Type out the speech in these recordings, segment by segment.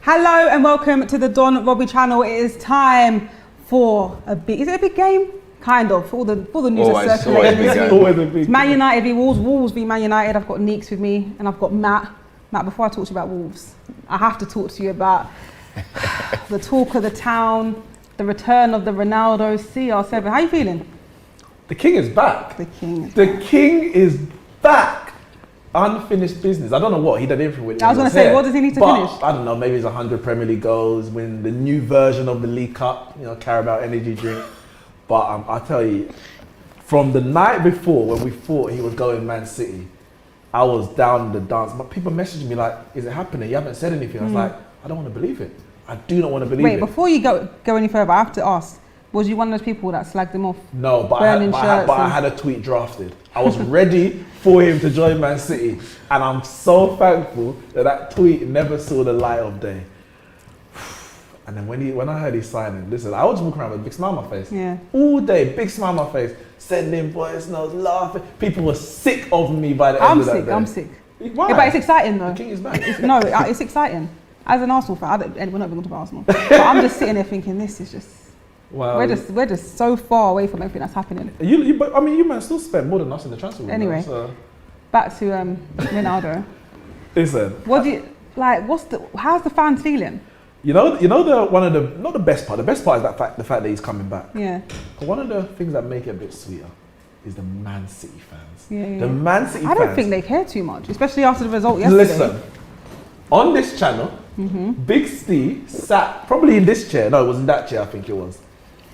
Hello and welcome to the Don Robbie channel. It is time for a big, is it a big game? Kind of, all the news are circulating. Always a big Man United v Wolves, Wolves v Man United. I've got Neeks with me and I've got Matt. Matt, before I talk to you about Wolves, I have to talk to you about the talk of the town, the return of the Ronaldo CR7. How are you feeling? The king is back. The king is back. Unfinished business. I don't know what he did everything with. I was going to say, what does he need to finish? I don't know, maybe it's 100 Premier League goals, win the new version of the League Cup, Carabao energy drink. But I tell you, from the night before when we thought he was going Man City, I was down the dance. But people messaged me like, is it happening? You haven't said anything. I was like, I don't want to believe it. I do not want to believe it. Wait, before you go any further, I have to ask, was you one of those people that slagged him off? No, but I had a tweet drafted. I was ready for him to join Man City. And I'm so thankful that tweet never saw the light of day. And then when I heard he signing, listen, I was walking around with a big smile on my face. Yeah. All day, big smile on my face. Sending voice notes, laughing. People were sick of me by the end of that day. I'm sick. Why? Yeah, but it's exciting though. The king is back. It's exciting. As an Arsenal fan, we're not even going to talk about Arsenal. But I'm just sitting there thinking, this is just... Well, we're just so far away from everything that's happening. You man still spent more than us in the transfer window. Anyway, so. Back to Ronaldo. Listen. What do you like? How's the fans feeling? Not the best part. The best part is the fact that he's coming back. Yeah. But one of the things that make it a bit sweeter is the Man City fans. Yeah. The Man City fans. I don't think they care too much, especially after the result yesterday. Listen, on this channel, Big Steve sat probably in this chair. No, it was in that chair. I think it was.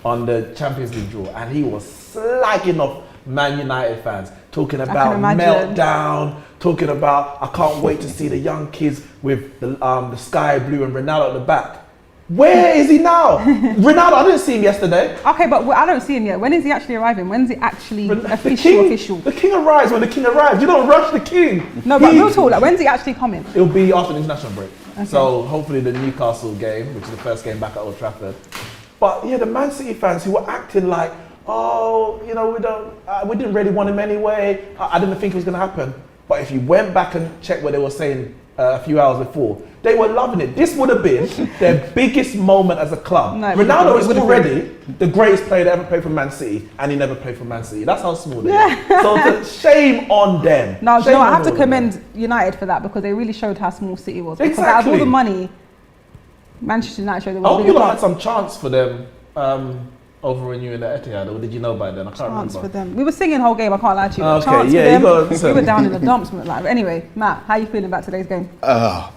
On the Champions League draw, and he was slagging off Man United fans, talking about meltdown, talking about I can't wait to see the young kids with the sky blue and Ronaldo at the back. Where is he now? Ronaldo, I didn't see him yesterday. Okay, but I don't see him yet. When is he actually arriving? When is it actually official? The king arrives when the king arrives. You don't rush the king. No, but real talk, when's he actually coming? It'll be after the international break. Okay. So hopefully the Newcastle game, which is the first game back at Old Trafford. But yeah, the Man City fans who were acting like, we didn't really want him anyway. I didn't think it was going to happen. But if you went back and checked what they were saying a few hours before, they were loving it. This would have been their biggest moment as a club. No, Ronaldo is already the greatest player that ever played for Man City, and he never played for Man City. That's how small they are. So shame on them. No, I have to commend United for that, because they really showed how small City was. Because out of all the money, Manchester United showed they were I hope you had some chance for them over renewing the Etihad, or did you know by then? I can't remember. Chance for them. We were singing the whole game, I can't lie to you. Okay, chance yeah, for them. We were down in the dumps. Anyway, Matt, how are you feeling about today's game? I'm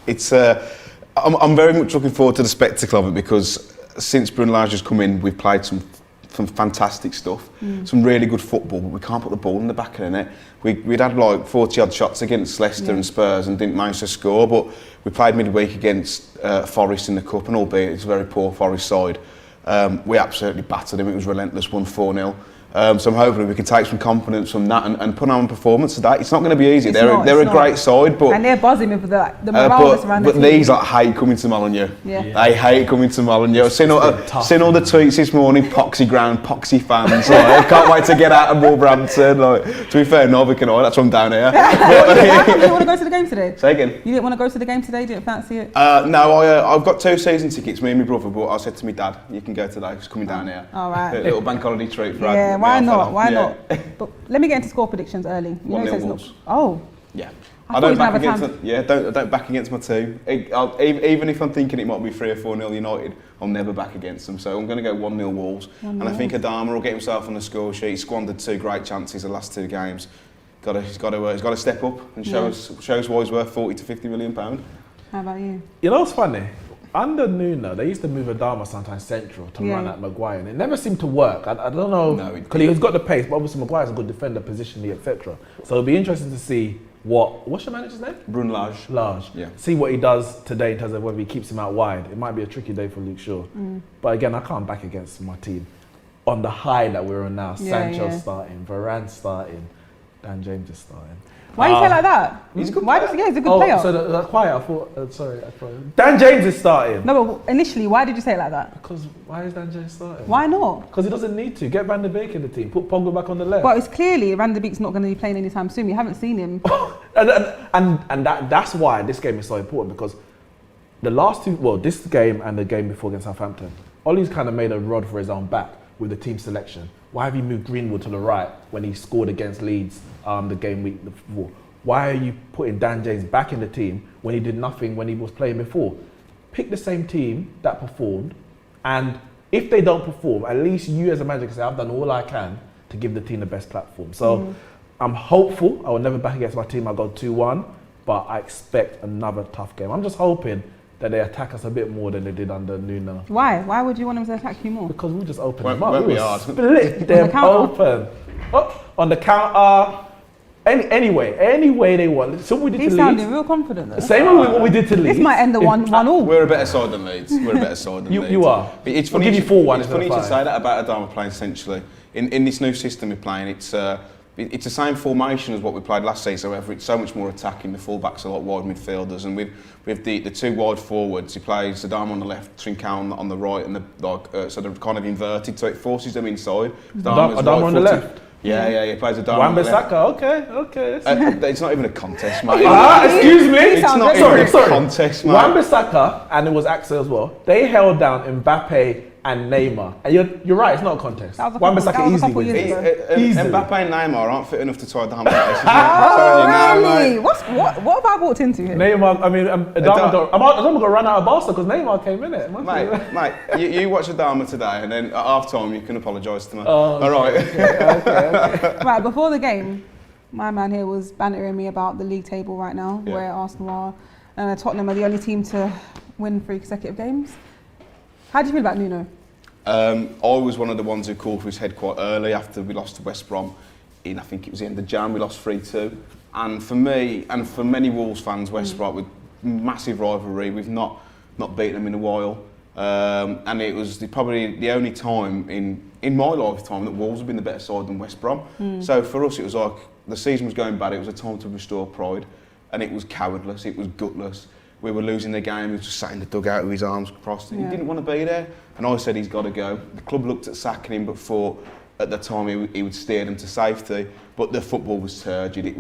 very much looking forward to the spectacle of it, because since Bruno Fernandes has come in, we've played some fantastic stuff, some really good football, but we can't put the ball in the back of the net. We'd had like 40 odd shots against Leicester and Spurs and didn't manage to score, but we played midweek against Forest in the Cup, and albeit it's a very poor Forest side, we absolutely battered him. It was relentless, won 4-0. So I'm hoping we can take some confidence from that and put on performance today. It's not going to be easy. They're a great side, but and they're buzzing with the morale that's around the team. But these hate coming to Molyneux. Yeah. They hate coming to Molyneux. I've seen all the tweets this morning. Poxy ground, Poxy fans. I can't wait to get out of Wolverhampton. To be fair, Norfolk and I. That's why I'm down here. How come you didn't want to go to the game today? Say again. You didn't want to go to the game today? Didn't fancy it? No, I've got 2 season tickets. Me and my brother. But I said to my dad, "You can go today. He's coming down here." All right. A little bank holiday treat for Yeah. Why not? Why not? But let me get into score predictions early. 1-0 Wolves. Oh. Yeah. I don't back against my team. Even if I'm thinking it might be 3 or 4-0 United, I'll never back against them. So I'm going to go 1-0 Wolves. And I think Adama will get himself on the score sheet. He squandered 2 great chances the last 2 games. He's got to step up and show us why he's worth 40 to 50 million pound. How about you? You know what's funny? Under Nuno, they used to move Adama sometimes central to run at Maguire, and it never seemed to work. I don't know, because he's got the pace, but obviously Maguire's a good defender, positionally, etc. So it'll be interesting to see what's your manager's name? Bruno Lage. Yeah. See what he does today in terms of whether he keeps him out wide. It might be a tricky day for Luke Shaw. But again, I can't back against my team on the high that we're on now. Sancho starting, Varane starting, Dan James is starting. Why do you say like that? He's a good player. He's a good player. So the quiet, I thought, I thought. Dan James is starting. No, but initially, why did you say it like that? Because why is Dan James starting? Why not? Because he doesn't need to. Get Van der Beek in the team. Put Pogba back on the left. Well, it's clearly Van der Beek's not going to be playing anytime soon. You haven't seen him. and that's why this game is so important, because the last two, well, this game and the game before against Southampton, Ollie's kind of made a rod for his own back with the team selection. Why have you moved Greenwood to the right when he scored against Leeds the game week before? Why are you putting Dan James back in the team when he did nothing when he was playing before? Pick the same team that performed, and if they don't perform, at least you as a manager can say, I've done all I can to give the team the best platform. So I'm hopeful. I will never back against my team. I got 2-1, but I expect another tough game. I'm just hoping that they attack us a bit more than they did under Nuno. Why? Why would you want them to attack you more? Because we'll just open them Won't up. we We'll are. split them open. Oh, on the counter. Any way they want. So we did He's to sounding Leeds. real confident though. Same as what we did to Leeds. This might end the 1-1. We're a better side than Leeds. We're a better side than Leeds. You are. It's I'll funny. give you 4-1 It's funny to say that about Adama playing centrally. In this new system we're playing, it's the same formation as what we played last season. However, it's so much more attacking. The fullbacks are like wide midfielders, and with the two wide forwards, he plays Adama on the left, Trincao on the right, and so they're kind of inverted. So it forces them inside. Adama on the left. Yeah, he plays Adama on the left. Wan-Bissaka, okay. It's not even a contest, mate. Excuse me. It's not even a contest, mate. Wan-Bissaka, and it was Axel as well, they held down Mbappe and Neymar. And you're right, it's not a contest. Wan-Bissaka easily wins. Mbappe and Neymar aren't fit enough to tie the place. Really? What have I walked into here? Neymar, Adama got run out of Barca because Neymar came in it. Mate, you watch Adama today, and then at half time you can apologise to me. All right. Okay. Right, before the game, my man here was bantering me about the league table right now, where Arsenal are, and Tottenham are the only team to win 3 consecutive games. How do you feel about Nuno? I was one of the ones who called for his head quite early after we lost to West Brom in, I think it was the end of Jan, we lost 3-2. And for me, and for many Wolves fans, West Brom, with massive rivalry, we've not beaten them in a while. And it was probably the only time in my lifetime that Wolves have been the better side than West Brom. So for us, it was like the season was going bad, it was a time to restore pride, and it was cowardless, it was gutless. We were losing the game, he was just sat in the dugout with his arms crossed, and he didn't want to be there. And I said he's got to go. The club looked at sacking him, but thought at the time he would steer them to safety. But the football was turgid. There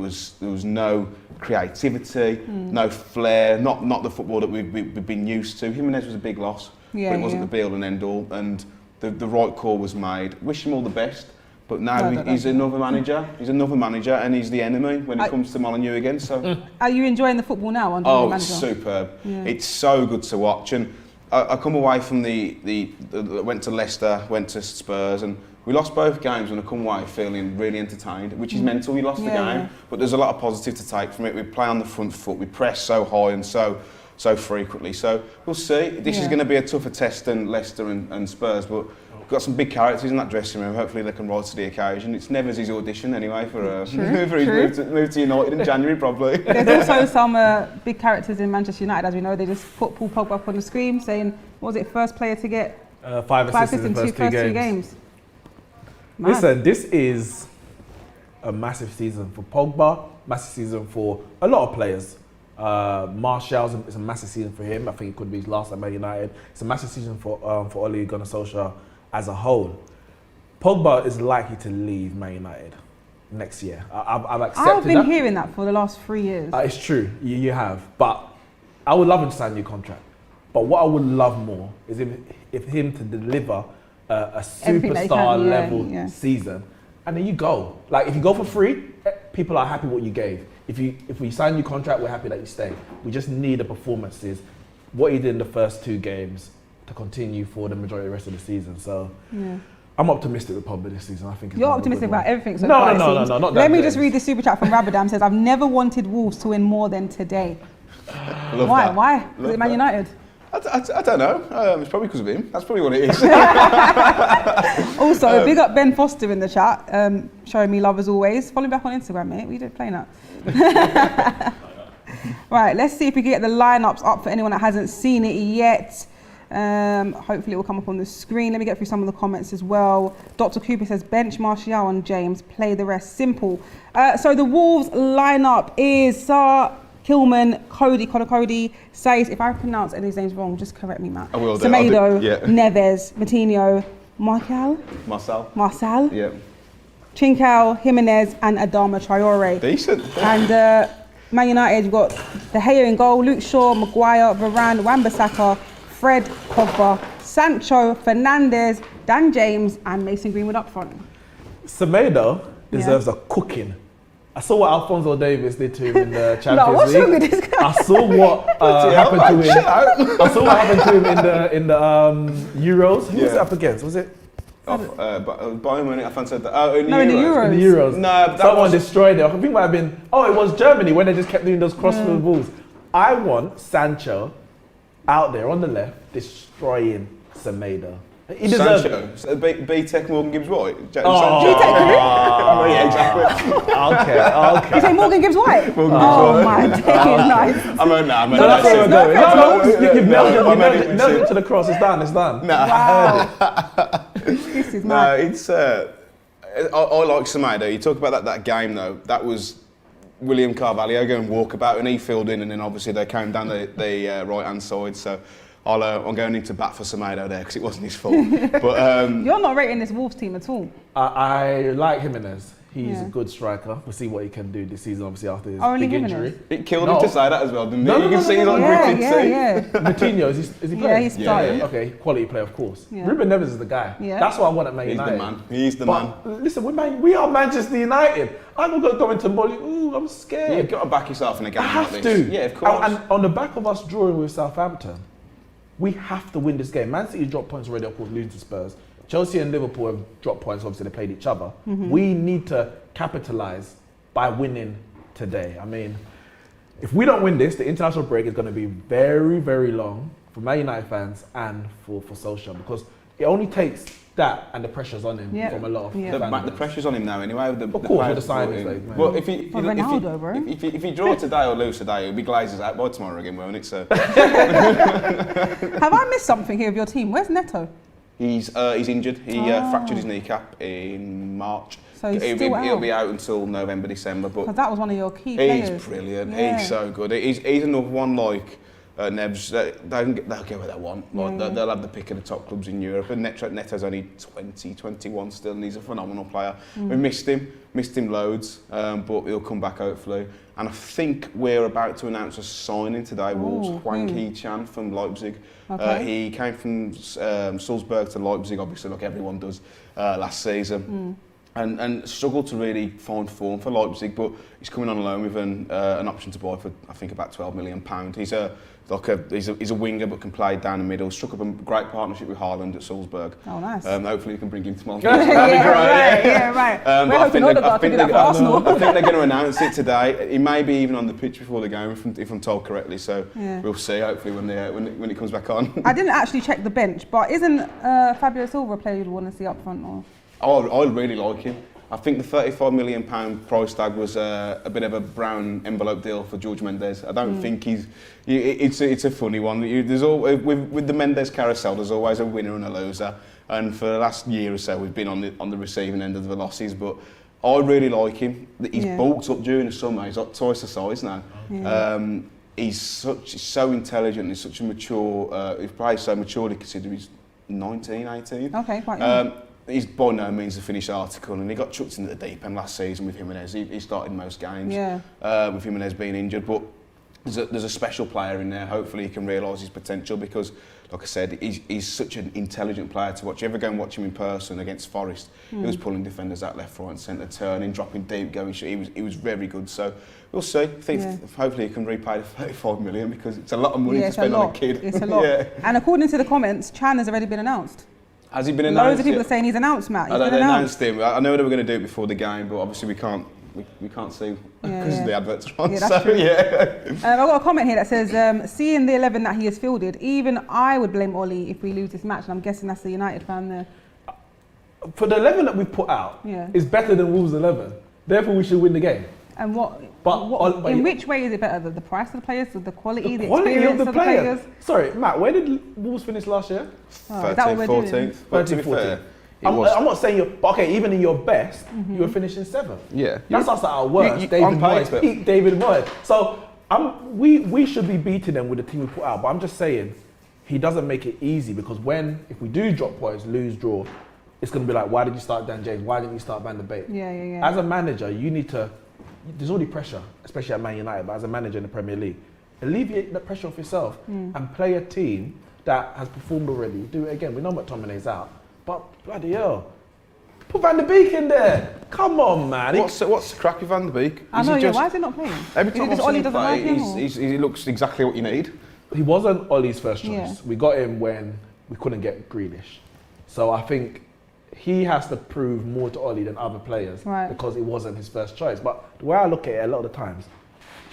was no creativity, no flair, not the football that we've been used to. Jimenez was a big loss, but it wasn't the be all and end all. And the right call was made. Wish him all the best. But now he's another manager. He's another manager, and he's the enemy when it comes to Molineux again. So, are you enjoying the football now under the manager? It's superb. Yeah. It's so good to watch. And I come away from went to Leicester, went to Spurs, and we lost both games. And I come away feeling really entertained, which is mental. We lost the game, but there's a lot of positive to take from it. We play on the front foot. We press so high and so frequently. So we'll see. This is going to be a tougher test than Leicester and Spurs, but. Got some big characters in that dressing room. Hopefully they can rise to the occasion. It's never his audition anyway for his move to United in January probably. There's also some big characters in Manchester United, as we know. They just put Paul Pogba up on the screen saying, what was it, first player to get 5 assists in the first 2 games. Listen, this is a massive season for Pogba, massive season for a lot of players. Martial's it's a massive season for him. I think it could be his last at Man United. It's a massive season for Ole Gunnar Solskjaer as a whole. Pogba is likely to leave Man United next year. I've accepted that. I've been hearing that for the last 3 years. It's true, you have. But I would love him to sign a new contract. But what I would love more is if him to deliver a superstar level season, and then you go. Like if you go for free, people are happy what you gave. If we sign a new contract, we're happy that you stay. We just need the performances, what he did in the first 2 games, to continue for the majority of the rest of the season. So I'm optimistic with Pogba this season. I think you're optimistic about everything. So no, not that. Let me just read the super chat from Rabadam. Says, I've never wanted Wolves to win more than today. Why? That. Why? Is it Man United? I don't know. It's probably because of him. That's probably what it is. Also, big up Ben Foster in the chat, showing me love as always. Follow me back on Instagram, mate. We did play that. Right, let's see if we can get the lineups up for anyone that hasn't seen it yet. Hopefully it will come up on the screen. Let me get through some of the comments as well. Dr. Cooper says, bench Martial and James, play the rest. Simple. So the Wolves lineup is Sarr, Kilman, Cody, Says, if I pronounce any of these names wrong, just correct me, Matt. I will do. Semedo, Neves, Matinho, Marcel, yeah. Trincao, Jimenez, and Adama Traoré. Decent. And Man United, you've got De Gea in goal, Luke Shaw, Maguire, Varane, Wan-Bissaka, Fred, Pogba, Sancho, Fernandes, Dan James, and Mason Greenwood up front. Semedo deserves a cooking. I saw what Alphonso Davies did to him in the Champions No, what's League. wrong with this guy? I saw what happened to him. I saw what happened to him in the Euros. Who was it up against? Was it? Bayern Munich, I fancied that. Oh, in the No, in the Euros. Euros. In the Euros. No, but Someone destroyed it. I think it might have been. Oh, it was Germany when they just kept doing those crossfield balls. I want Sancho out there on the left destroying Semedo. He deserves it. Sancho, B-Tech Morgan Gibbs White. Oh. Yeah, exactly. Okay. You say Morgan Gibbs White? Morgan Gibbs Oh White. my days, nice. I meant that. So that's where we're going. You've nailed it to the cross. It's done. Wow. This is No, mad. it's. I like Semedo. You talk about that game though. That was William Carvalho going walkabout, and he filled in, and then obviously they came down the right hand side. So I'm going into bat for Semedo there because it wasn't his fault. But You're not rating this Wolves team at all. I like Jimenez. He's a good striker. We'll see what he can do this season, obviously, after his Only big Jimenez? injury. it killed him to say that as well, didn't it? No, You can see he's on Yeah, gritted seat. yeah. Coutinho, is he Yeah, playing? he's starting. yeah. Okay, quality player, of course. Yeah. Ruben Neves is the guy. Yeah. That's what I want at Man He's United. the man. He's the But man. listen, we are Manchester United. I'm not going to go into Molly. Ooh, I'm scared. Yeah, you've got to back yourself in a game I like have this. to. Yeah, of course. And on the back of us drawing with Southampton, we have to win this game. Man City dropped points already, of course, losing to Spurs. Chelsea and Liverpool have dropped points, obviously, they played each other. We need to capitalise by winning today. I mean, if we don't win this, the international break is going to be very, very long for Man United fans and for Solskjaer, because it only takes that and the pressure's on him from a lot of fans. The pressure's on him now anyway. Of course, with the signings. Like, well, if he Ronaldo, bro. if he draw today or lose today, he'll be glazes out by tomorrow again, won't it? So Have I missed something here of your team? Where's Neto? he's injured. He fractured his kneecap in March. So he's still He'll out? be out until November, December. But Because that was one of your key players. he's brilliant. Yeah. He's so good. He's another one like Nebs. They'll get where they want. Like they'll have the pick of the top clubs in Europe. And Neto's only 20, 21 still, and he's a phenomenal player. We missed him loads, but he'll come back hopefully. And I think we're about to announce a signing today. Wolves, Hwang Hee-chan from Leipzig. Okay. He came from Salzburg to Leipzig, obviously, like everyone does last season. And struggled to really find form for Leipzig, but he's coming on loan with an option to buy for I think about £12 million. He's a winger but can play down the middle. Struck up a great partnership with Haaland at Salzburg. Oh, nice. Hopefully we can bring him to Malta. Right. We're hoping Odegaard can do that for Arsenal. I think they're going to announce it today. He may be even on the pitch before the game, if I'm told correctly. So we'll see. Hopefully when it comes back on. I didn't actually check the bench, but isn't Fabio Silva a player you'd want to see up front? Or? I really like him. I think the £35 million price tag was a bit of a brown envelope deal for George Mendes. I don't think it's a funny one. There's always, with the Mendes carousel, there's always a winner and a loser. And for the last year or so, we've been on the receiving end of the losses. But I really like him. He's bulked up during the summer. He's like twice the size now. He's so intelligent. He's such a mature. He's probably so maturely considered. He's 19, 18. Okay, quite young. He's by no means a finished article, and he got chucked into the deep end last season with Jimenez. He started most games with Jimenez being injured, but there's a special player in there. Hopefully he can realise his potential because, like I said, he's such an intelligent player to watch. You ever go and watch him in person against Forest, he was pulling defenders out left, right and centre, turning, dropping deep, going short. He was very good. So we'll see. I think hopefully he can repay the 35 million because it's a lot of money to spend on a kid. It's a lot. And according to the comments, Chan has already been announced. Has he been announced? Loads of people are saying he's announced, Matt. He's been announced him. I know they were going to do it before the game, but obviously we can't see because the adverts are on. Yeah, that's true. I've got a comment here that says, seeing the 11 that he has fielded, even I would blame Ollie if we lose this match. And I'm guessing that's the United fan there. For the 11 that we put out, is better than Wolves' 11. Therefore, we should win the game. And But in which way is it better? The price of the players, the quality, the quality experience of the players? Sorry, Matt, where did Wolves finish last year? 13th, 14th. But to be fair, I'm not saying you're, but okay, even in your best, you were finishing 7th. Yeah. That's us at our worst. David Moyes, peak David Moyes. So we should be beating them with the team we put out, but I'm just saying, he doesn't make it easy because if we do drop points, lose, draw, it's going to be like, why did you start Dan James? Why didn't you start Van der Beek? Yeah. As a manager, you need to there's already pressure, especially at Man United, but as a manager in the Premier League, alleviate the pressure off yourself and play a team that has performed already. Do it again. We know McTominay's out, but bloody hell, put Van der Beek in there. Come on, man. What's the crack with Van der Beek? I know, why is he not playing? Every time Is it I've seen Ollie him doesn't play, like him? Or? he looks exactly what you need. He wasn't Ollie's first choice. Yeah. We got him when we couldn't get Grealish. So I think he has to prove more to Ollie than other players because it wasn't his first choice. But the way I look at it a lot of the times,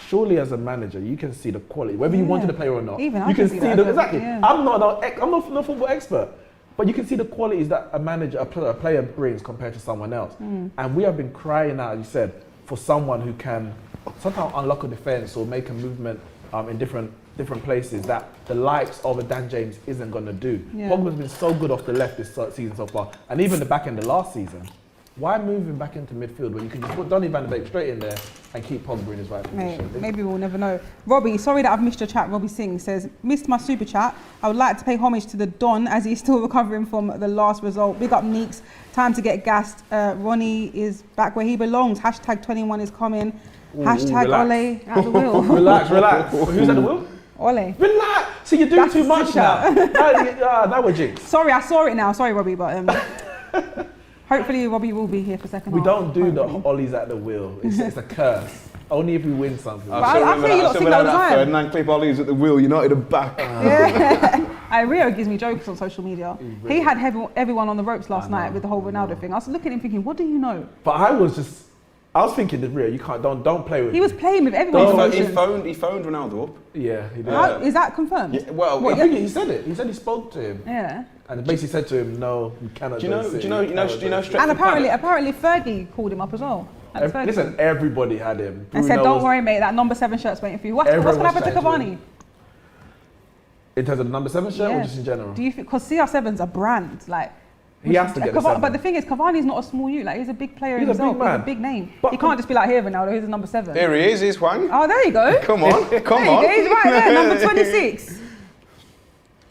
surely as a manager, you can see the quality, whether you wanted the player or not. Even you can see the exactly. Yeah. I'm not a football expert, but you can see the qualities that a player brings compared to someone else. And we have been crying out, as you said, for someone who can somehow unlock a defense or make a movement in different places that the likes of a Dan James isn't going to do. Yeah. Pogba's been so good off the left this season so far, and even the back end of last season. Why move him back into midfield when you can just put Donny van de Beek straight in there and keep Pogba in his right position? Maybe we'll never know. Robbie, sorry that I've missed your chat. Robbie Singh says, missed my super chat. I would like to pay homage to the Don as he's still recovering from the last result. Big up Neeks. Time to get gassed. Ronnie is back where he belongs. Hashtag 21 is coming. Hashtag Ole at the wheel. Relax. Who's at the wheel? Ole. Relax. See, you're doing too much now. Now we're jinxed. Sorry, I saw it now. Sorry, Robbie, but hopefully Robbie will be here for second half. We don't do the Ollie's at the wheel. It's a curse. Only if we win something. I feel you lot sing all the time. Ferdinand clip Ollie's at the wheel, United are back. Yeah. Rio gives me jokes on social media. He had everyone on the ropes last night with the whole Ronaldo thing. I was looking at him thinking, what do you know? But I was thinking that Rio, you can't, don't play with He was playing with everyone. He phoned Ronaldo up. Yeah, he did. Is that confirmed? Yeah, well, I think he said it. He said he spoke to him. Yeah. And basically said to him, no, you cannot. Do you know? And apparently Fergie called him up as well. Listen, everybody had him. And said, don't worry, mate, that number 7 shirt's waiting for you. What's going to happen to Cavani? In terms of the number 7 shirt or just in general? Do you think, because CR7's a brand, like... He has to get the 7. But the thing is, Cavani's not a small youth. Like, he's a big player himself. He's a big name. But he can't just be like, here, Ronaldo, here's a number 7. Here he is, he's Wang. Oh, there you go. Come on. He's right there, number 26.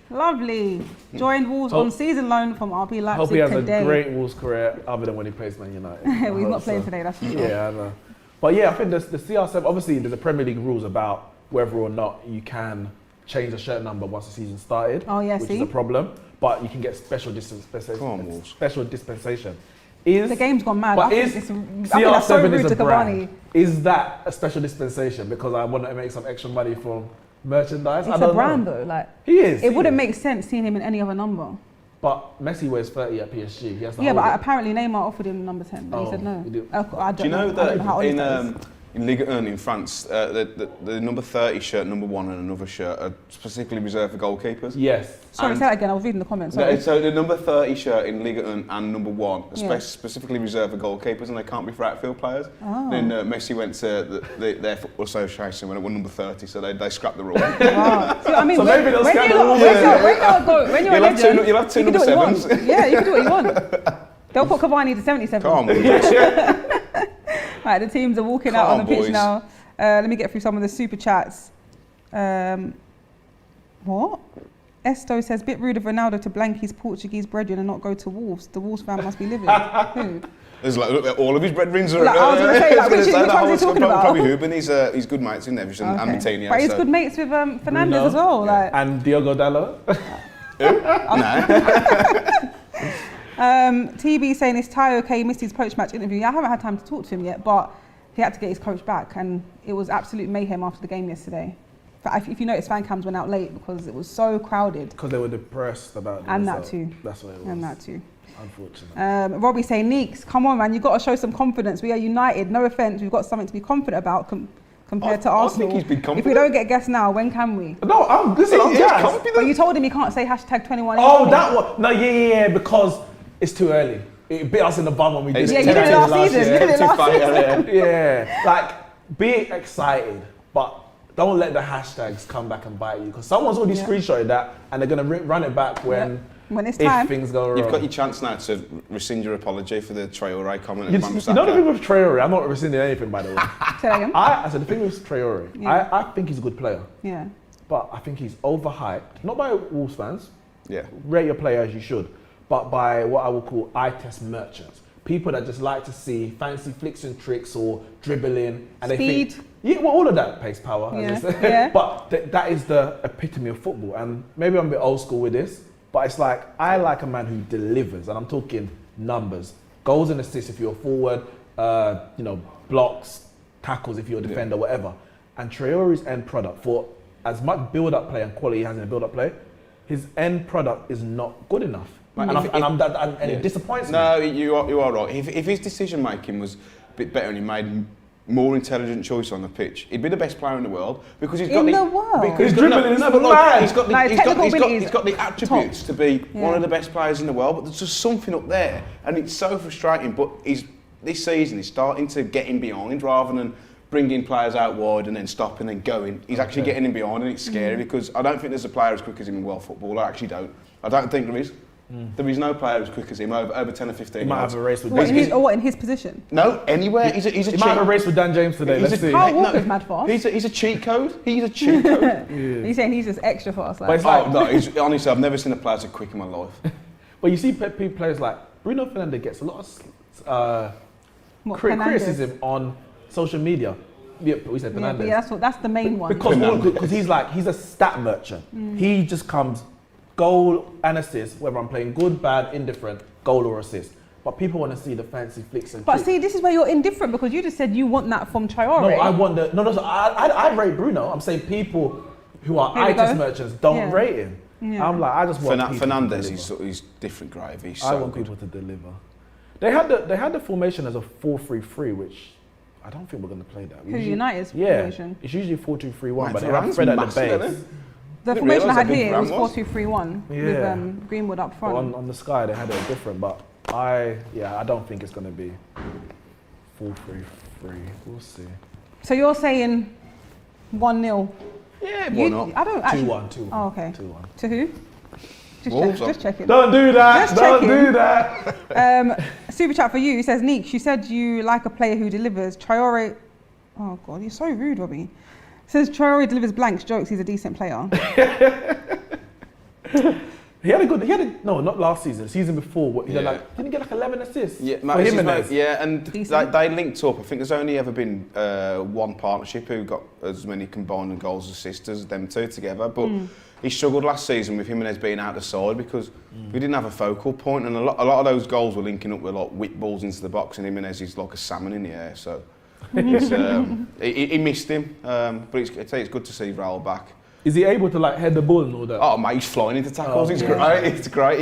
Lovely. Joined Wolves on season loan from RB Leipzig. Hope he has today. a great Wolves career other than when he plays Man United. Well, he's not playing today, that's for sure. Yeah, I know. But yeah, I think the CR7, obviously there's a Premier League rules about whether or not you can change the shirt number once the season started. Oh yeah, which is a problem. But you can get special dispensation. Come on, Wolves. Special dispensation. The game's gone mad. But I think that's so CR7 rude is to a brand. Cavani. Is that a special dispensation because I want to make some extra money from merchandise? It's a brand though. Like he is. It wouldn't make sense seeing him in any other number. But Messi wears 30 at PSG. He has to Yeah, hold but it. apparently Neymar offered him number 10, but he said no. He did. I Do you know that how in Ligue 1 in France, the number 30 shirt, number 1 and another shirt are specifically reserved for goalkeepers? Yes. Sorry, say that again. I was reading the comments. Sorry. So the number 30 shirt in Ligue 1 and number 1 are Yeah. specifically reserved for goalkeepers and they can't be for outfield players. Oh. Then Messi went to their football association when it was number 30, so they scrapped the rule. Wow. So, I mean, So maybe they'll scrap the rules. when you're a legend, You'll have two you can number do what you 7s. want. Yeah, you can do what you want. They'll put Cavani to 77. Come on, Right, the teams are walking out on the pitch boys. now. Let me get through some of the super chats. What? Esto says, bit rude of Ronaldo to blank his Portuguese brethren and not go to Wolves. The Wolves fan must be living. Who? There's look, all of his brethren are. Like, I was gonna say, like, which one's he talking about? Probably Ruben. He's good mates in Everton and Matinho. But he's good mates with Fernandes as well. Yeah. Like. And Diogo Dallo. No. TB saying, is Ty okay? He missed his post match interview. I haven't had time to talk to him yet, but he had to get his coach back, and it was absolute mayhem after the game yesterday. But if you notice, fan cams went out late because it was so crowded. Because they were depressed about it. And that too. That's what it was. And that too. Unfortunately. Robbie saying, Neeks, come on, man, you've got to show some confidence. We are united. No offence, we've got something to be confident about compared to Arsenal. I think he's been confident. If we don't get gas now, when can we? No, I'm gassed. But you told him he can't say hashtag 21. Oh, that one. No, yeah, because it's too early. It bit us in the bum when we did it. Yeah, you did it last season. You did it last season. Yeah, like, be excited, but don't let the hashtags come back and bite you. Because someone's already screenshotted that, and they're going to run it back when it's time. If things go wrong. You've got your chance now to rescind your apology for the Traoré comment. You know the thing with Traoré, I'm not rescinding anything, by the way. Say that again. I said the thing with Traoré, I think he's a good player. Yeah. But I think he's overhyped, not by Wolves fans. Yeah. Rate your player as you should, but by what I would call eye test merchants. people that just like to see fancy flicks and tricks or dribbling, and Speed. they think, yeah, well, all of that pace, power, Yeah, as they say. yeah. But that is the epitome of football. And maybe I'm a bit old school with this, but it's like I like a man who delivers, and I'm talking numbers, goals and assists if you're a forward, blocks, tackles if you're a defender, whatever. And Traoré's end product, for as much build-up play and quality he has in a build-up play, his end product is not good enough. And it disappoints me. No, you are right. If his decision making was a bit better and he made more intelligent choice on the pitch, he'd be the best player in the world because he's got the world. His dribbling is mad. He's got the attributes to be one of the best players in the world. But there's just something up there, and it's so frustrating. But this season he's starting to get in behind rather than bringing players out wide and then stopping and then going. He's actually getting in behind, and it's scary because I don't think there's a player as quick as him in world football. I actually don't. I don't think there is. There is no player as quick as him over 10 or 15 He might yards. have a race with in his position? No, anywhere. He's a He cheat. might have a race with Dan James today. Let's see. Kyle Walker's mad fast. He's a cheat code. He's a cheat code. Are you saying he's just extra fast? But it's like, Honestly, I've never seen a player so quick in my life. but you see players like Bruno Fernandes gets a lot of criticism on social media. Yeah, we said Fernandes. Yeah, that's the main one. Because he's a stat merchant. He just comes goal and assist, whether I'm playing good, bad, indifferent, goal or assist. But people want to see the fancy flicks and tricks. But see, this is where you're indifferent because you just said you want that from Traoré. No, I want the so I rate Bruno. I'm saying people who are eye test merchants don't rate him. Yeah. I'm like, I just want Fernandes. He's different gravy. I want people to deliver. They had the formation as a 4-3-3, which I don't think we're going to play that. United's formation? It's usually 4-2-3-1, but they have Fred at the base. The formation I had here was 4-2-3-1 with Greenwood up front. But on the Sky they had it different, but I don't think it's going to be 4-3-3. We'll see. So you're saying 1-0? Yeah, 1-0. I don't actually. 2-1. Oh, okay. 2-1. To who? Just checking. Don't do that. Don't do that. Super chat for you. It says, Neek, you said you like a player who delivers. Traoré. Oh God, you're so rude, Robbie. Says Traoré delivers blanks, jokes. He's a decent player. No, not last season. The season before, didn't he get like 11 assists? Yeah, for Jimenez. and they linked up. I think there's only ever been one partnership who got as many combined goals as assists as them two together. But he struggled last season with Jimenez being out the side because we didn't have a focal point, and a lot of those goals were linking up with like whip balls into the box, and Jimenez is like a salmon in the air. So he missed him, but it's good to see Raul back. Is he able to like head the ball and all that? Oh mate, he's flying into tackles. It's great. It's great.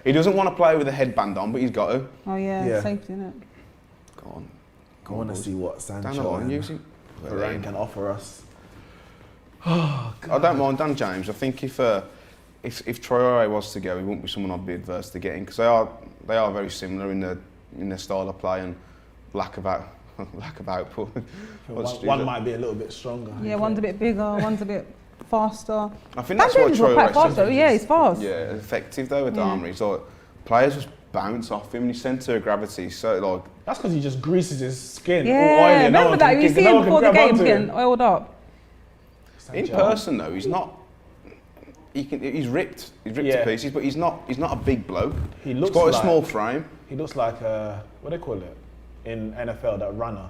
He doesn't want to play with a headband on, but he's got to. Oh yeah. Safety, innit? Go on. I want to see what Sancho and Varane can offer us. Oh, God. I don't mind Dan James. I think if Traoré was to go, he wouldn't be someone I'd be adverse to getting because they are very similar in their style of play and lack of output. One might be a little bit stronger. Yeah, one's a bit bigger, one's a bit faster. I think that's why Traoré quite fast though. Yeah, he's fast. Yeah, effective though with Adama. He's like players just bounce off him and his centre of gravity. So like that's because he just greases his skin. Yeah, all oily, remember that you see him before the game getting oiled up. In person though, he's not. He's ripped. He's ripped to pieces, but he's not a big bloke. He's got a small frame. He looks like what do they call it in NFL? That runner,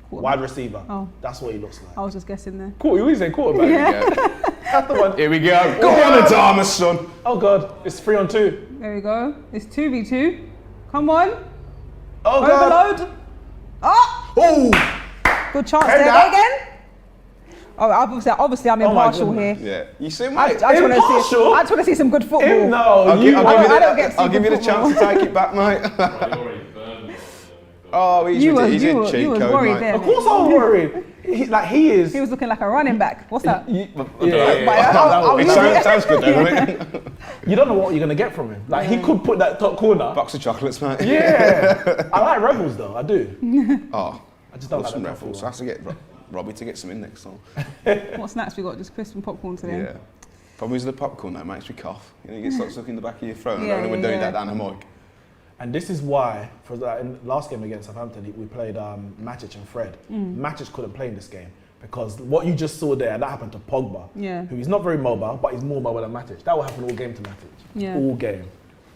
wide receiver. Oh, that's what he looks like. I was just guessing there. Cool. You always say quarterback. Yeah. That's the one. Here we go. Go on, Adama, son. Oh God, it's 3-on-2. There we go. It's 2v2. Come on. Oh God. Overload. Oh. Good chance there. Go again. Oh, obviously I'm impartial here. Yeah, you see, mate. I just want to see some good football. No, I'll give you the chance to take it back, mate. Oh, he's a cheat code, worried mate. there. Of course I was worried. He is. He was looking like a running back. What's that? It sounds good, doesn't it? You don't know what you're gonna get from him. Like he could put that top corner. Box of chocolates, mate. Yeah. I like Rebels though. I do. Oh, I just don't like some the Rebels. I have to get Robbie to get some in next time. What snacks we got? Just crisp and popcorn today. Yeah. Problem is the popcorn that makes me cough. You know, you get stuck in the back of your throat. And we're doing that down the mic. And this is why, in the last game against Southampton, we played Matic and Fred. Matic couldn't play in this game because what you just saw there, that happened to Pogba, who is not very mobile, but he's more mobile than Matic. That will happen all game to Matic. Yeah. All game.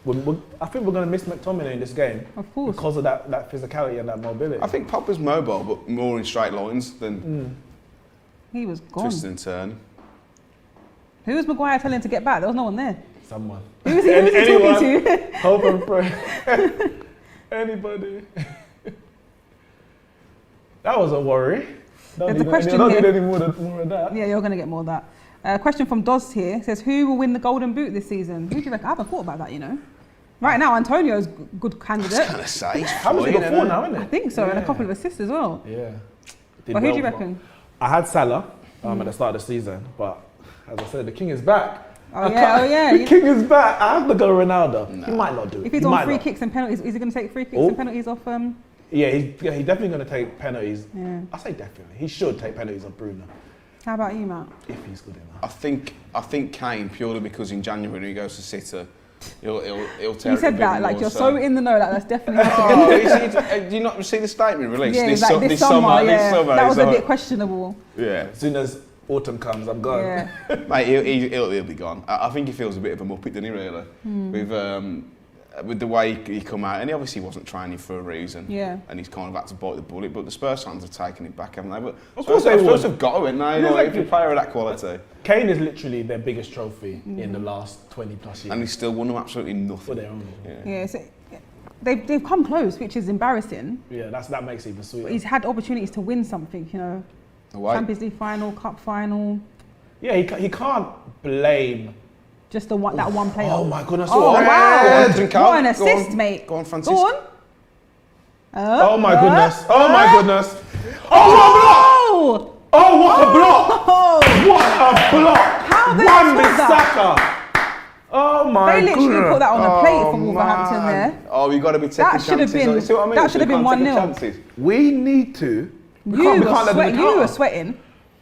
I think we're going to miss McTominay in this game. Of course. Because of that physicality and that mobility. I think Pogba's mobile, but more in straight lines than He was gone. twisting and turning. Who was Maguire telling to get back? There was no one there. Someone. Who was he talking to? Hope and pray. Anybody. That was a worry. There's a question don't here. need any more of that. Yeah, you're going to get more of that. Question from Doz here says, who will win the Golden Boot this season? Who do you reckon? I haven't thought about that, you know. Right now, Antonio's good candidate. I was going to say. How much he got 4 now, isn't it? I think so, and a couple of assists as well. Yeah. But who do you reckon? I had Salah at the start of the season, but as I said, the king is back. Oh yeah. The king is back. I have to go Ronaldo. No. He might not do it. If he's on free kicks and penalties, is he going to take free kicks and penalties off? Yeah, he's definitely going to take penalties. Yeah. I say definitely. He should take penalties on Bruno. How about you, Matt? If he's good enough. I think Kane, purely because in January when he goes to City, he'll tear You it said a bit that, more, like you're so in the know that that's definitely happening. Do you not see the statement released? Yeah, this like this summer, yeah. That was a bit questionable. Yeah. As soon as autumn comes, I'm gone. Yeah. Mate, he'll be gone. I think he feels a bit of a muppet, doesn't he, really? With the way he come out, and he obviously wasn't training for a reason. Yeah. And he's kind of had to bite the bullet, but the Spurs fans have taken it back, haven't they? But of course they Spurs would. have got to win now, like, if you play with that quality. Kane is literally their biggest trophy in the last 20 plus years. And he's still won them absolutely nothing. For their own. Yeah, so they've come close, which is embarrassing. Yeah, that makes it even sweeter. But he's had opportunities to win something, you know. Champions League final, Cup final. Yeah, he can't blame just that one player. Oh my goodness! Oh wow! What an assist, mate. Go on, Francis. Go on. Oh my goodness! Oh my goodness! Oh, what a block! Oh, what a block! What a block! How they Wan-Bissaka! Oh my They literally goodness. put that on a plate for Wolverhampton there. Oh, you got to be taking That should have chances. been. See what I mean? That should have been 1-0. We need to. You were sweating.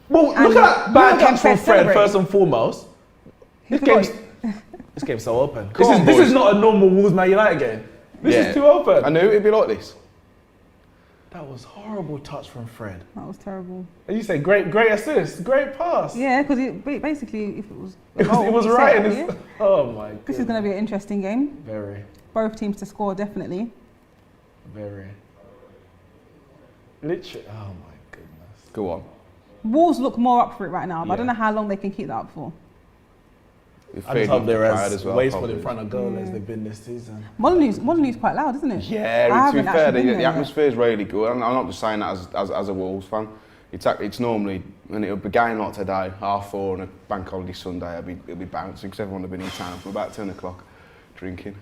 Well, look at that bad catch from Fred celebrate. first and foremost. This game's so open. This is not a normal Wolves Man United game. This is too open. I knew it'd be like this. That was horrible touch from Fred. That was terrible. And you say great assist, great pass. Yeah, because basically, if it was it was right. Oh my god. This is going to be an interesting game. Very. Both teams to score, definitely. Very. Literally. Oh my goodness. Go on. Wolves look more up for it right now, but I don't know how long they can keep that up for. I just hope they're as wasteful in front of goal as they've been this season. Molyneux's quite loud, isn't it? Yeah, to be fair, the atmosphere is really good. I'm not just saying that as a Wolves fan. It's normally, and it'll be game like today, 4:30 on a bank holiday Sunday, it'll be bouncing because everyone will be in town from about 10 o'clock drinking.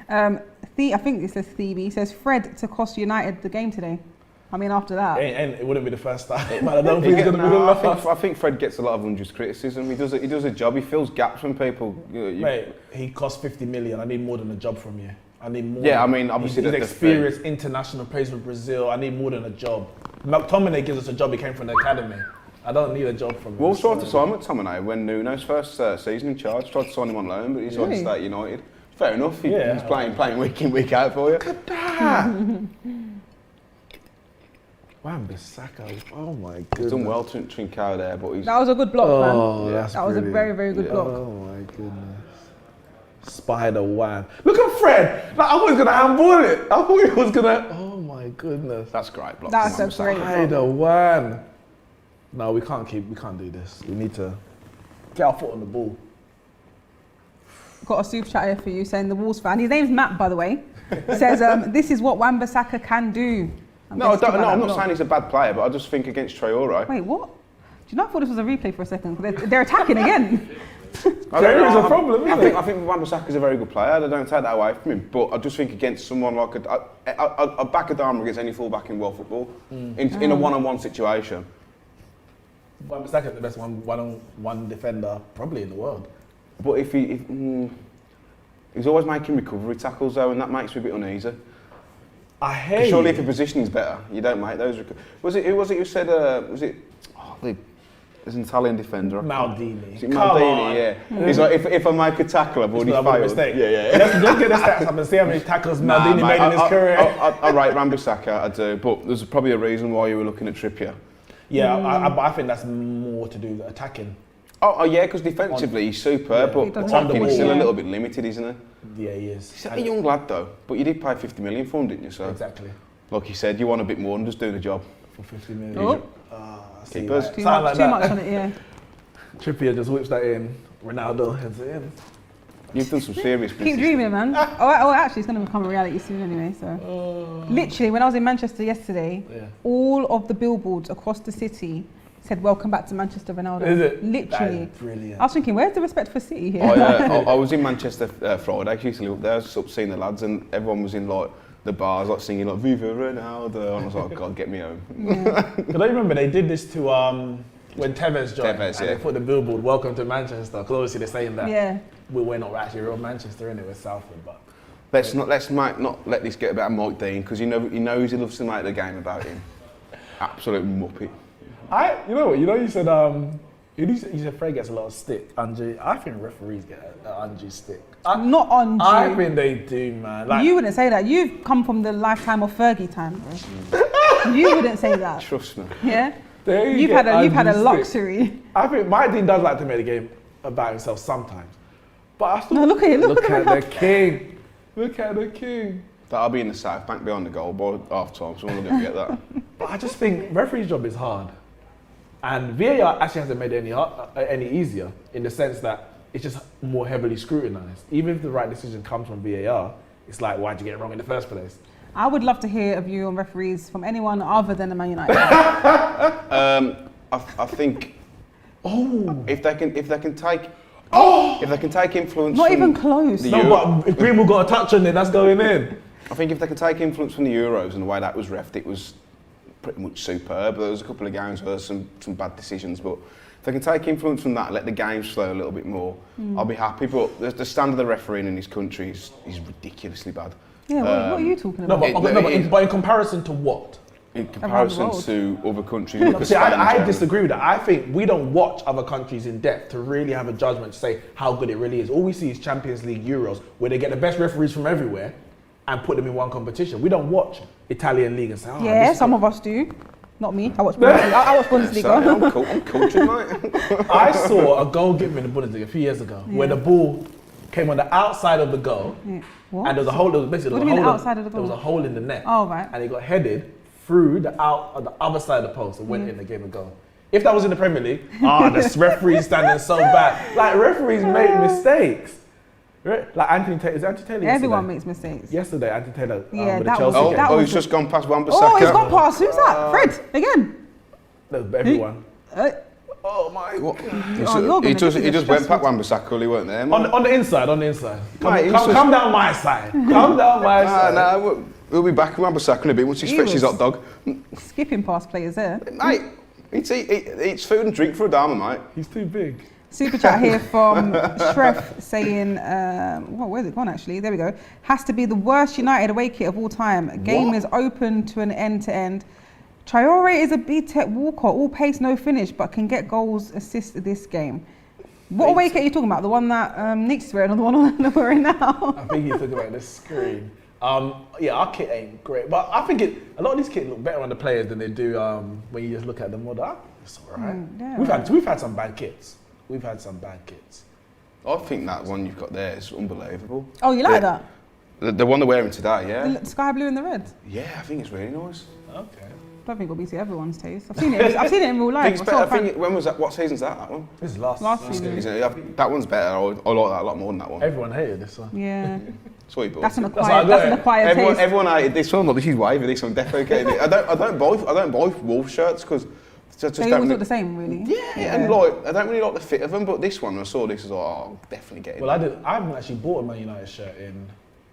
I think it says Phoebe, says Fred to cost United the game today. I mean, after that. And it wouldn't be the first time. I don't think it's going to be the last. I think Fred gets a lot of unjust criticism. He does a job. He fills gaps when people. Mate, he costs 50 million. I need more than a job from you. I need more. Yeah, I mean, obviously he's experienced international plays with Brazil. I need more than a job. McTominay gives us a job. He came from the academy. I don't need a job from him. Wolves tried to sign McTominay when Nuno's first season in charge. Tried to sign him on loan, but he decided to stay at United. Fair enough. He's playing week in, week out for you. Look at that. Wan-Bissaka, oh my goodness. He's done well to Trincao there, but he's... That was a good block, man. That was a very, very good block. Oh my goodness. Spider Wan. Look at Fred! Like, I thought he was going to handball it. I thought he was going to... Oh my goodness. That's great block. That's a great block. Spider Wan. No, we can't do this. We need to get our foot on the ball. Got a super chat here for you saying the Wolves fan. His name's Matt, by the way. Says, this is what Wan-Bissaka can do. I'm not saying he's a bad player, but I just think against Traoré. Wait, what? Do you not thought this was a replay for a second? They're attacking again. There is a problem, isn't it? I think Wan-Bissaka's a very good player. They don't take that away from him. But I just think against someone like a back Adama against any full-back in world football, in a one-on-one situation. Wan-Bissaka's the best one-on-one defender probably in the world. But if he's always making recovery tackles though, and that makes me a bit uneasy. I hate. Surely, if your positioning's better, you don't make those. Who was it who said? There's an Italian defender. Maldini. Maldini, yeah. He's like, if I make a tackle, I've already failed. Mistake. Yeah. Let's get the stats up and see how many tackles Maldini made in his career. I rate Wan-Bissaka, I do, but there's probably a reason why you were looking at Trippier. Yeah, I think that's more to do with attacking. Oh yeah, because defensively he's superb, Yeah. but He doesn't attacking have he's the still a ball. little bit limited, isn't he? Yeah, he is. He's a young lad though, but you did pay 50 million for him, didn't you? So, Exactly. like you said, you want a bit more than just doing a job. For 50 million. Oh. I see Keepers. that. Too Something much, like too that. much on it, yeah. Trippier just whips that in. Ronaldo heads it in. You've done some serious business. Keep dreaming, man. Actually, it's going to become a reality soon anyway. So, literally, when I was in Manchester yesterday, Yeah. all of the billboards across the city said "Welcome back to Manchester, Ronaldo." Is it? Literally. That is brilliant. I was thinking, where's the respect for City here? I was in Manchester Friday. I used to live up there. I was just up seeing the lads, and everyone was in like the bars, like singing like "Viva Ronaldo," and I was like, "God, get me home." Because I remember they did this to when Tevez joined, Tevez, and yeah. they put the billboard "Welcome to Manchester." Because obviously they're saying that Yeah. we're not actually real Manchester, innit? We're Salford, but Let's not let this get about Mike Dean, because he knows he loves to make the game about him. Absolute muppet. you know what? You said you said Fred gets a lot of stick. Angie, I think referees get Angie stick. Not on you. I think they do, man. Like, You wouldn't say that. You've come from the lifetime of Fergie time, bro. You wouldn't say that. Trust me. Yeah. they You've get had a Angie stick. luxury. I think Mike Dean does like to make the game about himself sometimes, but I still No, look at him. look at the king. Look at the king. That'll be in the South Bank behind the goal by half time, so I'm not going to get that. But I just think referee's job is hard, and VAR actually hasn't made it any easier in the sense that it's just more heavily scrutinised. Even if the right decision comes from VAR, it's like, why'd you get it wrong in the first place? I would love to hear a view on referees from anyone other than a Man United. I think if they can take influence Not from even close. the No, Euro- but if Greenwood got a touch on it, that's going in. I think if they can take influence from the Euros and the way that was refed, it was pretty much superb. There was a couple of games where there was some bad decisions, but if they can take influence from that, let the game flow a little bit more, I'll be happy. But the standard of the refereeing in this country is ridiculously bad. Yeah, what are you talking No, about? but in comparison to what? In comparison world. to other countries. Look at See, Spain and I Germany. disagree with that. I think we don't watch other countries in depth to really have a judgment to say how good it really is. All we see is Champions League, Euros, where they get the best referees from everywhere and put them in one competition. We don't watch Italian league and say, oh, Yeah, this some of us do. Not me. I watch Bundesliga. I watch Bundesliga. I'm cultured, mate. I saw a goal given in the Bundesliga a few years ago where the ball came on the outside of the goal What? and there was a hole. There was basically What do you mean outside of the there was a goal? hole in the net. Oh, right. And it got headed through the other side of the post and went in the game of goal. If that was in the Premier League, the referee's standing so bad. Like referees make mistakes. Right? Like Anthony Taylor, is it Anthony Taylor? Everyone yesterday? makes mistakes. Yesterday, Anthony Taylor Yeah, with that the was- Chelsea game. that He's just gone past Wan-Bissaka. Oh, he's gone past. Who's that? Fred, again. No, everyone. Oh my! What? you're He gonna just make it went past stressful. Wan-Bissaka, he weren't there. Man. On the inside. Mate, he's just- Come down my side. Come down my side. No, we'll be back with Wan-Bissaka in a bit once he He stretches his was- hot dog. Skipping past players there. Mate, it's food and drink for Adama, mate. He's too big. Super chat here from Shref saying, where's it gone actually? There we go. Has to be the worst United away kit of all time. Game What? is open to an end-to-end. Traoré is a B-Tech walker, all pace, no finish, but can get goals, assists this game. What away kit are you talking about? The one that Nick's wearing or the one that we're in now? I think he's talking about the screen. Yeah, our kit ain't great, but I think a lot of these kits look better on the players than they do when you just look at them. It's all right. yeah, We've had some bad kits. We've had some bad kits. I think that one you've got there is unbelievable. Oh, you like that? The one they're wearing today, yeah? The sky blue and the red? Yeah, I think it's really nice. Okay. I don't think it'll be to everyone's taste. I've seen it. I've seen it in real I life. think it's better. I'm so a fan. When was that? What season's that one? This is last Last season. season. Isn't it? That one's better. I like that a lot more than that one. Everyone hated this one. Yeah, That's what he bought. that's an what I acquired. got That's an it. acquired taste. Everyone hated this one. Look, this is wavy. This one definitely getting it. I don't buy Wolf shirts because just They don't always really, look the same, really. yeah, and like I don't really like the fit of them. But this one, I saw this, I was like, oh, I'll definitely get it. Well, I haven't actually bought a Man United shirt in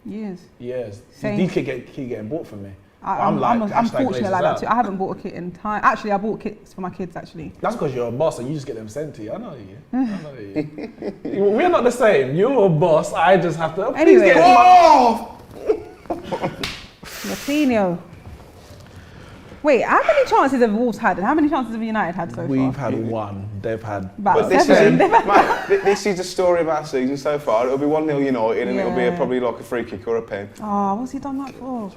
Years. years. Same. These keep getting bought for me. I'm hashtag fortunate Glazers like that out. too. I haven't bought a kit in time. Actually, I bought kits for my kids. Actually, That's because you're a boss and you just get them sent to you. I know you. I know you. We're not the same. You're a boss. I just have to. Please Anyway. get my. Latino. Wait, how many chances have Wolves had, and how many chances have United had so far? We've had one. They've had. About But this is, seven. mate, this is the story of our season so far. It'll be 1-0 United, and it'll be Yeah. probably like a free kick or a pen. Oh, what's he done that for?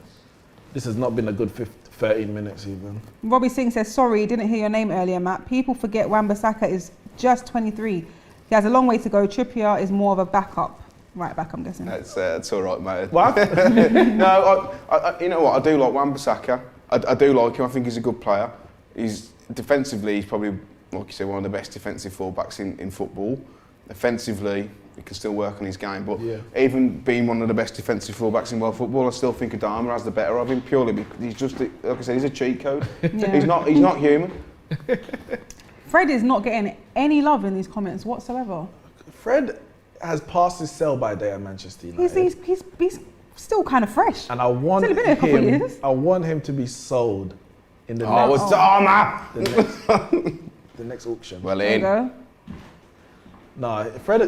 This has not been a good 13 minutes even. Robbie Singh says, sorry, didn't hear your name earlier, Matt. People forget Wan-Bissaka is just 23. He has a long way to go. Trippier is more of a backup. Right back, I'm guessing. That's all right, mate. What? No, you know what? I do like Wan-Bissaka. I do like him. I think he's a good player. He's defensively, he's probably, like you said, one of the best defensive fullbacks in football. Offensively, he can still work on his game. But even being one of the best defensive fullbacks in world football, I still think Adama has the better of him purely because he's just, like I said, he's a cheat code. He's not human. Fred is not getting any love in these comments whatsoever. Fred has passed his sell-by day at Manchester United. He's still kind of fresh. And I want He's only been here a couple of years. I want him to be sold in the the next auction. Well, There you go. No, Fred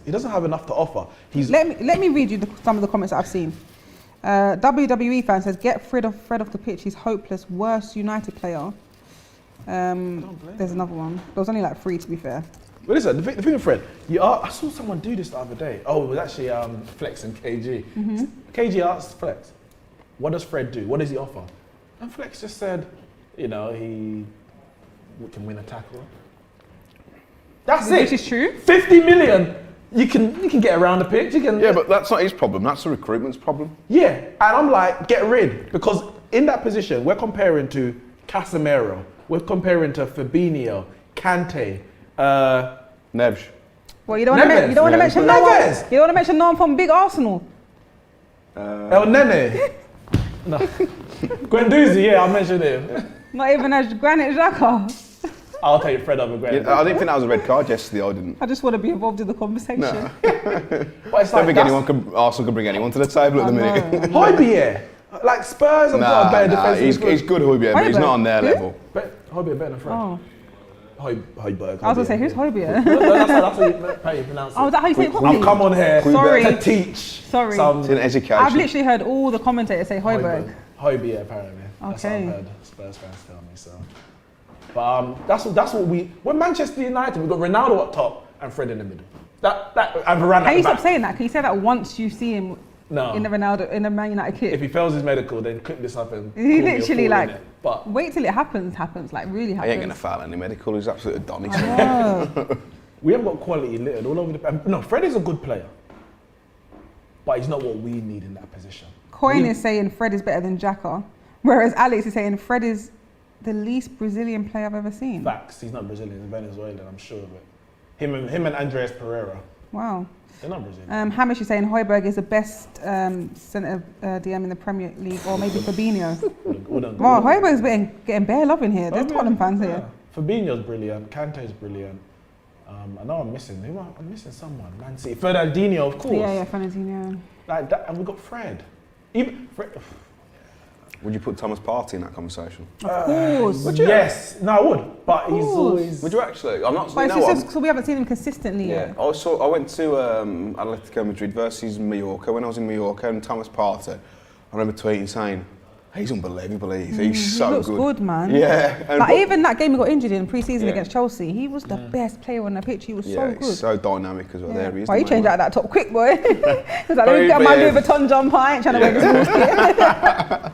he doesn't have enough to offer. Let me read you some of the comments that I've seen. WWE fan says, get Fred off the pitch. He's hopeless. Worst United player. There's another one. There was only like 3 to be fair. But listen, the thing with Fred, I saw someone do this the other day. Oh, it was actually Flex and KG. KG asked Flex, what does Fred do? What does he offer? And Flex just said, he can win a tackle. That's it. Which is true. 50 million, you can get around the pitch. Yeah, but that's not his problem. That's the recruitment's problem. Yeah, and I'm like, get rid. Because in that position, we're comparing to Casemiro. We're comparing to Fabinho, Kante, Neves. Well, you don't want to mention no one. Neves. You don't want to mention no one from big Arsenal. El Nene. No. Guendouzi, yeah, I mentioned him. Not even as Granit Xhaka. I'll take Fred over Granit. I didn't think that was a red card yesterday. I didn't. I just want to be involved in the conversation. No. But it's I don't think Arsenal can bring anyone to the table at the minute. Højbjerg. Like Spurs have got a better defensive. He's good, Højbjerg, but he's not on their level. Højbjerg better than Fred. Oh. Højbjerg. I was going to say, who's Højbjerg? That's how you pronounce it. Oh, is that how you say it properly? I've come on here Sorry. to teach. Sorry. It's an education. I've literally heard all the commentators say Højbjerg. Højbjerg, apparently. That's what I've Okay. heard Spurs fans tell me. So, but that's what we're Manchester United. We've got Ronaldo up top and Fred in the middle. And Varane at Can you the stop back. saying that? Can you say that once you see him No. in the Man United kit? If he fails his medical, then clip this up and He call me a literally fool, like, innit? But wait till it happens, like really He happens. ain't going to fail any medical. He's absolutely Donny. Oh. we haven't got quality littered all over the. No, Fred is a good player, but he's not what we need in that position. Coin is saying Fred is better than Xhaka, whereas Alex is saying Fred is the least Brazilian player I've ever seen. Facts. He's not Brazilian. He's Venezuelan. I'm sure of it. Him and Andreas Pereira. Wow. They're not Brazilian. Hamish is saying Højbjerg is the best centre DM in the Premier League, or maybe Fabinho. Wow, Højbjerg's getting bare love in here. There's Tottenham fans here. Fabinho's brilliant. Kante's brilliant. I know I'm missing. I'm missing someone. Man City. Fernandinho, of course. Yeah, Fernandinho. Like that, and we got Fred. Even Fred. Would you put Thomas Partey in that conversation? Of course. Yes, no, I would. But he's always. Would you actually? I'm not. But You know it's what? just so we haven't seen him consistently Yeah, yet. I went to Atletico Madrid versus Mallorca. When I was in Mallorca, and Thomas Partey, I remember tweeting saying, "He's unbelievable. He's so he looks good." good, man. Yeah, and Like even that game he got injured in pre-season Yeah. against Chelsea, he was the best player on the pitch. He was so good. He's so dynamic as well. Yeah. There he is. Why you the change main out of that top quick, boy? He was like, let me Very get my Louis brave. Vuitton jumper. I ain't trying to wear this bullshit.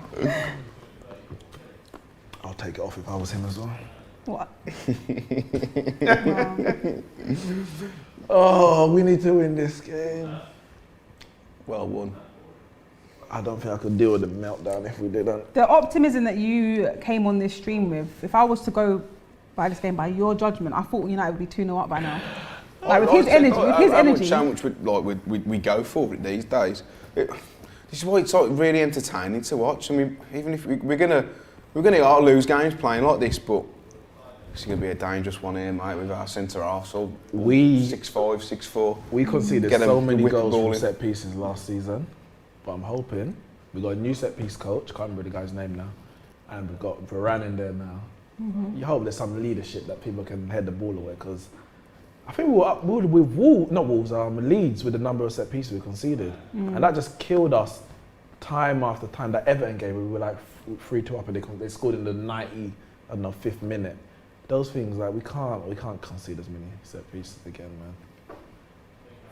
I'll take it off if I was him as well. What? Oh, we need to win this game. one. Well won. I don't think I could deal with the meltdown if we didn't. The optimism that you came on this stream with, if I was to go by this game by your judgment, I thought United would be 2-0 up by now. Like with his energy, How much we go for it these days. This is why it's like really entertaining to watch. I mean, even if we're gonna lose games playing like this, but it's gonna be a dangerous one here, mate, with our centre half. So 6-5, 6-4. We conceded Get so them many whip the goals ball from in. set pieces last season, but I'm hoping we got a new set piece coach. Can't remember the guy's name now, and we've got Varane in there now. You hope there's some leadership that people can head the ball away, because I think we were up with Leeds with the number of set pieces we conceded, and that just killed us time after time. That Everton game, we were like 3-2 up, and they scored in the 95th minute. Those things, like we can't concede as many set pieces again, man.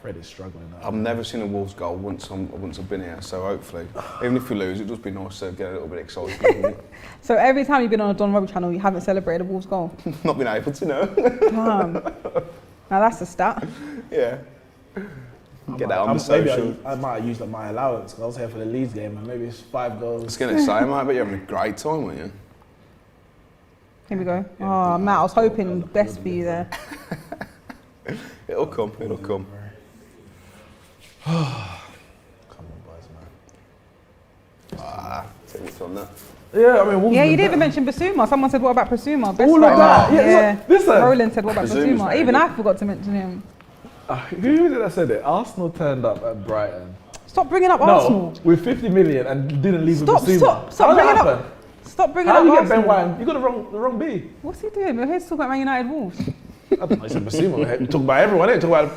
Fred is struggling now. I've never seen a Wolves goal once I've been here, so hopefully, even if we lose, it'd just be nice to get a little bit excited. Wouldn't it? So every time you've been on a Don Robbie channel, you haven't celebrated a Wolves goal? Not been able to, no. Damn. Now that's a stat. Yeah. Get that on the social. I might have used up my allowance because I was here for the Leeds game and maybe it's 5 goals. I was going to say, mate, but you're having a great time, weren't you? Here we go. Oh, Matt, I was hoping best for you there. It'll come. Come on, boys, man. Take it on that. Yeah, I mean, Wolves Yeah, been you didn't better. even mention Basuma. Someone said, what about Basuma? Best All of right that. now. Yeah, listen. Roland said, what about Basuma's Basuma? very Even good. I forgot to mention him. Who did I say that? Arsenal turned up at Brighton. Stop bringing up Arsenal. No, with 50 million and didn't leave Stop, with Basuma. stop How bringing that up. happen? Stop bringing How up you get Arsenal. Ben White? You got the wrong B. What's he doing? We're here to talk about Man United Wolves. I don't know. It's Basuma. We talk about everyone. Talk about.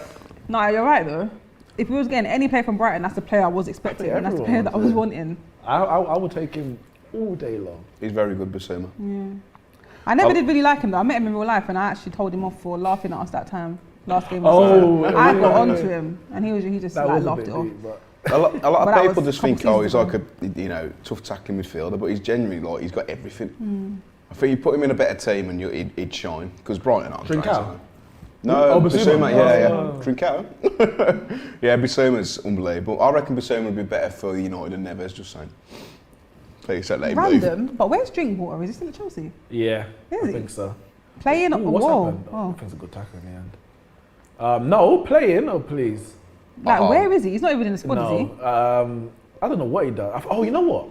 No, you're right though. If we was getting any player from Brighton, that's the player I was expecting, and that's the player that I was wanting. I would take him all day long. He's very good, Basuma. Yeah. I never did really like him though. I met him in real life, and I actually told him off for laughing at us that time. Last game. I got onto him, and he just That like was a laughed bit it off. deep, but A lot But of that people was just a think, couple he's seasons like a tough tackling midfielder, but he's genuinely like he's got everything. I think you put him in a better team and he'd shine because Brighton aren't crazy. Trincao? No, Basuma? yeah. Oh. Trincao? Yeah, Basuma's unbelievable. I reckon Basuma would be better for United than Neves, just saying. Please don't let him leave. Random, but where's Drinkwater? Is he still at Chelsea? yeah, Is I he? think so. Playing? Ooh, what's Whoa. happened? I Oh. think it's a good tackle in the end. No, playing. Oh, please. Like, Uh-oh. where is he? He's not even in the squad, is he? No. I don't know what he does. Oh, you know what?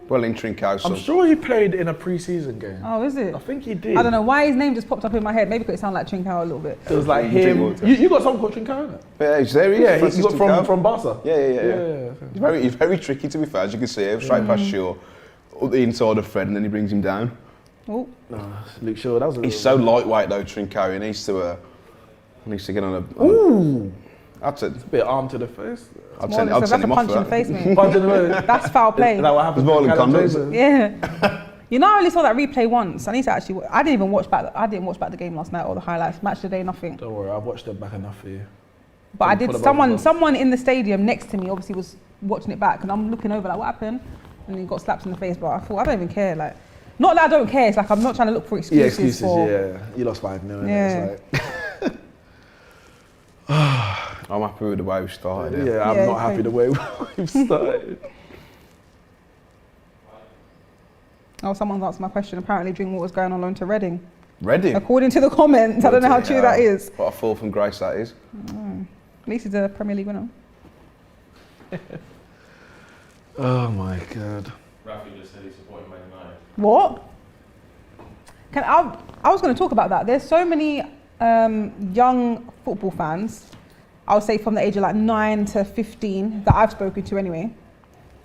Well, in Trincao, so I'm sure he played in a pre-season game. Oh, is it? I think he did. I don't know why his name just popped up in my head. Maybe because it sounded like Trincao a little bit. It was like him. Drinkwater. You got someone called Trincao, innit? yeah, he's there. Yeah, Francis he got Trincao. from Barca. Yeah. He's very tricky to be fair, as you can see. Straight past Shaw, up the inside of Fred, and then he brings him down. Oh, No, Luke Shaw. That was. He's so lightweight though, Trincao. He needs to get on a. Ooh. That's it. Bit of arm to the face. I'd Well, send that's him a off punch for in the that. face, mate. Punch in the face. That's foul play. Is that what happened? There's more to than Callum condoms. Chambers? Yeah. You know, I only saw that replay once. I need to actually. I didn't even watch back. I didn't watch back the game last night or the highlights. Match today, nothing. Don't worry, I've watched it back enough for you. But I Put did. it both Someone in the stadium next to me obviously was watching it back, and I'm looking over like, what happened? And he got slapped in the face. But I thought, I don't even care. Like, not that I don't care. It's like I'm not trying to look for excuses. for, Yeah, you lost 5-0. Yeah. It's like, I'm happy with the way we started. yeah, I'm Yeah, not happy same. the way we've started. Oh, someone's answered my question. Apparently, Drinkwater's going on loan to Reading. Ready? According to the comments, I don't know how true that is. What a fall from grace that is. At least he's a Premier League winner. Oh my God. Rafi just said he's supporting Man United. What? I was going to talk about that. There's so many young football fans, I would say from the age of like 9 to 15, that I've spoken to anyway,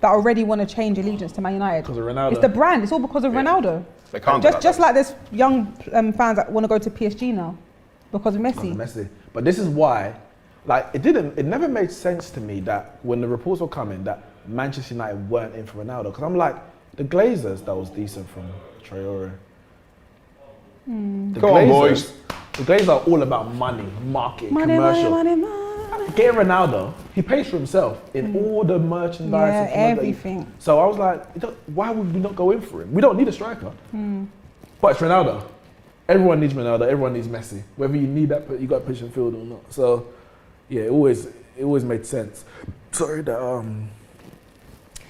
that already want to change allegiance to Man United. Because of Ronaldo. It's the brand. It's all because of Ronaldo. They can't do that, Just though. like there's young fans that want to go to PSG now because of Messi. Messi. But this is why, like, it never made sense to me that when the reports were coming that Manchester United weren't in for Ronaldo. Because I'm like, the Glazers, that was decent from Traoré. The Come on, boys. The Glazers are all about money, market, commercial. Money. Getting Ronaldo, he pays for himself in all the merchandise. Yeah, and stuff like that. everything. So I was like, why would we not go in for him? We don't need a striker. But it's Ronaldo. Everyone needs Ronaldo. Everyone needs Messi. Whether you need that, you got to push and field or not. So yeah, it always made sense. Sorry that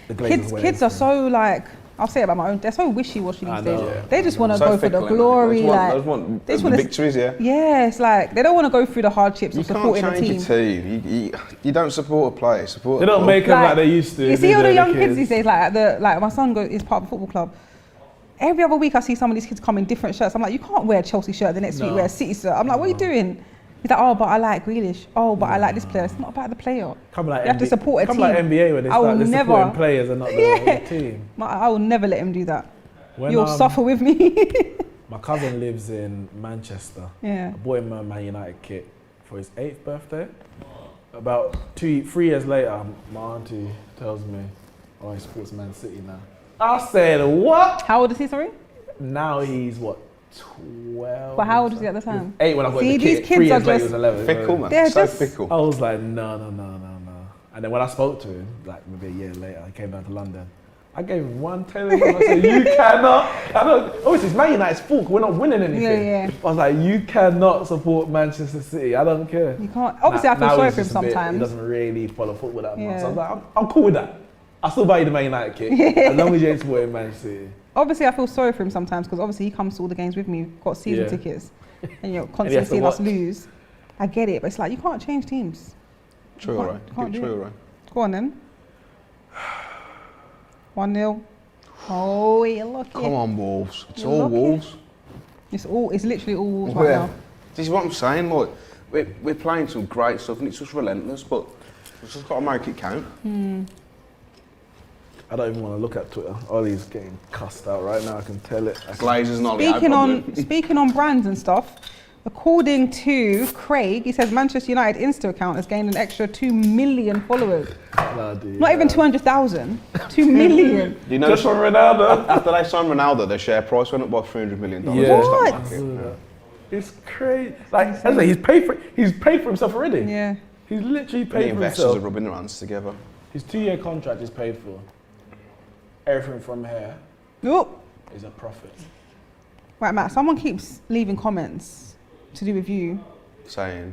the Glazers went Kids in are for him. so like, I'll say it about my own, they're so wishy-washy I these days. know. Yeah. They just want to So go for the fickle, innit? glory. They Like, just want they just the wanna- victories, yeah. yeah, it's like, they don't want to go through the hardships You of can't supporting a change team. your team. You don't support a player. Support. They a don't club. make them like they used to. You see all the do young kids these days, like my son is part of a football club. Every other week I see some of these kids come in different shirts. I'm like, you can't wear a Chelsea shirt the next week, No. wear a City shirt. I'm like, what are you doing? He's like, oh, but I like Grealish. Oh, but I like this player. It's not about the player. Come like You have to support a come team. like NBA when they I will start they're never- supporting players and not the team. I will never let him do that. When, You'll suffer with me. My cousin lives in Manchester. Yeah. I bought him a Man United kit for his 8th birthday. About 3 years later, my auntie tells me, oh, he supports Man City now. I said, what? How old is he, sorry? Now he's what, 12. But how old was he at the time? 8 when I got See, the these kid. kids 3 are years later, he just- was 11. Fickle, man. They're So just- fickle. I was like, no. And then when I spoke to him, like maybe a year later, I came down to London. I gave him one telegram. I said, you cannot. Obviously, it's Man United's fault. We're not winning anything. Yeah. I was like, you cannot support Manchester City. I don't care. You can't. Obviously, I feel Now sorry he's for him just a bit- sometimes. He doesn't really follow football that much. Yeah. So I was like, I'm cool with that. I still buy you the Man United kit, as long as you ain't supporting Man City. Obviously, I feel sorry for him sometimes because obviously he comes to all the games with me, got season Yeah. tickets, and you're has constantly to seeing us watch. lose. I get it, but it's like you can't change teams. True, can't- right? can't do True, it. right? Go on then. 1-0. Oh, you're lucky. Come on, Wolves. It's You're all lucky. Wolves. It's literally all Wolves right Yeah. now. This is what I'm saying. Like, we're playing some great stuff, and it's just relentless. But we've just got to make it count. I don't even want to look at Twitter. Ollie's getting cussed out right now. I can tell it. Glazer's not the Speaking on brands and stuff, according to Craig, he says Manchester United Insta account has gained an extra 2 million followers. Not even 200,000, 2 million. You know, Just from Ronaldo. after they signed Ronaldo, their share price went up by $300 million. Yeah. What? It's crazy. Like, as I say, he's paid for himself already. Yeah. He's literally The paid for investors himself. are rubbing their hands together. His 2-year contract is paid for. Everything from here Oh, is a profit. right, Matt. Someone keeps leaving comments to do with you. Saying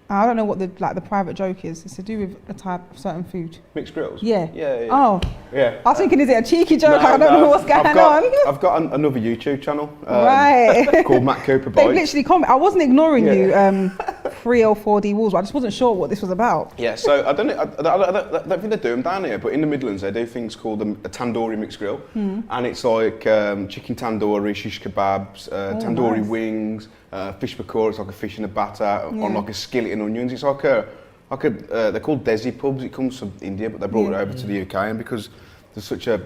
I don't know what the private joke is. It's to do with a type of certain food. mixed grills. Yeah. Yeah. Oh, Yeah. I was thinking, is it a cheeky joke? I don't No, know what's going on. I've got another YouTube channel Right. called Matt Cooper They Bites. literally comment. I wasn't ignoring Yeah. you, 304D Wolves, but I just wasn't sure what this was about. Yeah, so I don't think they do them down here, but in the Midlands they do things called a Tandoori mixed grill, and it's like chicken tandoori, shish kebabs, tandoori nice. wings, fish pakora. It's like a fish in a batter on Yeah. like a skillet and onions. It's like they're called desi pubs. It comes from India, but they brought it over to the UK, and because there's such a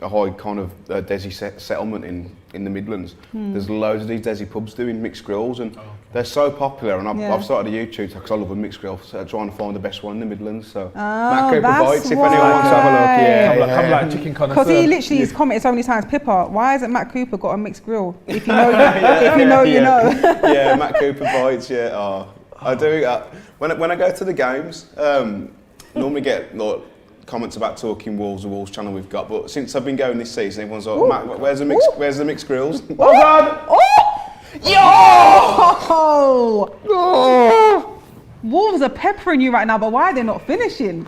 high kind of desi settlement in the Midlands. There's loads of these desi pubs doing mixed grills, and they're so popular. And I've started a YouTube because I love a mixed grill, so I'm trying to find the best one in the Midlands. So Matt Cooper that's Bites, if anyone wants to have a look, yeah. Come like chicken connoisseur. Because he literally has commented so many times, Pippa, why hasn't Matt Cooper got a mixed grill? If you know, you know. Yeah, Matt Cooper Bites, yeah. Oh, I do. When I go to the games, normally get like comments about talking Wolves, the Wolves channel we've got. But since I've been going this season, everyone's like, Matt, where's the mixed grills? Oh God! Oh! Wolves are peppering you right now, but why are they not finishing?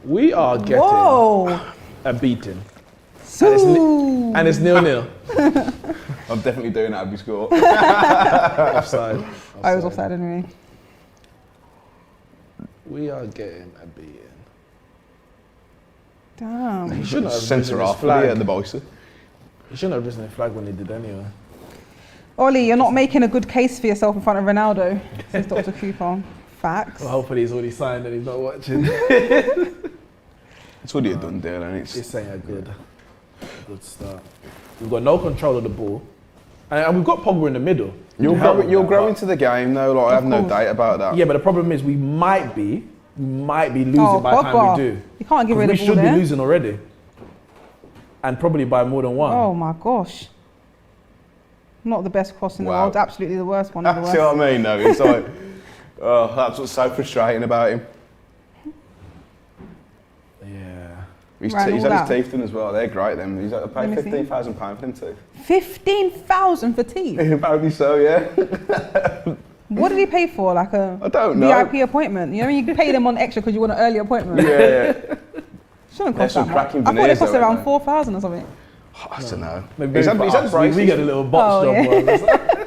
We are getting Whoa! a beating. So, And it's 0-0. I'm definitely doing that. I'd be score. Offside. I was offside anyway. We are getting a beating. Damn. He shouldn't have risen Centre his off flag. the Bison. He shouldn't have risen his flag when he did anyway. Ollie, you're not making a good case for yourself in front of Ronaldo, says Dr. Cooper. Facts. Well, hopefully he's already signed and he's not watching. That's what you've done there, and It's saying a good start. We've got no control of the ball. And we've got Pogba in the middle. You're growing to the game though. Like, I have no course. doubt about that. Yeah, but the problem is we might be losing by the time Pogba. we do. You can't give away the We ball should there. be losing already. And probably by more than one. Oh my gosh. Not the best cross in the Wow. world, absolutely the worst one of the See worst. what I mean? Though it's like, oh, that's what's so frustrating about him. Yeah. He's Ran had all out. his teeth done as well. They're great. Them. He's Let paid me see. £15,000 for them too. 15,000 for teeth. Apparently so, yeah. What did he pay for? Like a I don't know. VIP appointment? You know, you pay them on extra because you want an early appointment. Yeah. Shouldn't There's cost some that much. cracking I thought it veneers cost though, around ain't 4,000 or something. I don't know. Maybe He's had braces. we get a little box Oh, job. yeah.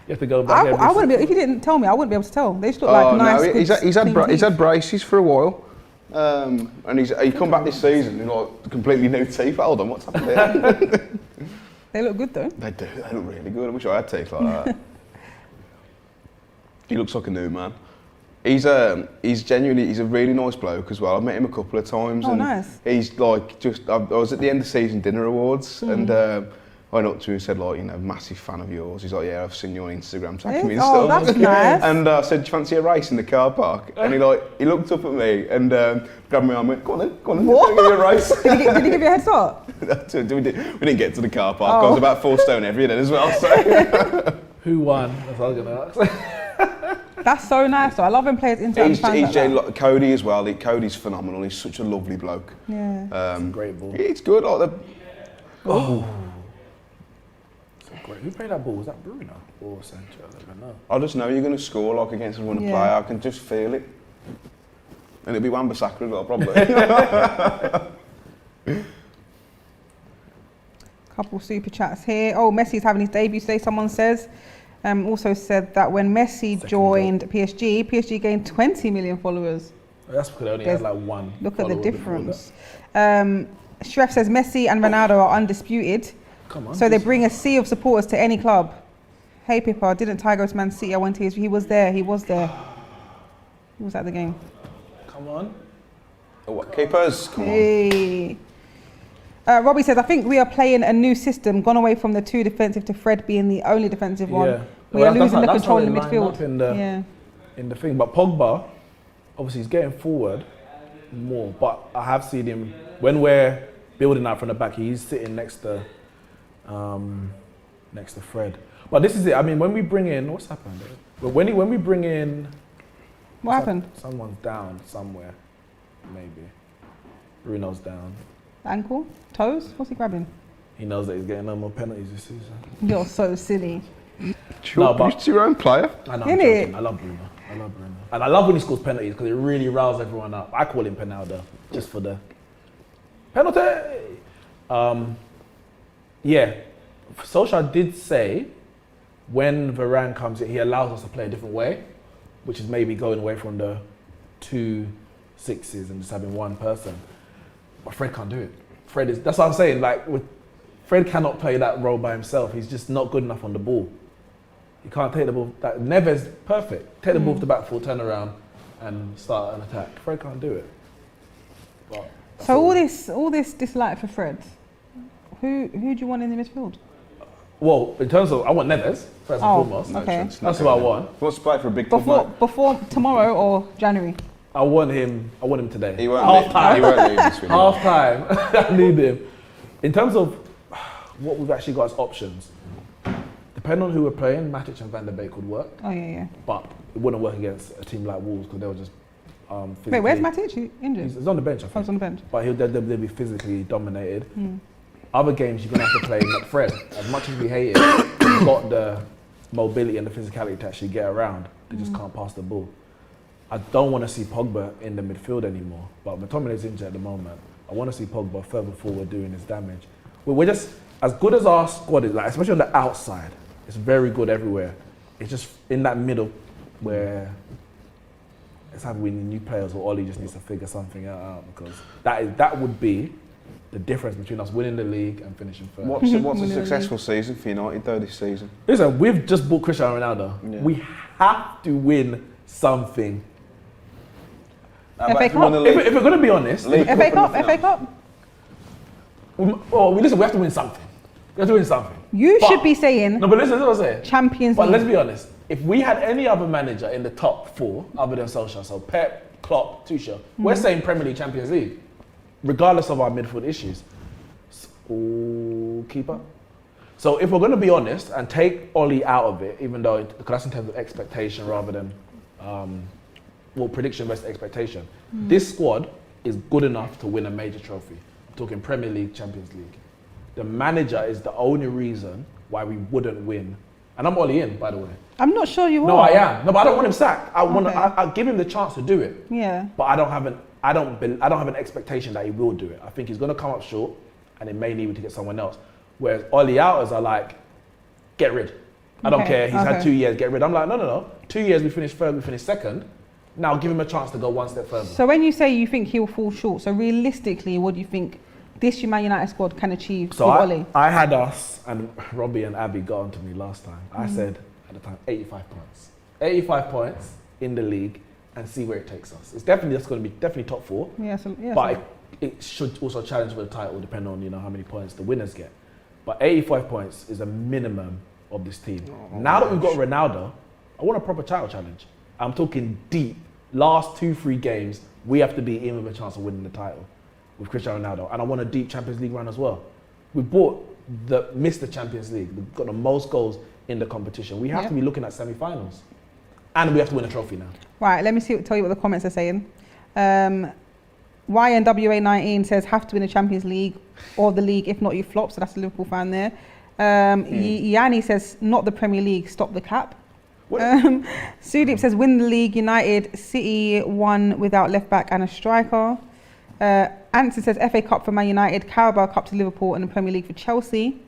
You have to go back I wouldn't be. If you didn't tell me, I wouldn't be able to tell. They just look Oh like nice. no, good, he's clean teeth. had braces for a while, and he come back this season in like completely new teeth. Hold on, what's happened there? They look good though. They do. They look really good. I wish I had teeth like that. He looks like a new man. He's genuinely, he's a really nice bloke as well. I've met him a couple of times. Oh, and nice. He's like I was at the end of season dinner awards, and I went up to him and said, like, you know, massive fan of yours. He's like, yeah, I've seen you on Instagram, tagging me and Oh, stuff. that's nice. And I said, do you fancy a race in the car park? And he looked up at me and grabbed my arm and went, go on then, What? let's give you a race. Did he give you a head start? we didn't get to the car park. I was about 4 stone heavier then as well. So. Who won? That's what I was going to ask. That's so nice though. I love when players interact with fans like that. Cody as well. Cody's phenomenal. He's such a lovely bloke. Yeah. Great ball. It's good. Like Oh. Great. Who played that ball? Was that Bruno or Sancho? I don't know. I just know you're going to score like against a running player. I can just feel it. And it'll be Wan-Bissaka as well, probably. Couple super chats here. Oh, Messi's having his debut today, someone says. Also said that when Messi joined PSG gained 20 million followers. That's because they only had like one. Look at the difference. Shref says Messi and Ronaldo are undisputed. Come on. So they bring a sea of supporters to any club. Hey Pippa, didn't Ty go to Man City? I went to his. He was there. He was at the game. Come on. What keepers? Come on. Hey. Robbie says, I think we are playing a new system, gone away from the 2 defensive to Fred being the only defensive one. Yeah. We are losing the that's control how in they the line midfield. up in the thing. But Pogba, obviously he's getting forward more, but I have seen him, when we're building out from the back, he's sitting next to Fred. But this is it, I mean, when we bring in, what's happened? But when we bring in... What happened? Someone's down somewhere, maybe. Bruno's down. Ankle? Toes? What's he grabbing? He knows that he's getting no more penalties this season. You're so silly. Sure, but it's your own player. I know, Innit? I love Bruno. And I love when he scores penalties because it really riles everyone up. I call him Penaldo, just for the penalty. Yeah, Solskjaer did say when Varane comes in, he allows us to play a different way, which is maybe going away from the 2 6s and just having one person. But Fred can't do it. That's what I'm saying. Like, Fred cannot play that role by himself. He's just not good enough on the ball. He can't take the ball. Neves, perfect. Take the ball to the back, full turn around, and start an attack. Fred can't do it. But So all this dislike for Fred, who do you want in the midfield? well, in terms of, I want Neves first and foremost. Okay. That's what I want. He wants to play for a big club. Before tomorrow or January? I want him today. He won't Half leave. time. He won't leave this week. Half time. I need him. In terms of what we've actually got as options, depending on who we're playing, Matic and Van der Beek would work, Oh yeah. but it wouldn't work against a team like Wolves because they were just physically... Wait, where's Matic? He injured? He's on the bench, I Oh, think. he's on the bench. But they'll be physically dominated. Other games, you're going to have to play McFred. As much as we hate it, he's got the mobility and the physicality to actually get around. They just can't pass the ball. I don't want to see Pogba in the midfield anymore, but McTominay's injured at the moment. I want to see Pogba further forward doing his damage. We're just, as good as our squad is, like, especially on the outside, it's very good everywhere. It's just in that middle where it's either we need new players or Ollie just needs to figure something out because that would be the difference between us winning the league and finishing third. What's a successful season for United though this season? Listen, we've just bought Cristiano Ronaldo. Yeah. We have to win something. FA Cup? If we're going to be honest, FA Cup? Well, listen, we have to win something. We have to win something. You should be saying... No, but listen, that's what I'm saying. Champions But League. let's be honest. If we had any other manager in the top 4 other than Solskjaer, so Pep, Klopp, Tuchel, we're saying Premier League, Champions League, regardless of our midfield issues. Keeper. So if we're going to be honest and take Ollie out of it, even though because that's in terms of expectation rather than prediction versus expectation, this squad is good enough to win a major trophy. I'm talking Premier League, Champions League. The manager is the only reason why we wouldn't win. And I'm Ollie in, by the way. I'm not sure you No, are. I am. No, but I don't want him sacked. I'll give him the chance to do it. Yeah. But I don't have an expectation that he will do it. I think he's going to come up short, and it may need to get someone else. Whereas Ollie outers are like, get rid. I don't care. He's had 2 years. Get rid. I'm like, no. 2 years. We finished third. We finished second. Now give him a chance to go one step further. So when you say you think he'll fall short, so realistically, what do you think this Man United squad can achieve with Ollie? I had us, and Robbie and Abby got onto me last time. I said at the time 85 points. 85 points in the league and see where it takes us. It's definitely going to be definitely top 4. Yeah, but it should also challenge for the title depending on how many points the winners get. But 85 points is a minimum of this team. Now that we've got Ronaldo, I want a proper title challenge. I'm talking deep. Last 2-3 games, we have to be in with a chance of winning the title with Cristiano Ronaldo. And I want a deep Champions League run as well. We missed the Champions League. We've got the most goals in the competition. We have to be looking at semi-finals. And we have to win a trophy now. Right, let me tell you what the comments are saying. YNWA19 says, have to win the Champions League or the league, if not you flop. So that's a Liverpool fan there. Yanni says, not the Premier League, stop the cap. Sudeep says, win the league, United, City won without left back and a striker. Anson says, FA Cup for Man United, Carabao Cup to Liverpool and the Premier League for Chelsea.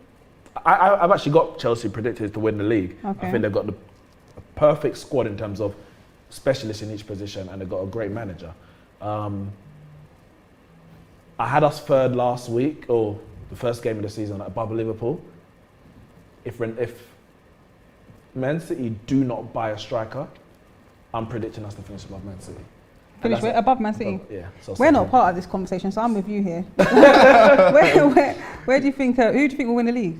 I've actually got Chelsea predicted to win the league. Okay. I think they've got a perfect squad in terms of specialists in each position, and they've got a great manager. I had us third last week, or the first game of the season, above Liverpool. If Man City do not buy a striker, I'm predicting us to finish above Man City. Finish above Man City? Yeah. So we're not part of this conversation, so I'm with you here. Where do you think, who do you think will win the league?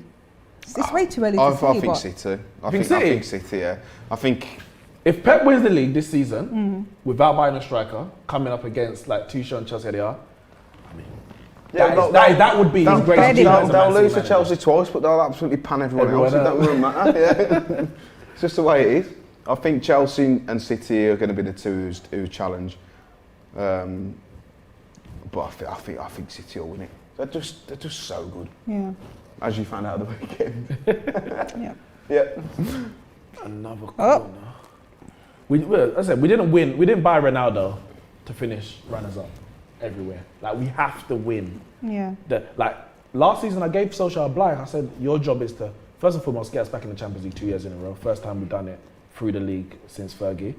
It's way too early to say. I think City. I think City, yeah. I think if Pep wins the league this season without buying a striker, coming up against like Tuchel and Chelsea, they are. I mean, that would be his greatest achievement. They'll lose to Chelsea twice, but they'll absolutely pan everyone else. That wouldn't matter. Yeah. It's just the way it is. I think Chelsea and City are going to be the two who challenge. But I think City will win it. They're just so good. Yeah. As you found out the weekend. Yeah. Another corner. As I said, we didn't win. We didn't buy Ronaldo to finish runners-up everywhere. Like, we have to win. Yeah. Last season, I gave Solskjaer a blight. I said, your job is to, first and foremost, get us back in the Champions League 2 years in a row. First time we've done it through the league since Fergie.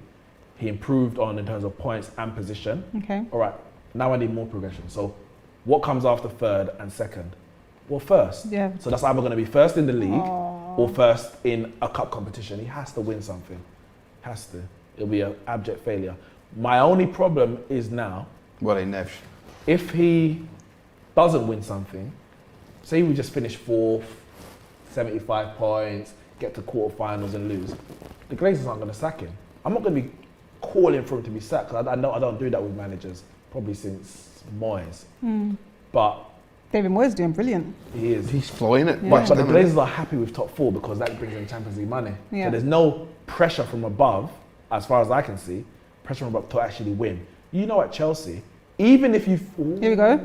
He improved in terms of points and position. Okay. All right, now I need more progression. So what comes after third and second? Well, first. Yeah. So that's either going to be first in the league or first in a cup competition. He has to win something. Has to. It'll be an abject failure. My only problem is now, if he doesn't win something, say we just finish fourth, 75 points, get to quarterfinals and lose, the Glazers aren't going to sack him. I'm not going to be calling for him to be sacked, because I don't do that with managers, probably since Moyes. But David Moyes is doing brilliant. He is. He's flying it. Yeah. But the Glazers are happy with top four because that brings them Champions League money. Yeah. So there's no pressure from above, as far as I can see, pressure from above to actually win. You know, at Chelsea, even if you... Here we go.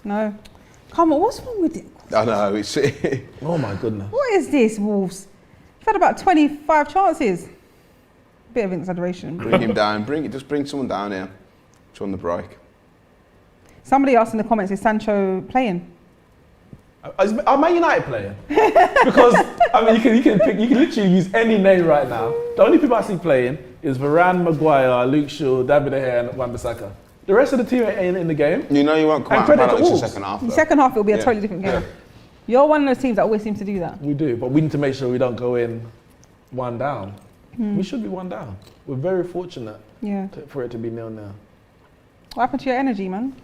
No. Come on, what's wrong with it? I know, it's... Oh my goodness. What is this, Wolves? We've had about 25 chances. Bit of exaggeration. Bring him down. Just bring someone down here. It's on the break. Somebody asked in the comments, is Sancho playing? Are Man United playing? Because I mean, you can literally use any name right now. The only people I see playing is Varane, Maguire, Luke Shaw, David De Gea, and Wan-Bissaka. The rest of the team ain't in the game. You know you won't come out of penalties in the second half. In the second half, it'll be a totally different game. You're one of those teams that always seems to do that. We do, but we need to make sure we don't go in one down. We should be one down. We're very fortunate for it to be 0-0. What happened to your energy, man?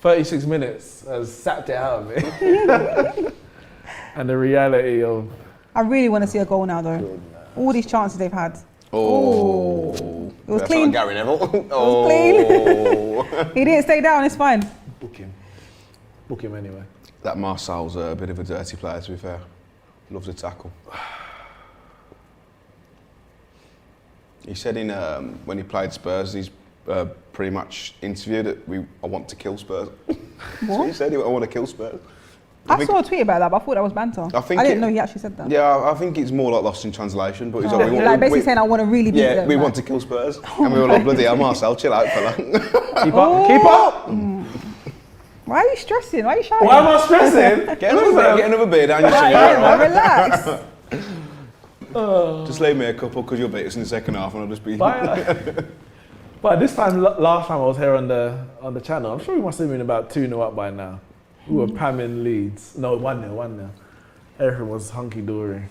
36 minutes has sapped it out of me. And the reality of... I really want to see a goal now, though. Goodness. All these chances they've had. Oh. It was clean. Gary Neville. It was clean. He didn't stay down, it's fine. Book him. Book him anyway. That Marcel's a bit of a dirty player, to be fair. Loves to tackle. He said when he played Spurs, he's pretty much interviewed that I want to kill Spurs. So he said, I want to kill Spurs. I saw a tweet about that, but I thought that was banter. I didn't know he actually said that. Yeah, I think it's more like lost in translation. But he's basically saying, I want to really beat them. We want to kill Spurs. And we were like, bloody hell, Marcel, chill out, fella. Keep up. Why are you stressing? Why are you shouting? Why am I stressing? Get another beer down your throat. Relax. Just leave me a couple because you'll beat us in the second half and I'll just be... But this time, last time I was here on the channel, I'm sure we must have been about 2-0 up by now. We were pamming leads. No, 1-0. Everything was hunky-dory.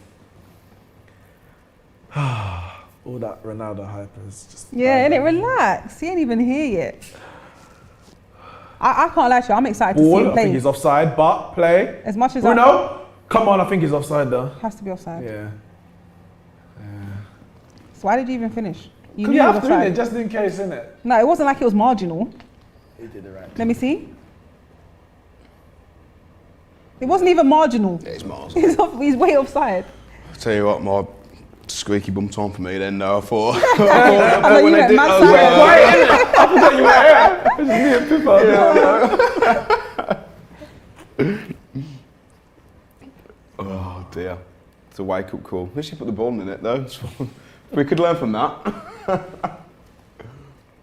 All that Ronaldo hype is just... Yeah, innit? Relax. He ain't even here yet. I can't lie to you, I'm excited to see him play. I think he's offside, but play. As much as Bruno, Come on, I think he's offside though. Has to be offside. Yeah. So why did you even finish? You knew it was have to, offside. innit? Just in case, innit? No, it wasn't like it was marginal. He did it right. Let me see. It wasn't even marginal. Yeah, it's Mars. He's way offside. I'll tell you what, my squeaky bum time for me then. No, I thought. I thought you meant man side. I forgot you were here. It's me and Pippa. Oh dear. It's a wake up call. At least you put the ball in it though. We could learn from that.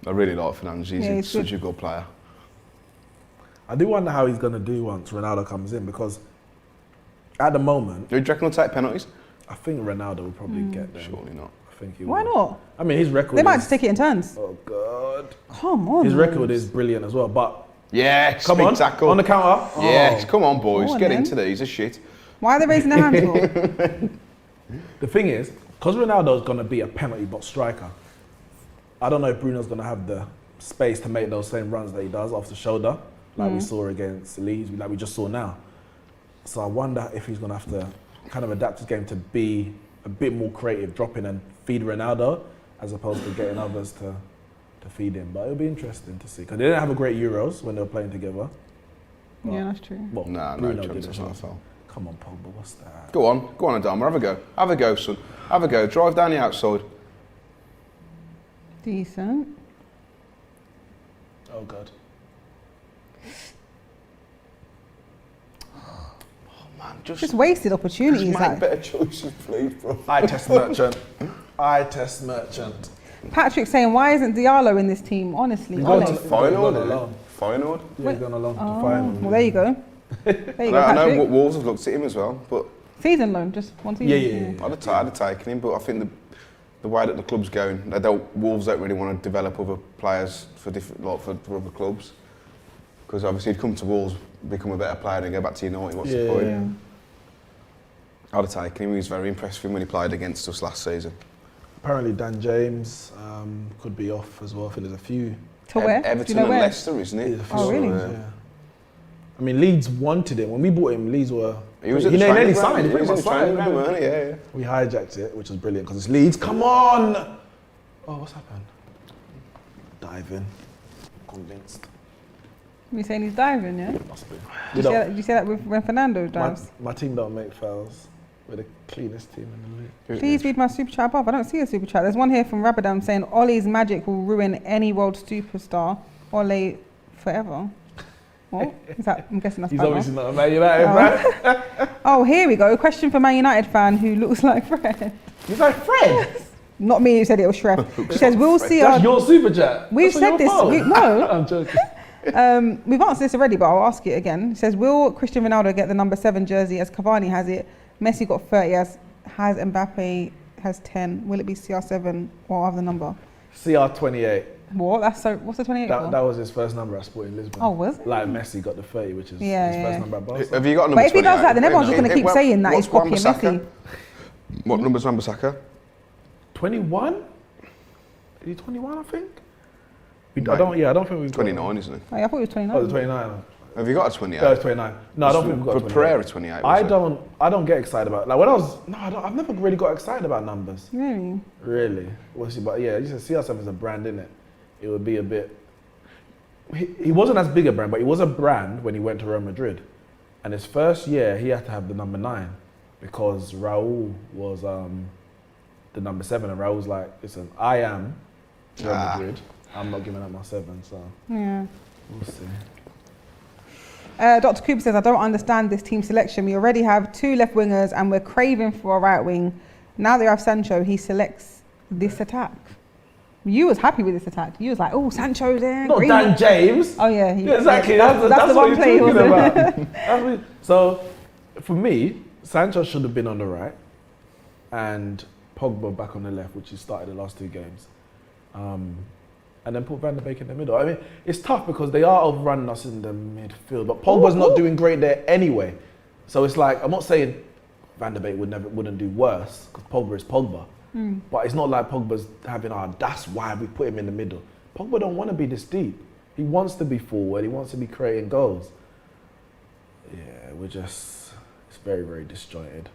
I really like Fernandes. He's such a good player. I do wonder how he's going to do once Ronaldo comes in, because at the moment, Do you reckon he'll take penalties? I think Ronaldo will probably get them. Surely not. I think he Why will. not? I mean, his record They might is, just take it in turns. Oh, God. Come on. His record is brilliant as well, but Yeah, come big on, tackle. on the counter. Yes, Oh. come on, boys. Go on, Get then. into these. Are shit. Why are they raising their hands for? The thing is, because Ronaldo's going to be a penalty box striker, I don't know if Bruno's going to have the space to make those same runs that he does off the shoulder, like we saw against Leeds, like we just saw now. So I wonder if he's going to have to kind of adapt his game to be a bit more creative, dropping and feed Ronaldo, as opposed to getting others to feed him. But it'll be interesting to see, because they didn't have a great Euros when they were playing together. Yeah, that's true. Well, Nah, no Bruno chance did of as that well. foul. Come on, Pogba, what's that? Go on, Adama. Have a go. Have a go, son. Have a go. Drive down the outside. Decent. Oh, God. Man, Just wasted opportunities. make Like. better choices, please, bro. Eye test merchant. Eye test merchant. Patrick saying, why isn't Diallo in this team? Honestly, He's Ole. gone to- Feyenoord, alone. Feyenoord. Yeah, he's gone along to Oh, Feyenoord. well, there you go. There you go, I know Patrick. Wolves have looked at him as well, but Season loan, just one season. Yeah. I'd have taken him. But I think the way that the club's going, Wolves don't really want to develop other players for different, like for other clubs, because obviously he'd come to Wolves, become a better player, and go back to United. What's the point? Yeah. I'd have taken him. He was very impressed with him when he played against us last season. Apparently Dan James could be off as well. I think there's a few. To where? Do Everton you know and where? Leicester, isn't it? There's a few Oh, really? yeah. I mean, Leeds wanted him. When we bought him, Leeds were... He was at he the nearly training ground. signed. He Pretty was in much the training signed. ground, weren't he? Yeah. We hijacked it, which was brilliant, because it's Leeds. Come on! Oh, what's happened? Dive in. Convinced. You saying he's diving, yeah? Must be. Did you say that when Fernando dives? My team don't make fouls. We're the cleanest team in the league. Please read my super chat above. I don't see a super chat. There's one here from Rabadam saying Ole's magic will ruin any world superstar. Ole forever. What? Is that? I'm guessing that's He's bad obviously enough. not a Man United man. Oh, here we go. A question from Man United fan who looks like Fred. He's like Fred. Not me who said it was Shref. She says, we'll see our... That's your super chat. We've That's on said your this. phone. No. I'm joking. We've answered this already, but I'll ask it again. It says, will Cristiano Ronaldo get the number 7 jersey as Cavani has it? Messi got 30, has Mbappe has 10. Will it be CR7 or other number? CR28. What? That's so. What's the 28 for? That was his first number at Sporting Lisbon. Oh, was it? Like Messi got the 30, which is Yeah, his yeah. first number at Barca. Have you got a number But if he does 28? that, then everyone's just Wait, going to keep what- saying that he's what's copying Wan-Bissaka? Messi. What number's Wan-Bissaka? 21? Is he 21, I think? I don't think we've got 29, isn't it? Oh, yeah, I thought it was 29. Oh, the 29. Have you got a 28? No, it's 29. No, I don't think we've got a 29. Pereira 28. was it? I don't get excited about, like when I was, I've never really got excited about numbers. Really? Really. Well, see, but yeah, you said CR7 is a brand, isn't it? It would be a bit, he wasn't as big a brand, but he was a brand when he went to Real Madrid. And his first year, he had to have the number 9 because Raul was the number 7, and Raul's like, listen, I am Real Madrid. I'm not giving up my 7, so Yeah. we'll see. Dr. Cooper says, I don't understand this team selection. We already have 2 left wingers and we're craving for a right wing. Now that you have Sancho, he selects this attack. You was happy with this attack. You was like, oh, Sancho's there. Not Dan James. Oh, yeah. Yeah, exactly. That's the what one he's play, talking wasn't it? about. So, for me, Sancho should have been on the right, and Pogba back on the left, which he started the last 2 games, and then put Van der Beek in the middle. I mean, it's tough because they are overrunning us in the midfield, but Pogba's not doing great there anyway. So it's like, I'm not saying Van der Beek wouldn't do worse because Pogba is Pogba. But it's not like Pogba's having, that's why we put him in the middle. Pogba don't want to be this deep. He wants to be forward. He wants to be creating goals. Yeah, it's It's very, very disjointed.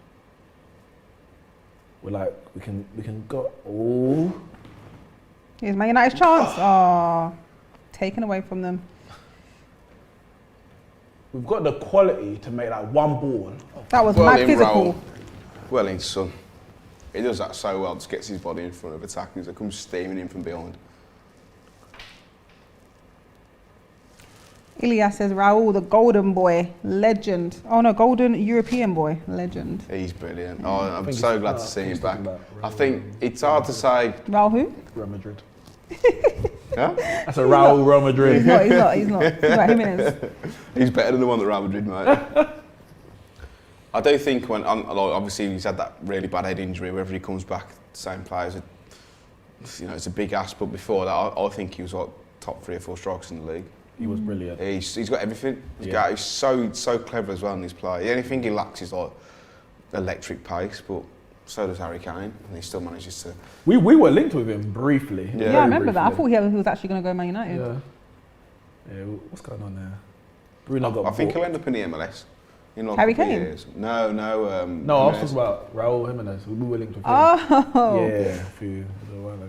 We're like, we can go. Oh, Here's Man United's chance. Oh, taken away from them. we've got the quality to make that one ball. That was Well mad in, physical. Raul. Well in, son. He does that so well, just gets his body in front of attackers that comes steaming in from behind. Ilya says Raul, the golden boy, legend. Oh no, golden European boy, legend. He's brilliant. Oh, I'm so glad to see him he's back. talking about I think it's hard to say. Raul who? Real Madrid. Huh? That's a Raul Real Madrid. He's not. He's like Jimenez. He's better than the one that Real Madrid, mate. I do think when, like, obviously he's had that really bad head injury, wherever he comes back, the same players, you know, it's a big ask, but before that, I think he was like top 3 or 4 strikers in the league. He was brilliant. He's got everything. He's so clever as well in his play. The only thing he lacks is like electric pace, but so does Harry Kane, and he still manages to. We were linked with him briefly. Yeah. Yeah, I remember that. I briefly. thought he was actually going to go Man United. Yeah, what's going on there? Bruno got I think bought. he'll end up in the MLS. In like Harry a couple of Kane? years. No. No, I was Jimenez. talking about Raul Jimenez. We were linked with him. Oh. Yeah, a while ago.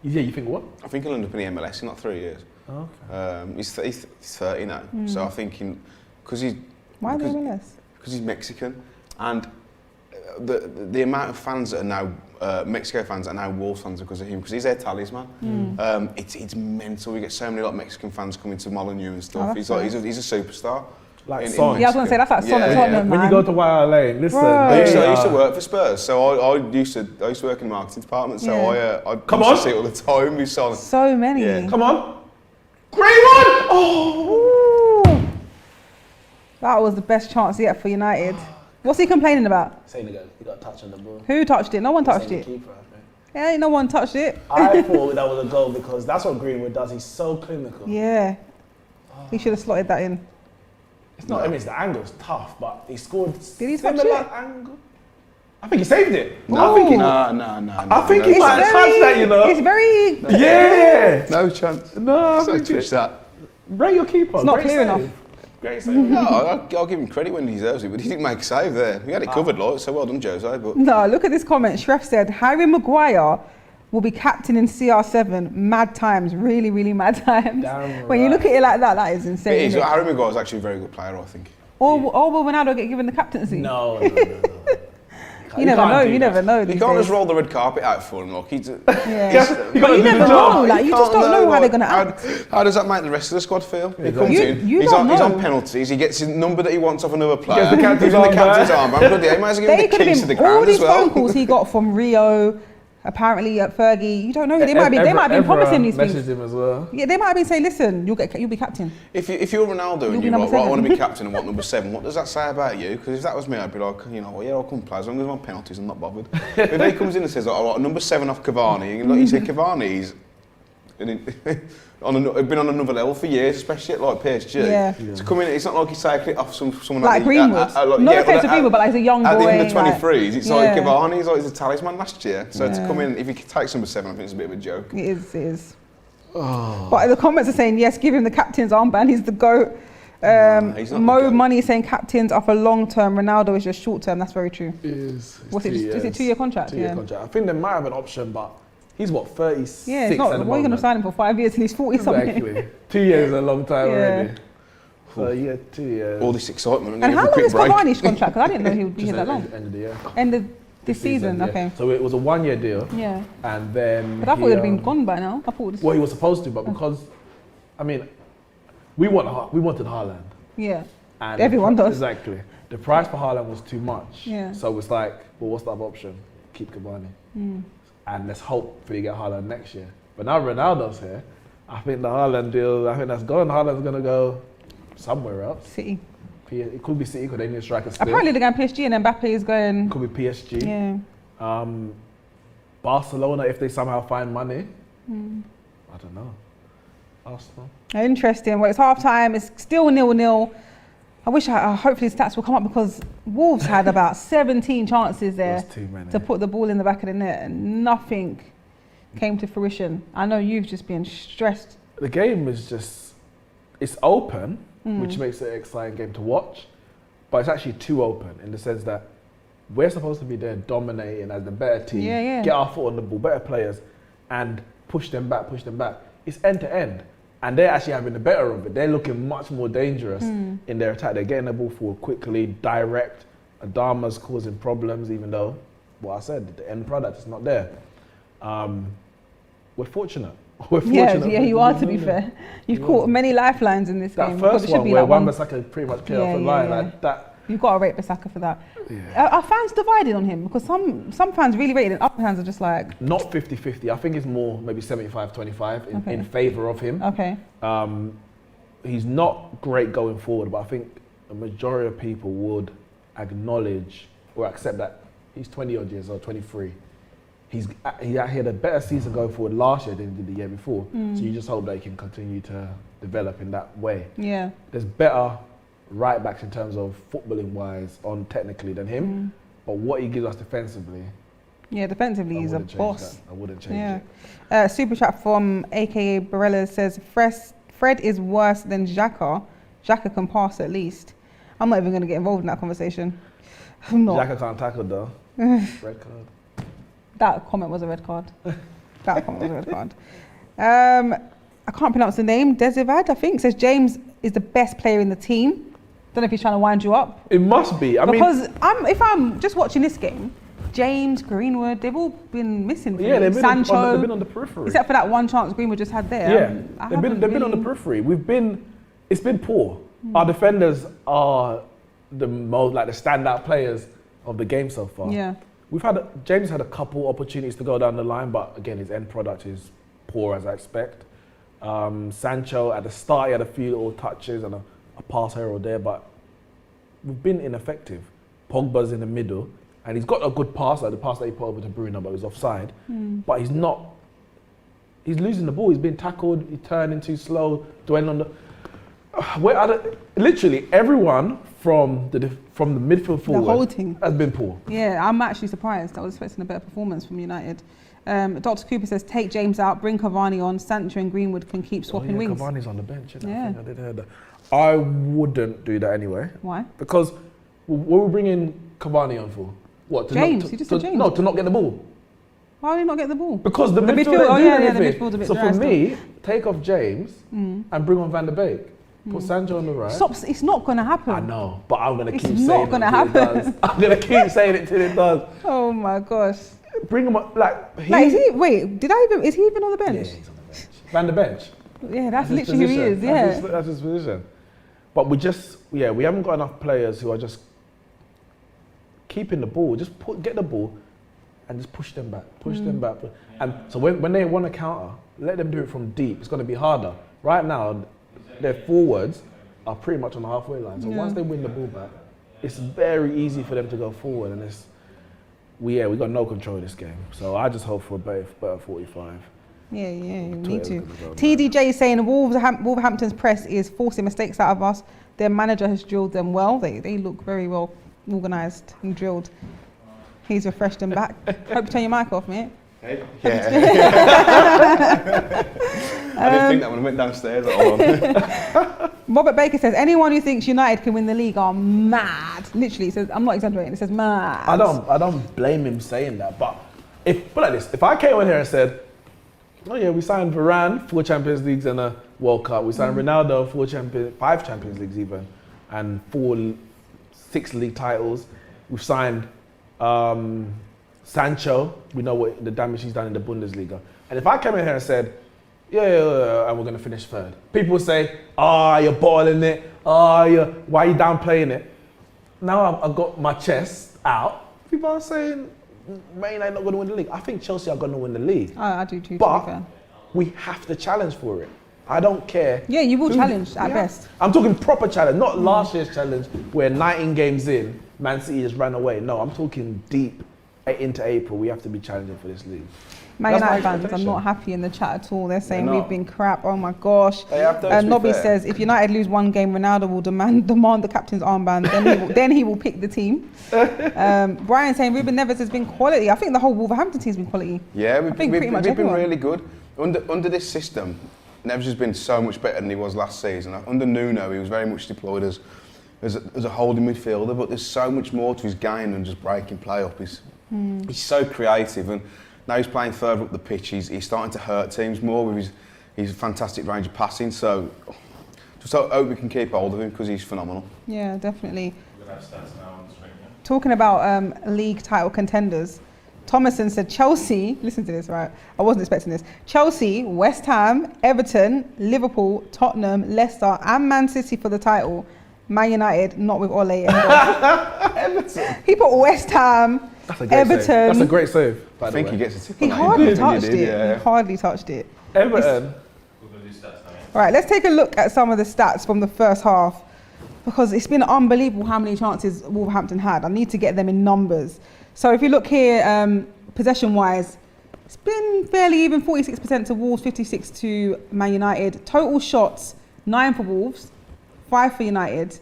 Yeah, you think what? I think he'll end up in the MLS in like 3 years. Oh, okay. He's 30 now, so I think because Why the MLS? he's Mexican, and the amount of fans that are now Mexico fans that are now Wolves fans because of him, because he's their talisman. It's mental. We get so many like Mexican fans coming to Molyneux and stuff. that's He's like he's a superstar. Like Son. Yeah, I was going to say that's like Son at Tottenham, When you man. go to White Lane, listen. Bro. I used they to are- work for Spurs, so I used to work in the marketing department. So Yeah. I Come used on. to see it all the time. We saw So many. Yeah. Come on. Great one! Oh! Ooh. That was the best chance yet for United. What's he complaining about? Saying again, he got a touch on the ball. Who touched it? No one touched it. Keeper, Yeah, no one touched it. I thought that was a goal because that's what Greenwood does. He's so clinical. Yeah. He should have slotted that in. It's not. I mean, it's the angle's tough, but he scored. Did he touch similar it? angle. I think he saved it. No, I think he. no. I think he might have touched that. You know. It's very. Yeah. No chance. No, I So think touch that. Rate your keeper. It's not Great clear save. enough. Great save. No, I'll give him credit when he deserves it, but he didn't make a save there. We had it covered, like, so well done, Jose. But No, look at this comment. Shref said Harry Maguire will be captain in CR7. Mad times, really, really mad times. Damn When you right. look at it like that, that is it insane. is. Isn't it? Harry Maguire's actually a very good player, I think. Or will Ronaldo get given the captaincy? No. You never know. You never know. You these can't days. just roll the red carpet out for him, like he's. Yeah. You But you never know. Like you just can't don't know how they're like, gonna act. How does that make the rest of the squad feel? He comes You- in, you he's don't on know. penalties, he gets his number that he wants off another player. Gets the captain's gives him the armband. captain's armband. Bloody hell, he might as well give They him the could keys to have the been all ground these as well. phone calls he got from Rio, apparently at Fergie. You don't know. They might have been promising these things. Messaged him as well. Yeah, they might have been saying, "Listen, you'll be captain." If you're Ronaldo You'll and be you're number like, right, I want to be 7. captain and want number 7, what does that say about you? Because if that was me, I'd be like, you know, well, yeah, I'll come play as long as I'm on penalties, I'm not bothered. But if he comes in and says, all right, number 7 off Cavani, and like you said, Cavani's been on another level for years, especially at like PSG. Yeah. To come in, it's not like he's taking it off someone Like Greenwood. No offense to Greenwood, but like he's a young at boy. the under 23s, it's like yeah. Cavani's like he's a talisman last year. So to Yeah. come in, if he takes number 7, I think it's a bit of a joke. It is. But the comments are saying, yes, give him the captain's armband, he's the GOAT. he's not Mo the GOAT. Money is saying captains are for long term, Ronaldo is just short term. That's very true. Is What's it? Is it 2-year contract? 2-year Yeah. contract. I think they might have an option, but he's what 36. Yeah, it's not. at the What are you going to moment. sign him for 5 years and he's 40 something? Exactly. 2 years is a long time Yeah. already. So yeah, 2 years. All this excitement, I'm And going how to long give is a quick break. Cavani's contract? Because I didn't know he would be Just here that long. End of the year. End of this season, yeah. okay. So it was a 1-year deal, Yeah. and then. But I thought he'd have been gone by now. I thought. Well, he was supposed to, but because, I mean, we wanted Haaland. Yeah. And Everyone does. Exactly. The price for Haaland was too much. Yeah. So it's like, well, what's the other option? Keep Cavani. And let's hope we get Haaland next year. But now Ronaldo's here. I think the Haaland deal, I think that's gone. Haaland's going to go somewhere else. City. It could be City, because they need a striker still. Apparently they're going PSG and Mbappe is going. Could be PSG. Yeah. Barcelona, if they somehow find money. I don't know. Arsenal. Interesting. Well, it's half time. It's still 0-0. I wish hopefully stats will come up because Wolves had about 17 chances there That's too many. to put the ball in the back of the net and nothing came to fruition. I know you've just been stressed. The game is just, it's open, which makes it an exciting game to watch. but it's actually too open in the sense that we're supposed to be there dominating as the better team, get our foot on the ball, better players, and push them back. It's end to end. And they're actually having the better of it. They're looking much more dangerous in their attack. They're getting the ball forward quickly, direct. Adama's causing problems, even though, what I said, the end product is not there. We're fortunate. Yeah, you are, to be fair. You've caught many lifelines in this game. That first one where Wan-Bissaka pretty much cleared off the line, like that. You've got to rate Bissaka for that. Yeah. Are fans divided on him? Because some fans really rate it, other fans are just like... Not 50-50. I think it's more maybe 75-25 in favour of him. Okay. He's not great going forward, but I think a majority of people would acknowledge or accept that he's 20 odd years old, 23. He had a better season going forward last year than he did the year before. So you just hope that he can continue to develop in that way. Yeah. There's better right backs in terms of footballing wise on technically than him, but what he gives us defensively. Yeah, defensively he's a boss. I wouldn't change it. Super chat from AKA Barella says Fred is worse than Xhaka. Xhaka can pass at least. I'm not even going to get involved in that conversation. I'm not. Xhaka can't tackle though. Red card. That comment was a red card. I can't pronounce the name. Desivad, I think, says James is the best player in the team. Don't know if he's trying to wind you up. It must be. Because if I'm just watching this game, James, Greenwood, they've all been missing. Yeah, they've Sancho, they've been on the periphery. Except for that one chance Greenwood just had there. Yeah, they've been on the periphery. It's been poor. Our defenders are the most the standout players of the game so far. Yeah. James had a couple opportunities to go down the line, but again, his end product is poor as I expect. Sancho at the start, he had a few little touches and a pass here or there, but we've been ineffective. Pogba's in the middle, and he's got a good pass, like the pass that he put over to Bruno, but it was offside. But he's losing the ball. He's been tackled, he's turning too slow, dwelling on the... literally everyone from the midfield forward the whole thing has been poor. Yeah, I'm actually surprised. I was expecting a better performance from United. Dr. Cooper says, take James out, bring Cavani on, Sancho and Greenwood can keep swapping wings. Cavani's on the bench, I think I did hear that. I wouldn't do that anyway. Why? Because what we're bringing Cavani on for? What? James, you just said James. No, to not get the ball. Why did he not get the ball? Because the midfield the midfield's a bit dry. So for me, take off James and bring on Van der Beek. Put Sancho on the right. It's not going to happen. I know, but I'm going to keep saying it. It's not going to happen. I'm going to keep saying it till it does. Oh my gosh. Bring him up, is he even on the bench? Yeah, he's on the bench. Van der Bench. Yeah, that's literally who he is, yeah. That's his position. But we haven't got enough players who are just keeping the ball. Just get the ball and just push them back, them back. And so when they want to counter, let them do it from deep. It's going to be harder. Right now, their forwards are pretty much on the halfway line. So once they win the ball back, it's very easy for them to go forward. And we got no control of this game. So I just hope for a better 45. Yeah, me too. TDJ is saying Wolverhampton's press is forcing mistakes out of us. Their manager has drilled them well. They look very well organised and drilled. He's refreshed them back. Hope you turn your mic off, mate. Hey. Yeah. I didn't think that when I went downstairs. Robert Baker says, anyone who thinks United can win the league are mad. Literally, he says, I'm not exaggerating, it says mad. I don't blame him saying that, but put like this, if I came in here and said, oh yeah, we signed Varane, 4 Champions Leagues and a World Cup. We signed Ronaldo, 5 Champions Leagues even, and 6 league titles. We've signed Sancho. We know what the damage he's done in the Bundesliga. And if I came in here and said, yeah, and we're going to finish 3rd, people would say, you're bottling it. Why are you downplaying it? Now I've got my chest out. People are saying, Man United not going to win the league. I think Chelsea are going to win the league. I do too. But we have to challenge for it. I don't care. Yeah, you will challenge at best. I'm talking proper challenge, not last year's challenge where 19 games in, Man City just ran away. No, I'm talking deep into April. We have to be challenging for this league. Man United fans are not happy in the chat at all. They're saying we've been crap. Oh my gosh. Nobby says if United lose one game, Ronaldo will demand the captain's armband. Then he will pick the team. Brian saying Ruben Neves has been quality. I think the whole Wolverhampton team's been quality. Yeah, we've been really good under this system. Neves has been so much better than he was last season. Under Nuno, he was very much deployed as as a holding midfielder, but there's so much more to his game than just breaking play up. He's so creative, and now he's playing further up the pitch. He's starting to hurt teams more with his fantastic range of passing. So just hope we can keep hold of him because he's phenomenal. Yeah, definitely. We're going to have stats now on the screen, yeah? Talking about league title contenders, Thomason said Chelsea, listen to this, right? I wasn't expecting this. Chelsea, West Ham, Everton, Liverpool, Tottenham, Leicester and Man City for the title. Man United, not with Ole. Everton. He put West Ham, That's a great Everton. save. That's a great save. By I the think way. he gets a tip He on that. hardly He touched did, it. yeah. He hardly touched it. Everton. We're going to do stats now, yeah? All right, let's take a look at some of the stats from the first half because it's been unbelievable how many chances Wolverhampton had. I need to get them in numbers. So if you look here, possession-wise, it's been fairly even, 46% to Wolves, 56 to Man United. Total shots, 9 for Wolves, 5 for United,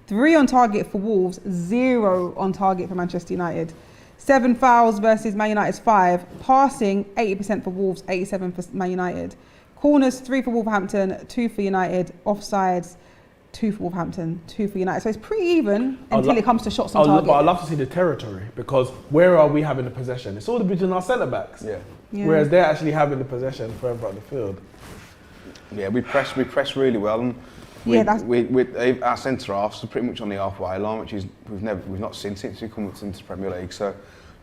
3 on target for Wolves, 0 on target for Manchester United. 7 fouls versus Man United's 5. Passing, 80% for Wolves, 87% for Man United. Corners, 3 for Wolverhampton, 2 for United. Offsides, 2 for Wolverhampton, 2 for United. So it's pretty even until it comes to shots on target. But I'd love to see the territory because where are we having the possession? It's all between our centre backs. Yeah. Whereas they're actually having the possession further up the field. Yeah, we press really well, and our centre halves are pretty much on the halfway line, which is we've not seen since we come into the Premier League. So,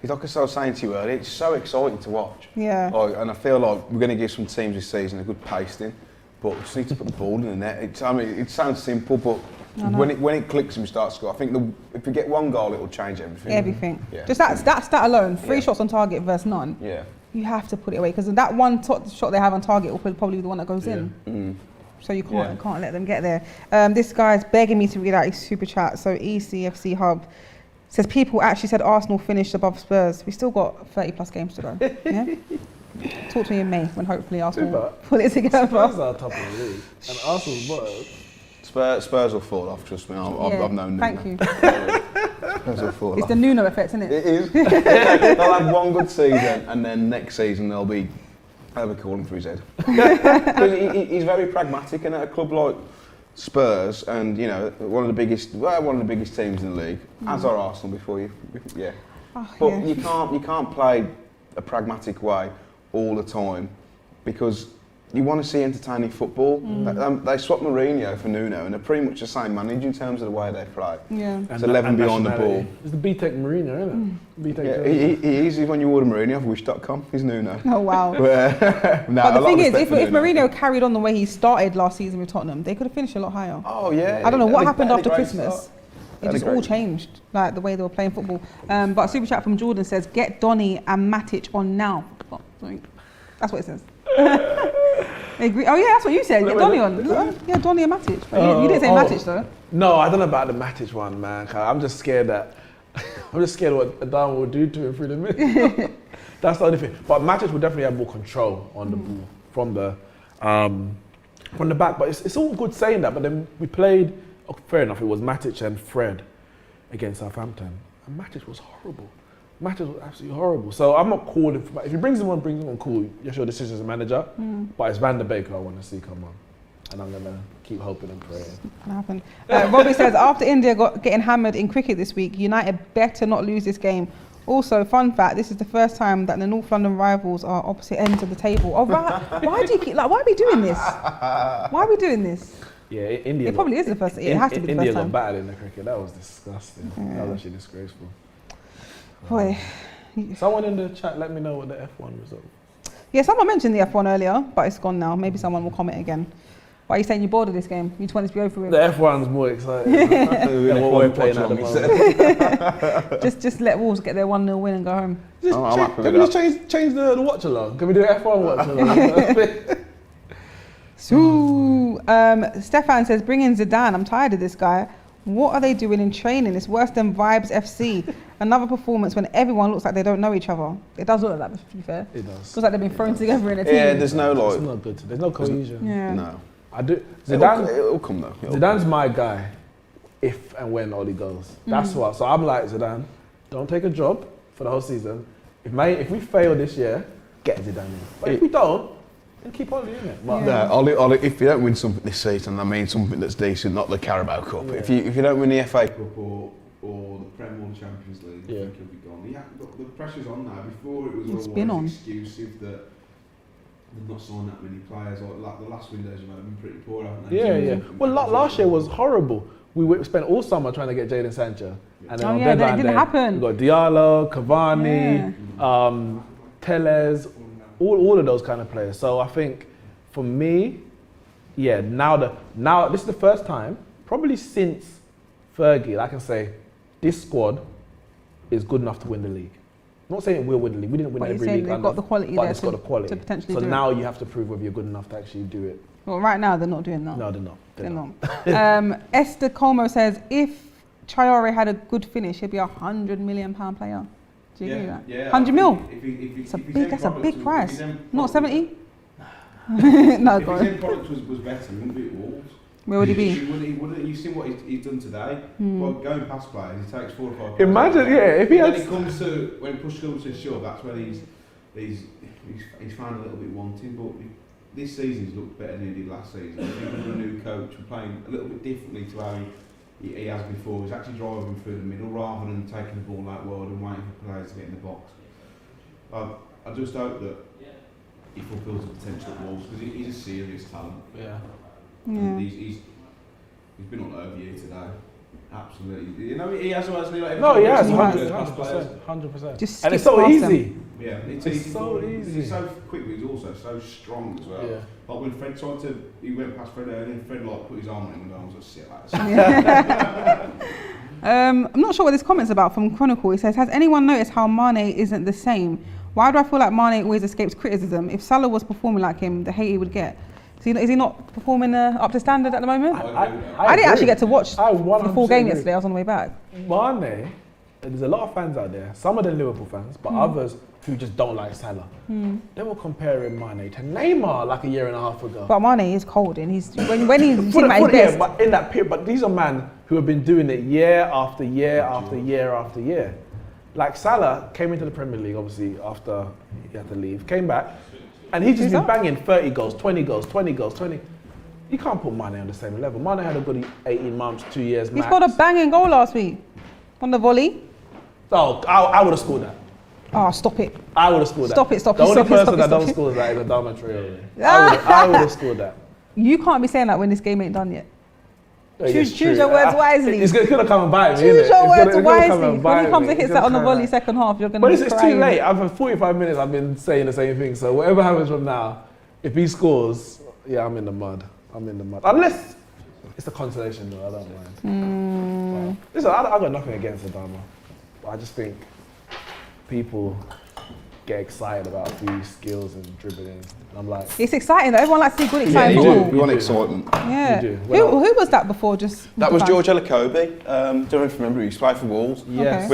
like I was saying to you earlier, it's so exciting to watch. Yeah. And I feel like we're going to give some teams this season a good pasting, but we just need to put the ball in the net. It sounds simple, but when it clicks and we start scoring, I think if we get one goal, it will change everything. Everything. Yeah. Just that stat alone, 3 shots on target versus none. Yeah. You have to put it away because that one shot they have on target will probably be the one that goes in. So you can't let them get there. This guy's begging me to read out his super chat. So ECFC Hub says people actually said Arsenal finished above Spurs. We still got 30 plus games to go. Yeah? Talk to me in May when hopefully Arsenal pull it together. Spurs are top of the league and Arsenal's bottom. Spurs will fall off, trust me. I've known Nuno. Thank you. Spurs will fall It's off. the Nuno effect, isn't it? It is. They'll have one good season, and then next season they'll be calling for his head. He's very pragmatic, and at a club like Spurs, and one of the biggest teams in the league, as are Arsenal before you. Yeah. But you can't play a pragmatic way all the time because you want to see entertaining football. They swapped Mourinho for Nuno, and they're pretty much the same manager in terms of the way they play. Yeah. It's 11 behind the ball. It's the B-Tech Mourinho, isn't it? Yeah, he is. When you order Mourinho off Wish.com, he's Nuno. Oh, wow. But the thing is, if Mourinho carried on the way he started last season with Tottenham, they could have finished a lot higher. Oh, yeah. I don't know what happened after great Christmas. Start. It just all changed, like the way they were playing football. But a super chat from Jordan says, get Donny and Matic on now. Oh, sorry. That's what it says. They agree. Oh yeah, that's what you said. Get Donny on. Yeah, Donny and Matic. But you didn't say Matic though. No, I don't know about the Matic one, man. I'm just scared what Adama will do to him through the middle. That's the only thing. But Matic will definitely have more control on the ball from the back. But it's all good saying that. But then we played. Oh, fair enough. It was Matic and Fred against Southampton, and Matic was horrible. Matic was absolutely horrible. So I'm not calling for. If he brings him on, cool. You're sure this is as a manager. But it's Van der Beek I want to see come on, and I'm gonna keep hoping and praying. What happened? Robbie says after India getting hammered in cricket this week, United better not lose this game. Also, fun fact: this is the first time that the North London rivals are opposite ends of the table. Oh, right. Why do you keep why are we doing this? Why are we doing this? Yeah, India. It probably is the first. It has to be the India first time. got battered in the cricket. That was disgusting. That was actually disgraceful. Boy. Someone in the chat let me know what the F1 result. Yeah, someone mentioned the F1 earlier, but it's gone now. Maybe someone will comment again. Why are you saying you're bored of this game? You just want it to be over with? The F1's more exciting than what we're playing at the moment. Just let Wolves get their 1-0 win and go home. Can we just change the watch along? Can we do F1 watch along? So, Stefan says, bring in Zidane. I'm tired of this guy. What are they doing in training? It's worse than Vibes FC. Another performance when everyone looks like they don't know each other. It does look like that, to be fair. It does. Looks like they've been thrown together in a team. Yeah, there's no It's not good. There's no cohesion. Yeah. No. I do. Zidane, It'll come though. Zidane's my guy if and when Oli goes. That's what. So I'm like, Zidane, don't take a job for the whole season. If we fail this year, get Zidane in. But if we don't, and keep on doing it. Yeah. No, Ollie, if you don't win something this season, I mean something that's decent, not the Carabao Cup. Yeah. If you don't win the FA Cup or the Premier or the Champions League, Yeah. I think he'll be gone. The pressure's on now. Before it was It's been on. exclusive that they've not signed that many players. Like the last windows have been pretty poor, haven't they? Yeah. Well, last year was horrible. We spent all summer trying to get Jadon Sancho, and then Oh on yeah, that deadline didn't day, happen. we got Diallo, Cavani, Tellez, all of those kind of players. So I think for me, yeah, now this is the first time, probably since Fergie, I can say this squad is good enough to win the league. I'm not saying we'll win the league. We didn't win But you're every saying league, they've got the quality but there it's got the quality. to potentially so do now it. you have to prove whether you're good enough to actually do it. Well, right now they're not doing that. No, they're not. They're not. Esther Como says, if Traoré had a good finish, he'd be £100 million player. Do you agree with that? 100 mil? That's a big price. Not 70? No, go If his on. end product was better, he wouldn't be at Wolves. Where would he be? You've seen what he's done today. Well, going past players, he takes 4 or 5 players. Imagine, yeah, if he When had. it comes to when push comes to shove, that's when he's found a little bit wanting. But this season's looked better than he did last season. I think under a new coach, we're playing a little bit differently to how he has before. He's actually driving through the middle rather than taking the ball out wide and waiting for players to get in the box. I just hope that he fulfills the potential at Wolves because he's a serious talent. Yeah. And he's been all over you today. Absolutely. You know, he has always like No, he has, 100%. 100%. Just And it's skip so past easy. them. Yeah, it's so but easy. He's so quick, but he's also so strong as well. Yeah. Like when Fred he went past Fred earlier and Fred like put his arm on him and I was like, sit like that. I'm not sure what this comment's about from Chronicle. He says, has anyone noticed how Mane isn't the same? Why do I feel like Mane always escapes criticism? If Salah was performing like him, the hate he would get. Is he not performing up to standard at the moment? I didn't actually get to watch the full game yesterday. I was on the way back. Mane, there's a lot of fans out there, some of them Liverpool fans, but others who just don't like Salah. They were comparing Mane to Neymar like a year and a half ago. But Mane is cold, and he's when he's For at his best. but in that period, but these are men who have been doing it year after year after year after year. Like Salah came into the Premier League, obviously, after he had to leave, came back, and he's just been banging 30 goals, 20 goals, 20 goals, 20. You can't put Mane on the same level. Mane had a good 18 months, 2 years He max. scored a banging goal last week on the volley. Oh, I would have scored that. Oh, stop it. I would have scored that. Stop it, The only stop it, person stop it, that stop don't it. score that is Adama Traoré. I would have scored that. You can't be saying that when this game ain't done yet. Yeah, Choose it's true. your words wisely. It's gonna come and bite me, Choose innit? your It's words gonna come wisely. and When he bite comes me. and hits It's that on the gonna come volley and- second half, you're going to But be it's crying. too late. For 45 minutes, I've been saying the same thing. So whatever happens from now, if he scores, yeah, I'm in the mud. Unless it's a consolation, though. I don't mind. But, listen, I got nothing against Adama. But I just think people get excited about a few skills and dribbling. And I'm like, It's exciting though. Everyone likes to see good, exciting we football. want excitement. Yeah. You do. Who was that before? Just That was the George Elokobi. Don't know if you remember, he used to play for Wolves. yes.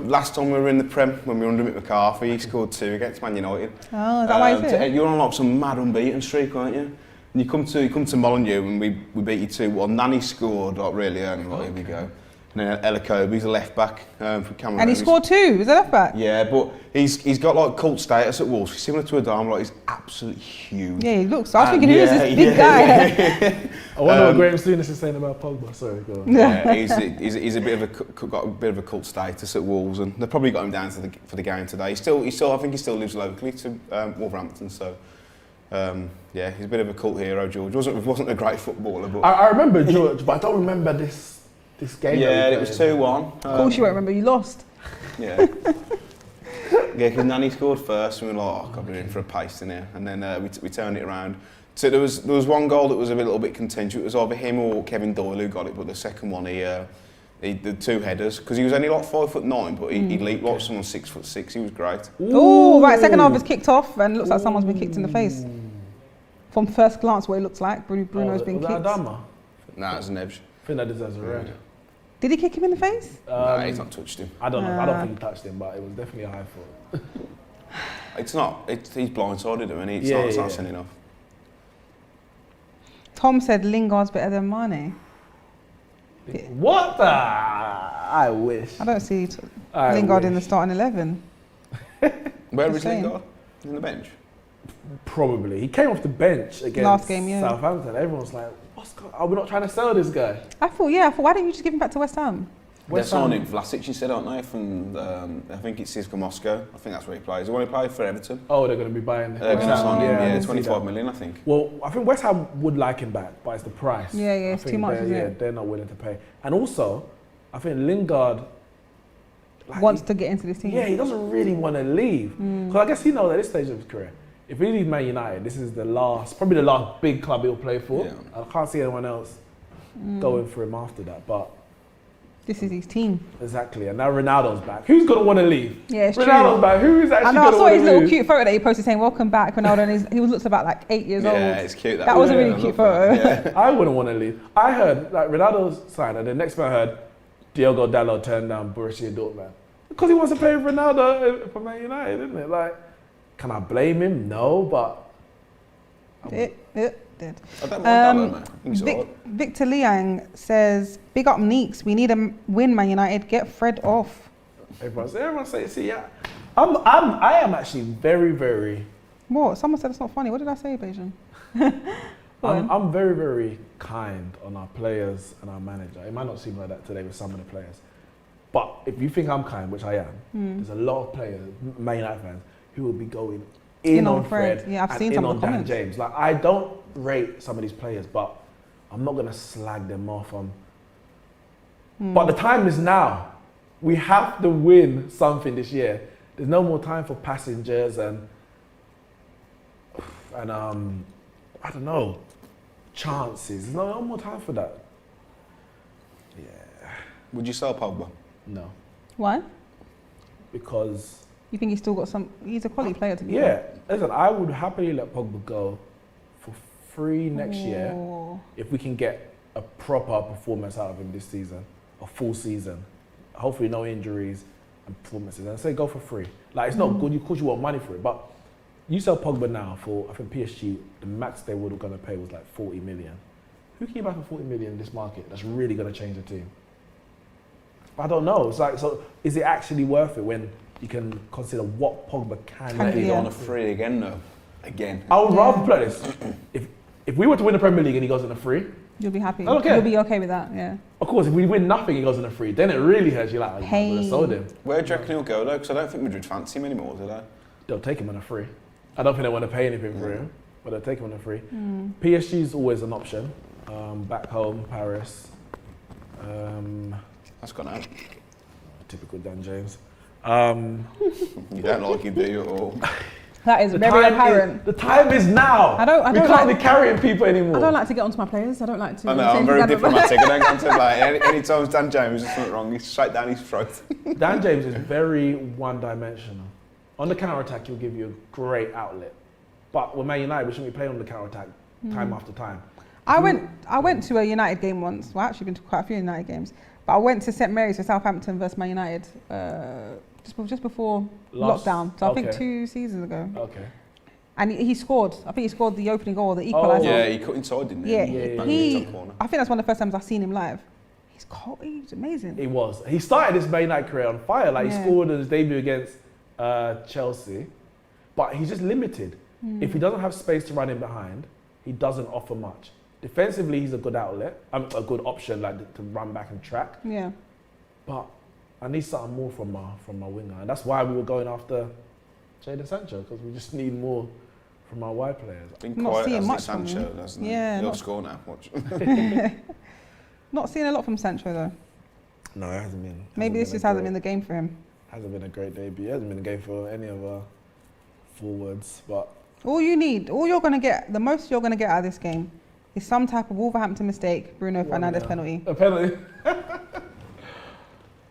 Last time we were in the Prem, when we were under Mick McCarthy, he scored 2 against Man United. Oh, is that why he's here? You're on like some mad unbeaten streak, aren't you? And you come to Molineux and we beat you 2-1. Nani scored like really early, like here we go. And then Elokobi's a left back from Cameroon. And he scored 2. Is that left back? Yeah, but he's got like cult status at Wolves. He's similar to Adama, like he's absolutely huge. Yeah, he looks. I was thinking, who is this big guy? I wonder what Graham Souness is saying about Pogba. Sorry, go on. Yeah, he's a bit of got a bit of a cult status at Wolves, and they probably got him down for the game today. I think he still lives locally to Wolverhampton, so yeah, he's a bit of a cult hero. George wasn't a great footballer, but I remember George, but I don't remember this game. yeah, it was 2-1. Of course you won't remember. You lost. Yeah. Yeah, because Nani scored first, and we were like, oh, God, we're in for a pace in here. And then we turned it around. So there was one goal that was a little bit contentious. It was either him or Kevin Doyle who got it, but the second one, he did 2 headers, because he was only like 5'9", but he leaped like someone 6'6". He was great. Oh, right. Second half is kicked off, and it looks like someone's been kicked in the face. From first glance, what it looks like, Bruno's been kicked. Adama? Nah, it was an edge. I think that deserves a red. Did he kick him in the face? Nah, he's not touched him. I don't know. I don't think he touched him, but it was definitely a high foot. It's not. He's blindsided him, and it's not silly enough. Tom said Lingard's better than Mane. What the? I wish. I don't see I Lingard wish. in the starting 11. Where Just is saying. Lingard? He's on the bench. Probably. He came off the bench against Last game, yeah. Southampton. Everyone's like, are we not trying to sell this guy? I thought, why didn't you just give him back to West Ham? They're signing Vlasic, you said, aren't they? From, I think it's CSKA Moscow. I think that's where he plays. He want to play for Everton. Oh, they're going to be buying him. They're going to sign him, I yeah, see 25 that. million, I think. Well, I think West Ham would like him back, but it's the price. Yeah, it's too much, isn't it? They're not willing to pay. And also, I think Lingard wants to get into this team. Yeah, he doesn't really want to leave. Because I guess he knows at this stage of his career, if he leaves Man United, this is probably the last big club he'll play for. Yeah. I can't see anyone else going for him after that. But this is his team. exactly, and now Ronaldo's back. Who's gonna want to leave? Yeah, it's Ronaldo's true. back. Who is actually I know. I gonna saw want his to little move? cute photo that he posted saying "Welcome back, Ronaldo," and he looks about like 8 years old. Yeah, it's cute. That was a really I cute love photo. that. Yeah. I wouldn't want to leave. I heard like Ronaldo's signed, and the next man I heard Diogo Dalot turned down Borussia Dortmund because he wants to play with Ronaldo for Man United, isn't it? Like, can I blame him? No, but It did. I don't mind that, man. I think he's alright. Victor Liang says, "Big up Neeks. We need a win, Man United. Get Fred off." everyone say, see, yeah, I am actually very, very. What? Someone said it's not funny. What did I say, Beijing? I'm very, very kind on our players and our manager. It might not seem like that today with some of the players, but if you think I'm kind, which I am, there's a lot of players, Man United fans, who will be going in on Fred. Yeah, I've and seen in some on of the Dan comments. James. Like, I don't rate some of these players, but I'm not gonna slag them off. But the time is now. We have to win something this year. There's no more time for passengers and I don't know, chances. There's no more time for that. Yeah, Would you sell Pogba? no, Why? because You think he's still got some? He's a quality player to be. yeah, listen, I would happily let Pogba go for free next year Oh. if we can get a proper performance out of him this season, a full season. Hopefully no injuries and performances. And I say go for free. Like, it's not good, of course you want money for it, but you sell Pogba now for, I think PSG, the max they were going to pay was like 40 million. Who can you buy for 40 million in this market that's really going to change the team? I don't know. It's like, so is it actually worth it when you can consider what Pogba can Let do? it Yeah. on a free again, though. Again. I would rather play this. If we were to win the Premier League and he goes on a free, You'll be happy. I don't care. You'll be okay with that. Yeah. of course, if we win nothing, he goes on a free, then it really hurts you. Like, I would have sold him. Where do you reckon he'll go, though? Because I don't think Madrid fancy him anymore, do they? They'll take him on a free. I don't think they want to pay anything for him, but they'll take him on a free. PSG is always an option. Back home, Paris. That's gone out. Typical Dan James. You don't like him, do you, at all? That is The very time apparent. the time is now. I don't we can't like- be carrying people anymore. I don't like to get onto my players. I don't like to. I know, say I'm very anything diplomatic. I don't go to like any time Dan James does something wrong, he's straight down his throat. Dan James is very one-dimensional. On the counter-attack, he'll give you a great outlet. But with Man United, we shouldn't be playing on the counter-attack time after time. I went to a United game once. Well, I've actually been to quite a few United games. But I went to St Mary's for Southampton versus Man United just before lockdown. So I think 2 seasons ago. Okay. And he scored. I think he scored the opening goal, the equaliser. Yeah, he cut inside, didn't he? Yeah, Yeah. he. Top corner. I think that's one of the first times I've seen him live. He's cold. He's amazing. He was. He started his Man United career on fire. Like, he Yeah. scored in his debut against Chelsea. But he's just limited. If he doesn't have space to run in behind, he doesn't offer much. Defensively, he's a good outlet, a good option, like to run back and track. Yeah. But I need something more from my winger, and that's why we were going after Jadon Sancho, because we just need more from our wide players. Been Not quiet, seeing hasn't much he, from Sancho, him. hasn't Yeah, he? He'll not- score now, watch. Not seeing a lot from Sancho though. No, it hasn't been. Maybe this just hasn't been the game for him. Hasn't been a great debut. It hasn't been a game for any of our forwards, but All you're going to get, the most you're going to get out of this game is some type of Wolverhampton mistake, Bruno Fernandes penalty. a penalty.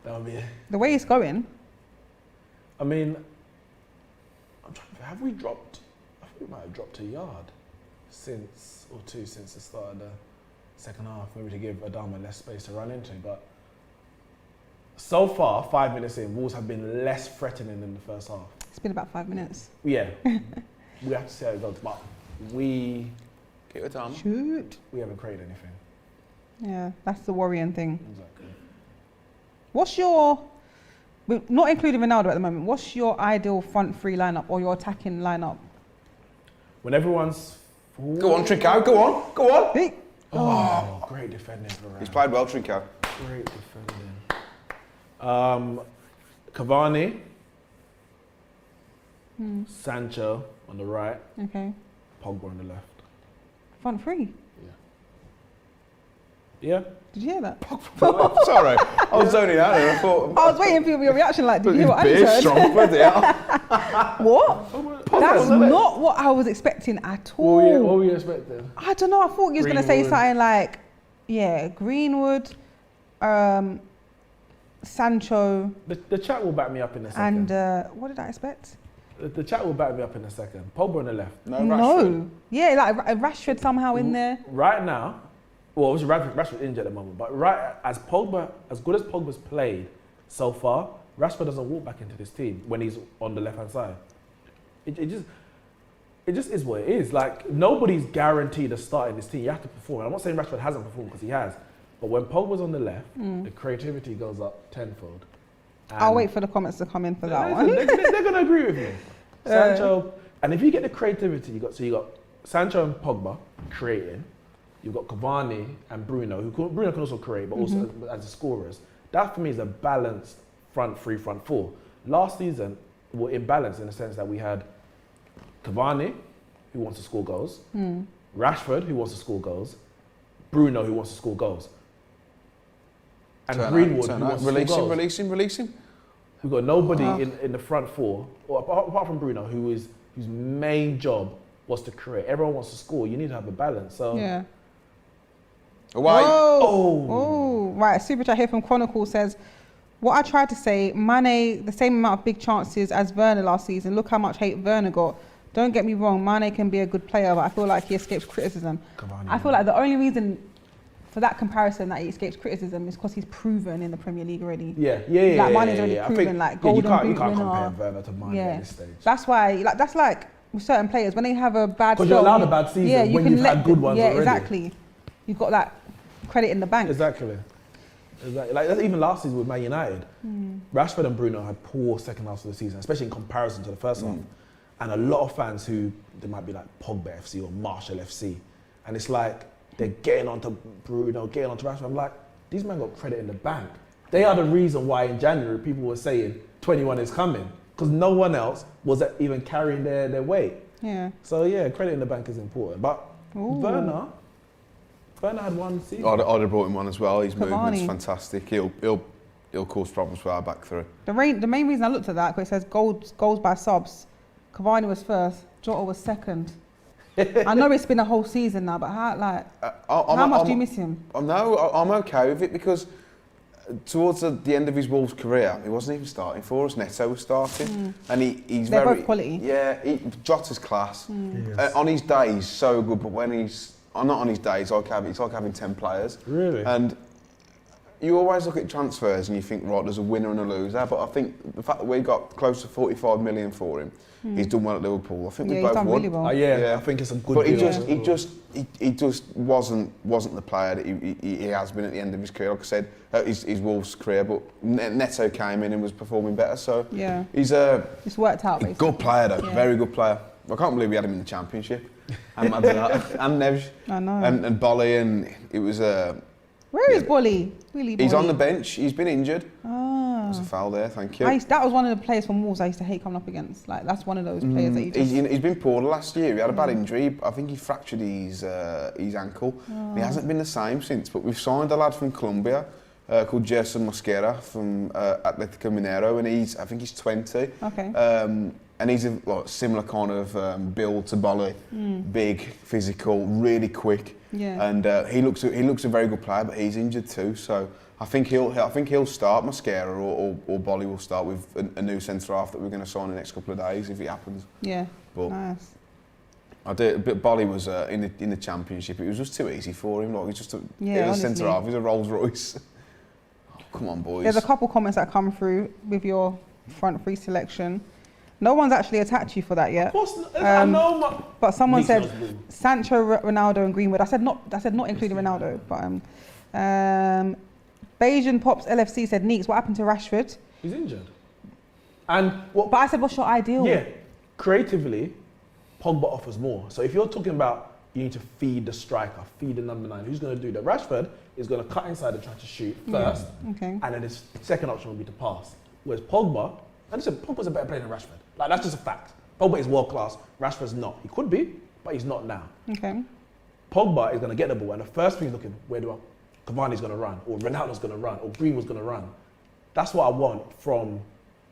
That would be. The way it's going, I mean, I'm trying to. Have we dropped? I think we might have dropped a yard since the start of the second half. Maybe to give Adama less space to run into, but so far, 5 minutes in, Wolves have been less threatening than the first half. it's been about 5 minutes. Yeah, we have to see how it goes, but we Get it done. Shoot. haven't created anything. Yeah, that's the worrying thing. Exactly. What's your, not including Ronaldo at the moment, what's your ideal front three lineup or your attacking lineup? when everyone's... Go on, Trincao, go on. Hey. Oh, great defending for He's played well, Trincao. Great defending. Cavani, Sancho on the right, Okay. Pogba on the left. Front three. Yeah. Did you hear that? Sorry, I was zoning out and I thought... I was waiting for your reaction. Like, did you hear what I Beer said? strong, bloody hell. What? That's not what I was expecting at all. What were you expecting? I don't know. I thought you was going to say Greenwood. something like, Greenwood, Sancho, The chat will back me up in a second. and what did I expect? The chat will back me up in a second. Pogba on the left. No, Rashford. No. Yeah, like Rashford somehow in there. Right now, well, obviously Rashford's injured at the moment, but as good as Pogba's played so far, Rashford doesn't walk back into this team when he's on the left hand side. It just is what it is. Like, nobody's guaranteed a start in this team. You have to perform. I'm not saying Rashford hasn't performed, because he has, but when Pogba's on the left, the creativity goes up tenfold. I'll wait for the comments to come in for that one. They're going to agree with me. Sancho, and if you get the creativity, you got Sancho and Pogba creating. You've got Cavani and Bruno, Bruno can also create, but also as the scorers. That for me is a balanced front three, front four. Last season, we're imbalanced in the sense that we had Cavani, who wants to score goals, Rashford, who wants to score goals, Bruno, who wants to score goals, and Greenwood, who wants to score goals. Releasing. We've got nobody in the front four, or apart from Bruno, whose main job was to create. Everyone wants to score. You need to have a balance. So Yeah. Away. Oh, right. Super chat here from Chronicle says, what I tried to say, Mane, the same amount of big chances as Werner last season. Look how much hate Werner got. Don't get me wrong, Mane can be a good player, but I feel like he escapes criticism. I feel like the only reason for that comparison that he escapes criticism is because he's proven in the Premier League already. Yeah. Like, Mane's already proven, like, golden boot you can't winner. compare Werner to Mane at this stage. That's why, that's like with certain players, when they have a bad Because you're allowed a bad season when you've had good ones already. Exactly. You've got that credit in the bank. Exactly. Like, that's even last season with Man United. Rashford and Bruno had poor second half of the season, especially in comparison to the first half. And a lot of fans who, they might be like Pogba FC or Marshall FC. And it's like, they're getting onto Bruno, getting onto Rashford. I'm like, these men got credit in the bank. They are the reason why in January people were saying 21 is coming. Because no one else was even carrying their weight. Yeah. So yeah, credit in the bank is important. But Werner had one season. I'd have brought him on as well. His Cavani. movement's fantastic. He'll cause problems for our back three. The main reason I looked at that, because it says goals by subs, Cavani was first, Jota was second. I know it's been a whole season now, but how much do you miss him? No, I'm okay with it, because towards the end of his Wolves career, he wasn't even starting for us. Neto was starting, and he's They're very both quality. Yeah, Jota's class. Yes. On his day, he's so good, but when he's not on his day, it's like having 10 players. Really? And you always look at transfers and you think, right, there's a winner and a loser. But I think the fact that we got close to 45 million for him, he's done well at Liverpool. I think we He's both done won. really well. I think it's a good But deal. he just wasn't the player that he has been at the end of his career. Like I said, his Wolves career. But Neto came in and was performing better. So Yeah. It's worked out, a basically. good player though, Yeah. very good player. I can't believe we had him in the Championship. And Neves. I know. And Bolly, and it was Where is Bolly? Really, he's Bolly? on the bench. He's been injured. Ah. There's a foul there. Thank you. That was one of the players from Wolves I used to hate coming up against. Like, that's one of those players that you just... He's been poor last year. He had a bad injury. I think he fractured his ankle. He hasn't been the same since. But we've signed a lad from Colombia called Gerson Mosquera from Atletico Mineiro, and I think he's 20. Okay. And he's a similar kind of build to Bolly, big, physical, really quick. Yeah. And he looks a very good player, but he's injured too. So I think he'll start Mosquera, or Bolly will start with a new centre half that we're going to sign in the next couple of days if it happens. Yeah. But Nice. But Bolly was in the Championship. It was just too easy for him. Like, he's just a honestly. centre half. He's a Rolls Royce. Oh, come on, boys. There's a couple comments that come through with your front three selection. No one's actually attacked you for that yet. Of course, I know. But someone Neeks said knows blue. Sancho, Ronaldo, and Greenwood. I said not including Ronaldo. But Bayesian Pops LFC said, Neeks, what happened to Rashford? He's injured. And But I said, what's your ideal? yeah, creatively, Pogba offers more. So if you're talking about you need to feed the striker, feed the number 9, who's going to do that? Rashford is going to cut inside and try to shoot first, Okay. and then his second option will be to pass. Whereas Pogba, and listen, Pogba's a better player than Rashford. Like, that's just a fact. Pogba is world class. Rashford's not. He could be, but he's not now. Okay. Pogba is going to get the ball, and the first thing he's looking, where do I? Cavani's going to run, or Ronaldo's going to run, or Greenwood's going to run. That's what I want from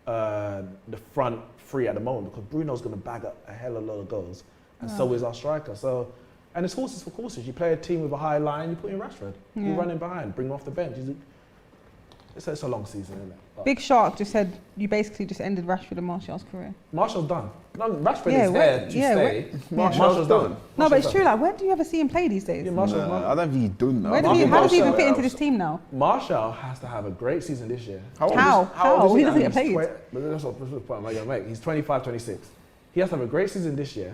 the front three at the moment, because Bruno's going to bag up a hell of a lot of goals, and so is our striker. So, and it's horses for courses. You play a team with a high line, you put in Rashford. You run in behind, bring him off the bench. It's a long season, isn't it? But Big Shark just said you basically just ended Rashford and Martial's career. Martial's done. No, Rashford Yeah, is there to stay. Martial's done. No, but Martial's it's true. Like, where do you ever see him play these days? Yeah, Martial's No, I don't think he's done that. Where does how does he even fit into this team now? Martial has to have a great season this year. How? He doesn't get He's played. That's what the point I'm going to make. He's 25, 26. He has to have a great season this year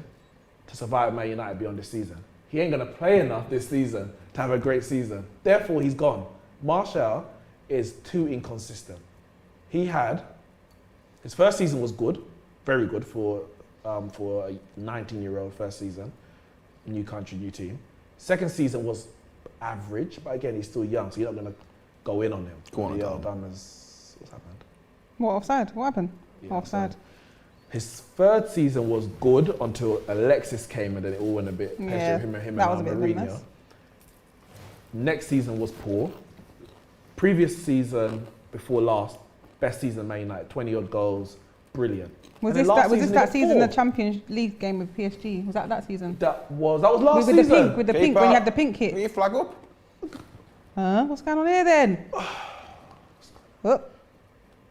to survive Man United beyond this season. He ain't going to play enough this season to have a great season. Therefore, he's gone. Martial is too inconsistent. He had, his first season was good, very good for a 19-year-old first season, new country, new team. Second season was average, but again, he's still young, so you're not going to go in on him. Go on, What's happened? What, offside? What happened? Yeah, Offside. so his third season was good until Alexis came, and then it all went a bit Yeah, him that was a and bit of a Mourinho. mess. Next season was poor. Previous season, before last, best season Man United, 20 odd goals, brilliant. Was And then this last that he season got the poor. Champions League game with PSG? Was that season? That was last with season. the pink when you had the pink kit. Will you flag up? What's going on here then? Oh,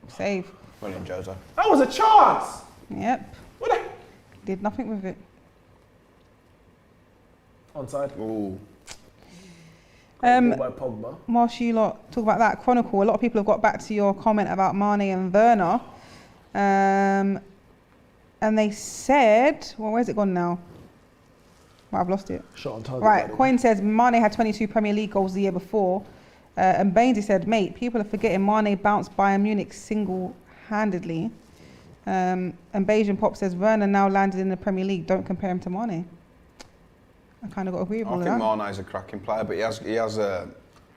save. William Jose. That was a chance. Yep. What the? Did nothing with it. Onside. Ooh. Goal by Pogba. Whilst you lot talk about that Chronicle, a lot of people have got back to your comment about Mane and Werner. And they said, well, where's it gone now? Well, I've lost it. Shot on target. Right, Coin says Mane had 22 Premier League goals the year before. And Bainesy said, mate, people are forgetting Mane bounced Bayern Munich single-handedly. And Bayesian Pop says, Werner now landed in the Premier League, don't compare him to Mane. I kind of got to agree with all I of think that. Mane's a cracking player, but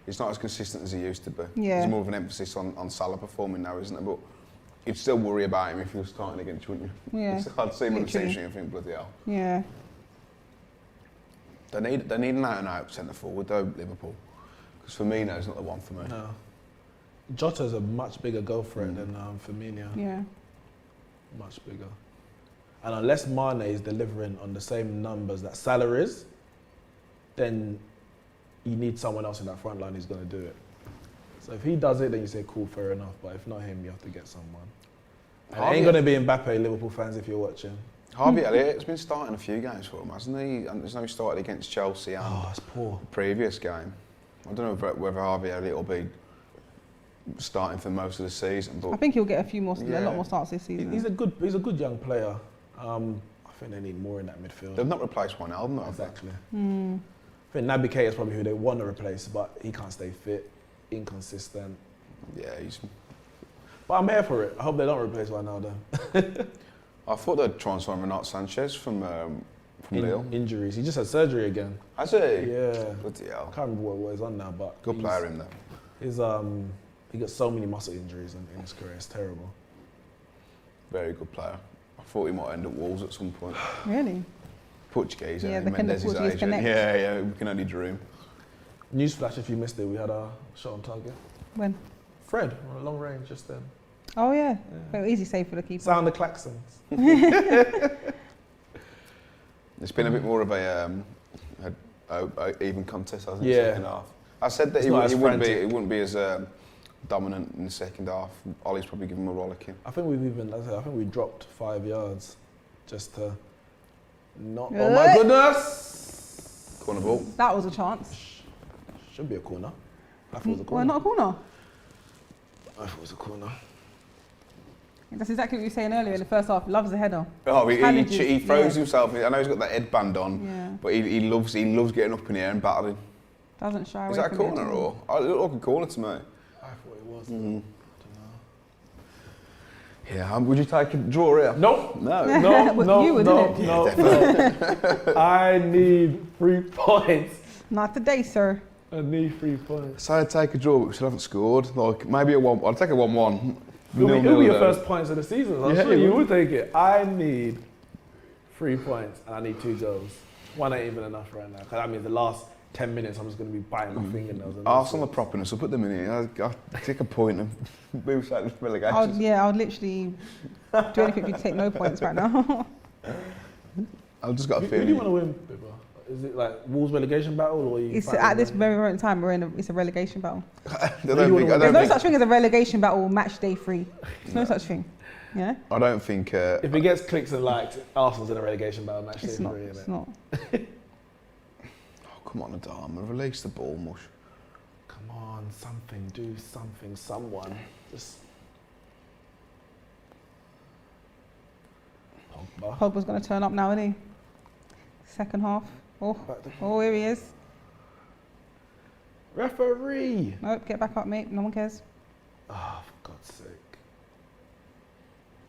he's not as consistent as he used to be. Yeah. There's more of an emphasis on Salah performing now, isn't there? But you'd still worry about him if he was starting against you, wouldn't you? Yeah, It's hard to see him on the literally. team sheet and think, bloody hell. Yeah. They need an out-and-out centre forward though, Liverpool. Because Firmino's not the one for me. No. Jota's a much bigger goal threat than Firmino. Yeah. Much bigger. And unless Mane is delivering on the same numbers that Salah is, then you need someone else in that front line who's going to do it. So if he does it, then you say, cool, fair enough. But if not him, you have to get someone. And it ain't going to be Mbappe, Liverpool fans, if you're watching. Harvey Elliott's been starting a few games for him, hasn't he? And there's no he started against Chelsea and Oh, it's poor. the previous game. I don't know whether Harvey Elliott will be starting for most of the season, but I think he'll get a lot Yeah. more starts this season. He's a good young player. I think they need more in that midfield. they've not replaced Ronaldo, have they? Exactly. I think Naby Keita is probably who they want to replace, but he can't stay fit, inconsistent. Yeah, But I'm here for it. I hope they don't replace Ronaldo. I thought they'd try and sign Renato Sanchez from Lille. Injuries. He just had surgery again. Has he? Yeah. Bloody hell. I can't remember what he's on now, but Good player in there. He got so many muscle injuries in his career. It's terrible. Very good player. I thought he might end at Wolves at some point. Really? Portuguese, Yeah, yeah, the Mendes' Portuguese agent. connect. Yeah, we can only dream. Newsflash, if you missed it, we had a shot on target. When? Fred, on a long range just then. Oh, yeah. Very easy save for the keeper. Sound the klaxons. It's been a bit more of a even contest, hasn't it? Yeah. Second half. I said that It's he not as wouldn't frantic. be as dominant in the second half. Ollie's probably given him a rollicking. I think we dropped 5 yards just to not. Oh my goodness! Corner ball. That was a chance. Should be a corner. I thought it was a Why corner. not a corner? I thought it was a corner. That's exactly what you were saying earlier in the first half. Loves the header. Oh, Challenges, he throws yeah. himself. I know he's got that headband on, Yeah. but he loves getting up in the air and battling. Doesn't shy away Is that a from it corner at all. or? Oh, it looked like a corner to me. I thought it was. I don't know. Yeah, would you take a draw here? Nope. No. No, What, no, you would, no, innit? no. I need 3 points. Not today, sir. I need 3 points. So I'd take a draw, but we still haven't scored. Like maybe a 1. I'd take a 1-1. It'll be your first points of the season. I'm Yeah, sure it you will. will take it. I need 3 points and I need 2 goals. 1 ain't even enough right now. Because that means the last 10 minutes I'm just going to be biting my fingernails. And Arsenal are propping us up at the minute. I'll take a point and move out of relegation. I would literally do anything to take no points right now. I've just got a Who do feeling. you want to win, Bibba? Is it like Wolves relegation battle or are you It's fighting at this them? very moment in time it's a relegation battle. I you don't wanna think. There's no such thing as a relegation battle match day 3. There's no such thing. Yeah? I don't think. If it gets clicks and likes, Arsenal's in a relegation battle match. It's day not. 3, It's innit? not. Oh, come on, Adama, release the ball, mush. Come on, something, do something, someone. Just. Pogba. Pogba's going to turn up now, isn't he? Second half. Oh, here he is. Referee! Nope, get back up, mate. No one cares. Oh, for God's sake.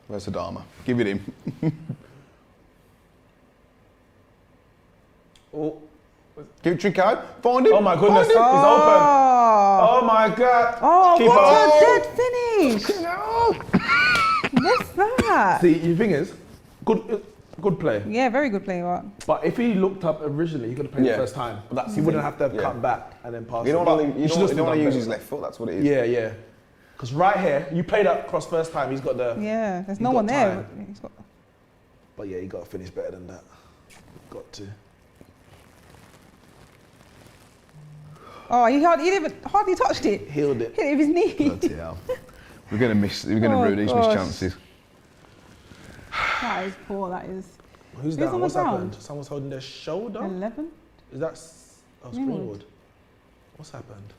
Where's Adama? Give it him. Oh, Give it Trico. Find him. oh my goodness, Find him. it's open. Oh, Oh my God. oh Keep what on. a dead finish. What's that? See, the thing is, good play. Yeah, very good play. What? But if he looked up originally, he could have played Yeah. the first time. But that's he the wouldn't thing. have to have Yeah. cut back and then pass You don't it. But want he should have to done use better. his left foot. That's what it is. Yeah, yeah. Because right here, you played that cross first time, he's got the... Yeah, there's He's no got one there. time. He's got, But yeah, you got to finish better than that. Got to. oh, he hardly touched it. Healed it. Hit it with his knee. Bloody hell. We're going to miss. We're going to Oh, ruin these missed gosh. chances. That is poor. That is. Who's Who's down? on the What's ground? happened? Someone's holding their shoulder? 11. Is that... Oh, it's Greenwood. Greenwood. What's happened?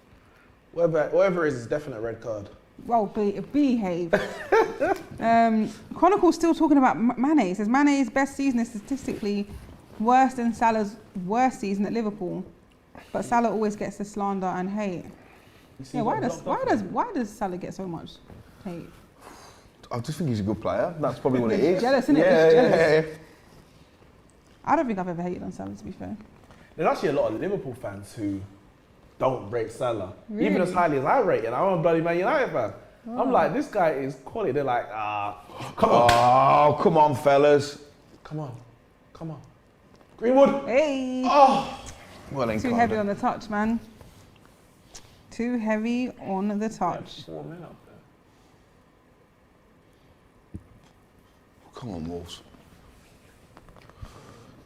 Whatever it is, it's definitely a red card. Well, behave. Chronicle's still talking about Mane. It says Mane's best season is statistically worse than Salah's worst season at Liverpool, but Salah always gets the slander and hate. You see, Yeah, he got blocked off. why does Salah get so much hate? I just think he's a good player. That's probably what it It's is. jealous, isn't it? Yeah, It's yeah, jealous. yeah. I don't think I've ever hated on Salah, to be fair. There's actually a lot of Liverpool fans who don't rate Salah. Even Really? as highly as I rate him. I'm a bloody Man United fan. Oh. I'm like, this guy is quality. They're like, come on. Oh, come on, fellas. Come on. Come on. Greenwood. Hey! Oh. Well, Too heavy on the touch, man. Too heavy on the touch. 4 men up there. Come on, Wolves.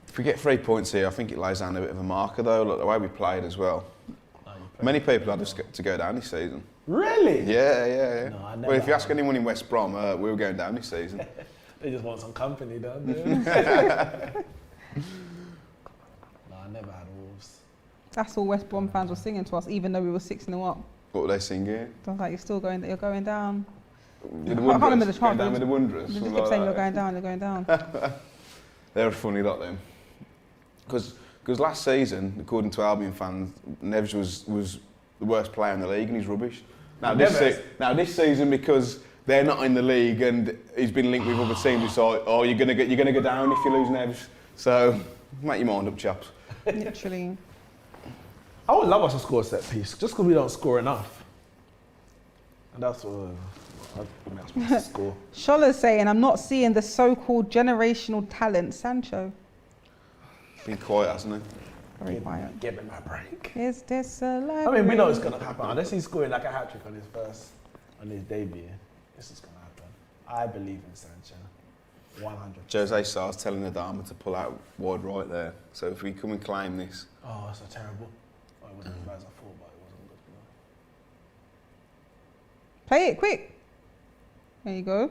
If we get 3 points here, I think it lays down a bit of a marker, though. Look, the way we played as well. Many people had us to go down this season. Really? Yeah, yeah, yeah. No, I never Well, if you ask had. anyone in West Brom, we were going down this season. They just want some company, don't they? No, I never had Wolves. That's all West Brom fans were singing to us, even though we were 6-0 up. What were they singing? I was like, you're going down. With the I can't remember the Wanderers? chant, Going down but with the Wanderers? They just something kept like saying you're that. going down. They're a funny lot, them. Because last season, according to Albion fans, Neves was the worst player in the league and he's rubbish. Now this season, because they're not in the league and he's been linked with other teams, it's like, oh, you're gonna go down if you lose Neves. So make your mind up, chaps. Literally. I would love us to score a set piece, just because we don't score enough. And that's what I'm supposed to score. Shola's saying, I'm not seeing the so-called generational talent, Sancho. Been quiet, hasn't he? Very quiet. Give him a break. Is this a life? I mean, we know it's going to happen. Unless he's scoring like a hat-trick on his debut, this is going to happen. I believe in Sancho. 100%. Jose Sarr's telling Adama to pull out wide right there. So if we come and claim this, Oh, that's so terrible. Oh, it wasn't as bad as I thought, but it wasn't good. Play it, quick. There you go.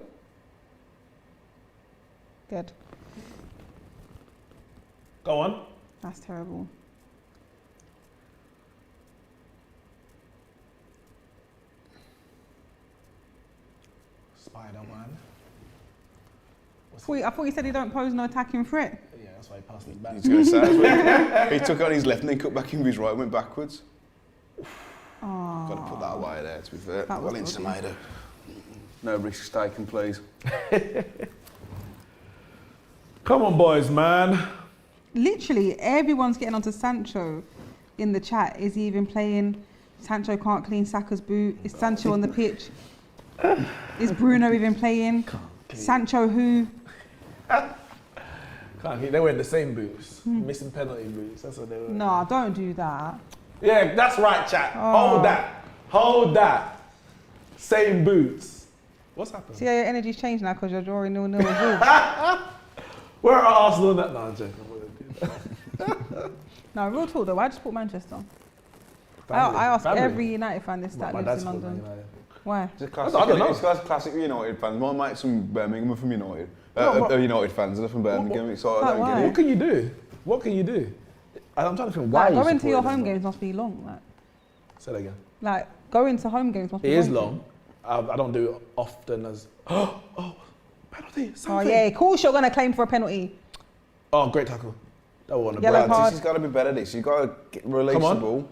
Good. Go on. That's terrible. Spider-Man. I thought you said he don't pose no attacking threat. Yeah, that's why he passed it back. he's going to say as well. He took it on his left and then cut back in with his right and went backwards. Oh. Got to put that away there, to be fair. That was Well into lovely. Maida. No risks taken, please. Come on, boys, man. Literally, everyone's getting onto Sancho in the chat. Is he even playing? Sancho can't clean Saka's boot. Is Sancho on the pitch? Is Bruno even playing? Sancho who? Can't keep. They wearing the same boots, missing penalty boots. That's what they were. No, don't do that. Yeah, that's right, chat. Oh. Hold that. Same boots. What's happened? See how your energy's changed now because you're drawing 0-0 with Wolves. Where are Arsenal in that? No, I'm joking. No, real talk though. I just put Manchester. I ask every United fan this that lives in London. Why? It's a classic, I don't know. It's classic United fans. My mates from Birmingham are from United. No, United fans are from Birmingham. So I don't why? get it. What can you do? What can you do? I'm trying to think why. Like, you going to your supported home them, games must be long. Like, Say that again. going to home games must be It long. is long. I don't do it often as. Oh, penalty. Oh Something. yeah, of course you're gonna claim for a penalty. Oh, great tackle. That one. Yellow Brad, card. this has got to be better. This you've got to release Come on. the ball.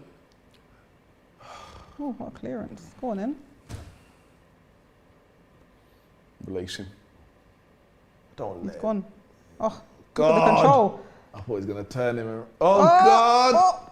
Oh, what a clearance. Go on then. Release him. Don't let. It's gone. Oh, God. look at the control. I thought he was gonna turn him around. Oh God. Oh,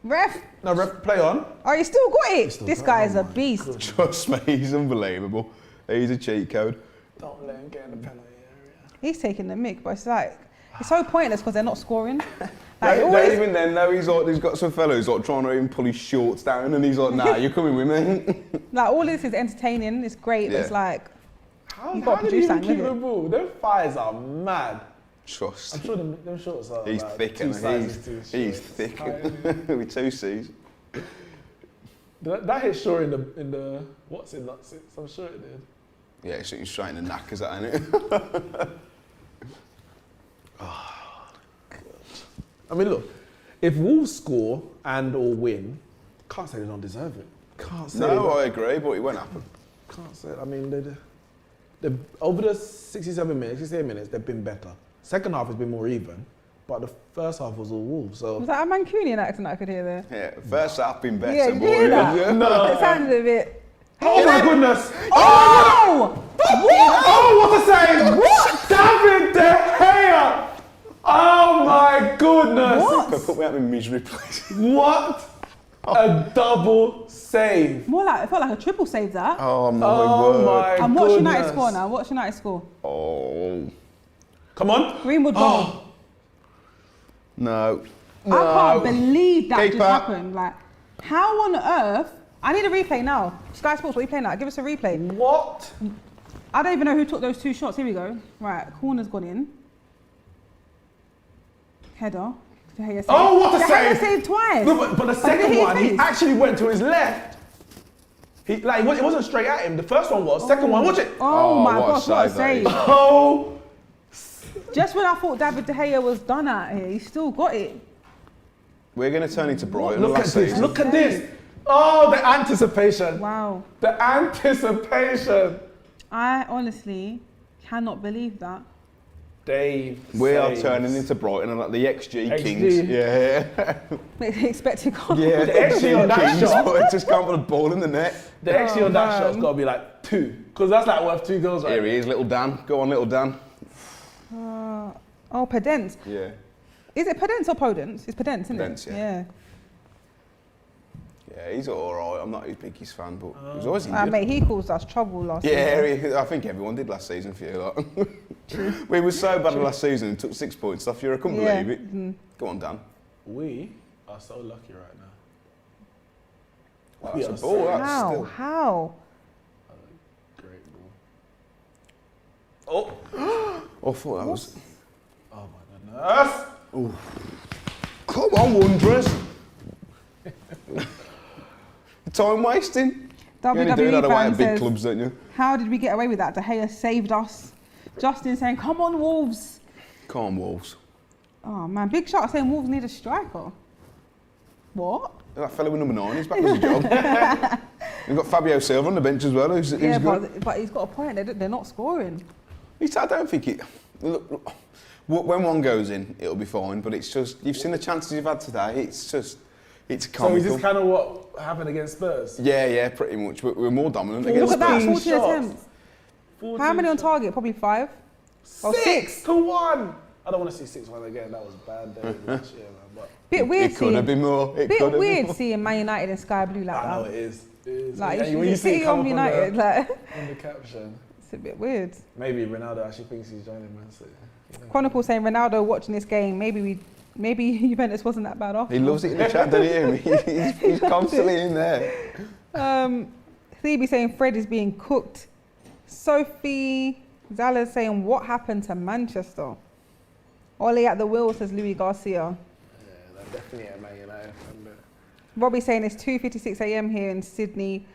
ref. No, ref, play on. Oh, you still got it. still This got guy it. is a beast. Trust me, he's unbelievable. He's a cheat code. Don't let him get in the penalty area. He's taking the mick, but it's like it's so pointless because they're not scoring. Like, Like, always, even then, though, he's got some fellows like trying to even pull his shorts down, and he's like, "Nah, you're coming with me." like all this is entertaining. It's great, but Yeah. it's like How, You've got how to did he produce even that, keep innit? the ball? Them thighs are mad. Trust. I'm sure them shorts are. He's like thick, two and sizes too he's short. thick Tight. with 2 C's. That hit sure in the what's in that? I'm sure it did. Yeah, he's shooting straight in the knackers, that ain't it? I mean, look, if Wolves score and or win, can't say they don't deserve it. Can't say. No, I agree, but it won't happen. Can't say. I mean, they over the 68 minutes, they've been better. Second half has been more even, but the first half was all Wolves. So was that a Mancunian accent I could hear there? Yeah, first half been better. Yeah, did you hear that? Yeah. no. It sounded a bit. Oh my goodness! Oh! What? Oh, what a save! What? David De Gea! Oh my goodness! What? Put me out in misery, please. What a double save! More like it felt like a triple save that. Oh my Oh word. my And what's goodness! United score now? What's United score? Oh. Come on! Greenwood goal. Oh, No. I can't believe that Keeper. just happened. Like, how on earth? I need a replay now. Sky Sports, what are you playing now? Give us a replay. what? I don't even know who took those 2 shots. Here we go. Right, corner's gone in. Header. De Gea saved. Oh, what a De Gea save! saved twice. No, but the Did he second hit one, he face? actually went to his left. It wasn't straight at him. The first one was. Second one, watch it. Oh, my what a gosh, what a save that is. save. Oh, Just when I thought David De Gea was done out here, he still got it. We're going to turn into Brighton look at last this! season. Look at this! Oh, the anticipation! Wow. The anticipation! I honestly cannot believe that. Dave. We are saves. turning into Brighton and like the XG XG. Kings. Yeah. Expected goal. Yeah. The XG on that Kings, shot. but it just can't put a ball in the net. The XG on that man. shot's got to be like 2, because that's like worth 2 goals, right? Here he is, little Dan. Go on, little Dan. Oh, Pedence. Yeah. Is it Pedence or Podence? It's Pedence, isn't Pedence, it? yeah. Yeah, he's all right. I'm not his biggest fan, but he's always injured. Mate, he caused us trouble last season. Yeah, I think everyone did last season for you. Like. We were so bad last season and took 6 points off you. I couldn't Yeah. believe it. Go on, Dan. We are so lucky right now. Wow, We that's are a ball. That's How? still. How? Great ball. Oh! I thought that was. Oh my goodness! Come on, Wondrous. Time wasting. You only do that WWE away fan at big says, clubs, don't you? how did we get away with that? De Gea saved us. Justin saying, come on, Wolves. Come on, Wolves. Oh, man. Big Shark saying Wolves need a striker. What? That fella with number 9, he's back as a job. We've got Fabio Silva on the bench as well, who's Yeah, good. but he's got a point. They're not scoring. I don't think it. Look, when one goes in, it'll be fine. But it's just you've seen the chances you've had today. It's comical. So is this kind of what happened against Spurs? Yeah, pretty much. We're more dominant Look against at that, Spurs. 14 attempts. How many on target? Probably 5. Or 6. 6-1. I don't want to see 6-1 again. That was a bad day last year, man. But Bit weird It could have been more. Bit weird seeing Man United in sky blue like I know that. it is. It is. Like, And when you see it on United, like, on the caption. it's a bit weird. Maybe Ronaldo actually thinks he's joining Man City. You know? Chronicle saying Ronaldo watching this game, maybe Juventus wasn't that bad off. He loves it in the chat, doesn't he? He's constantly in there. Phoebe saying Fred is being cooked. Sophie Zala saying what happened to Manchester. Ollie at the wheel says Louis Garcia. Yeah, that's definitely a Man United fan there. Robbie saying it's 2:56 a.m. here in Sydney.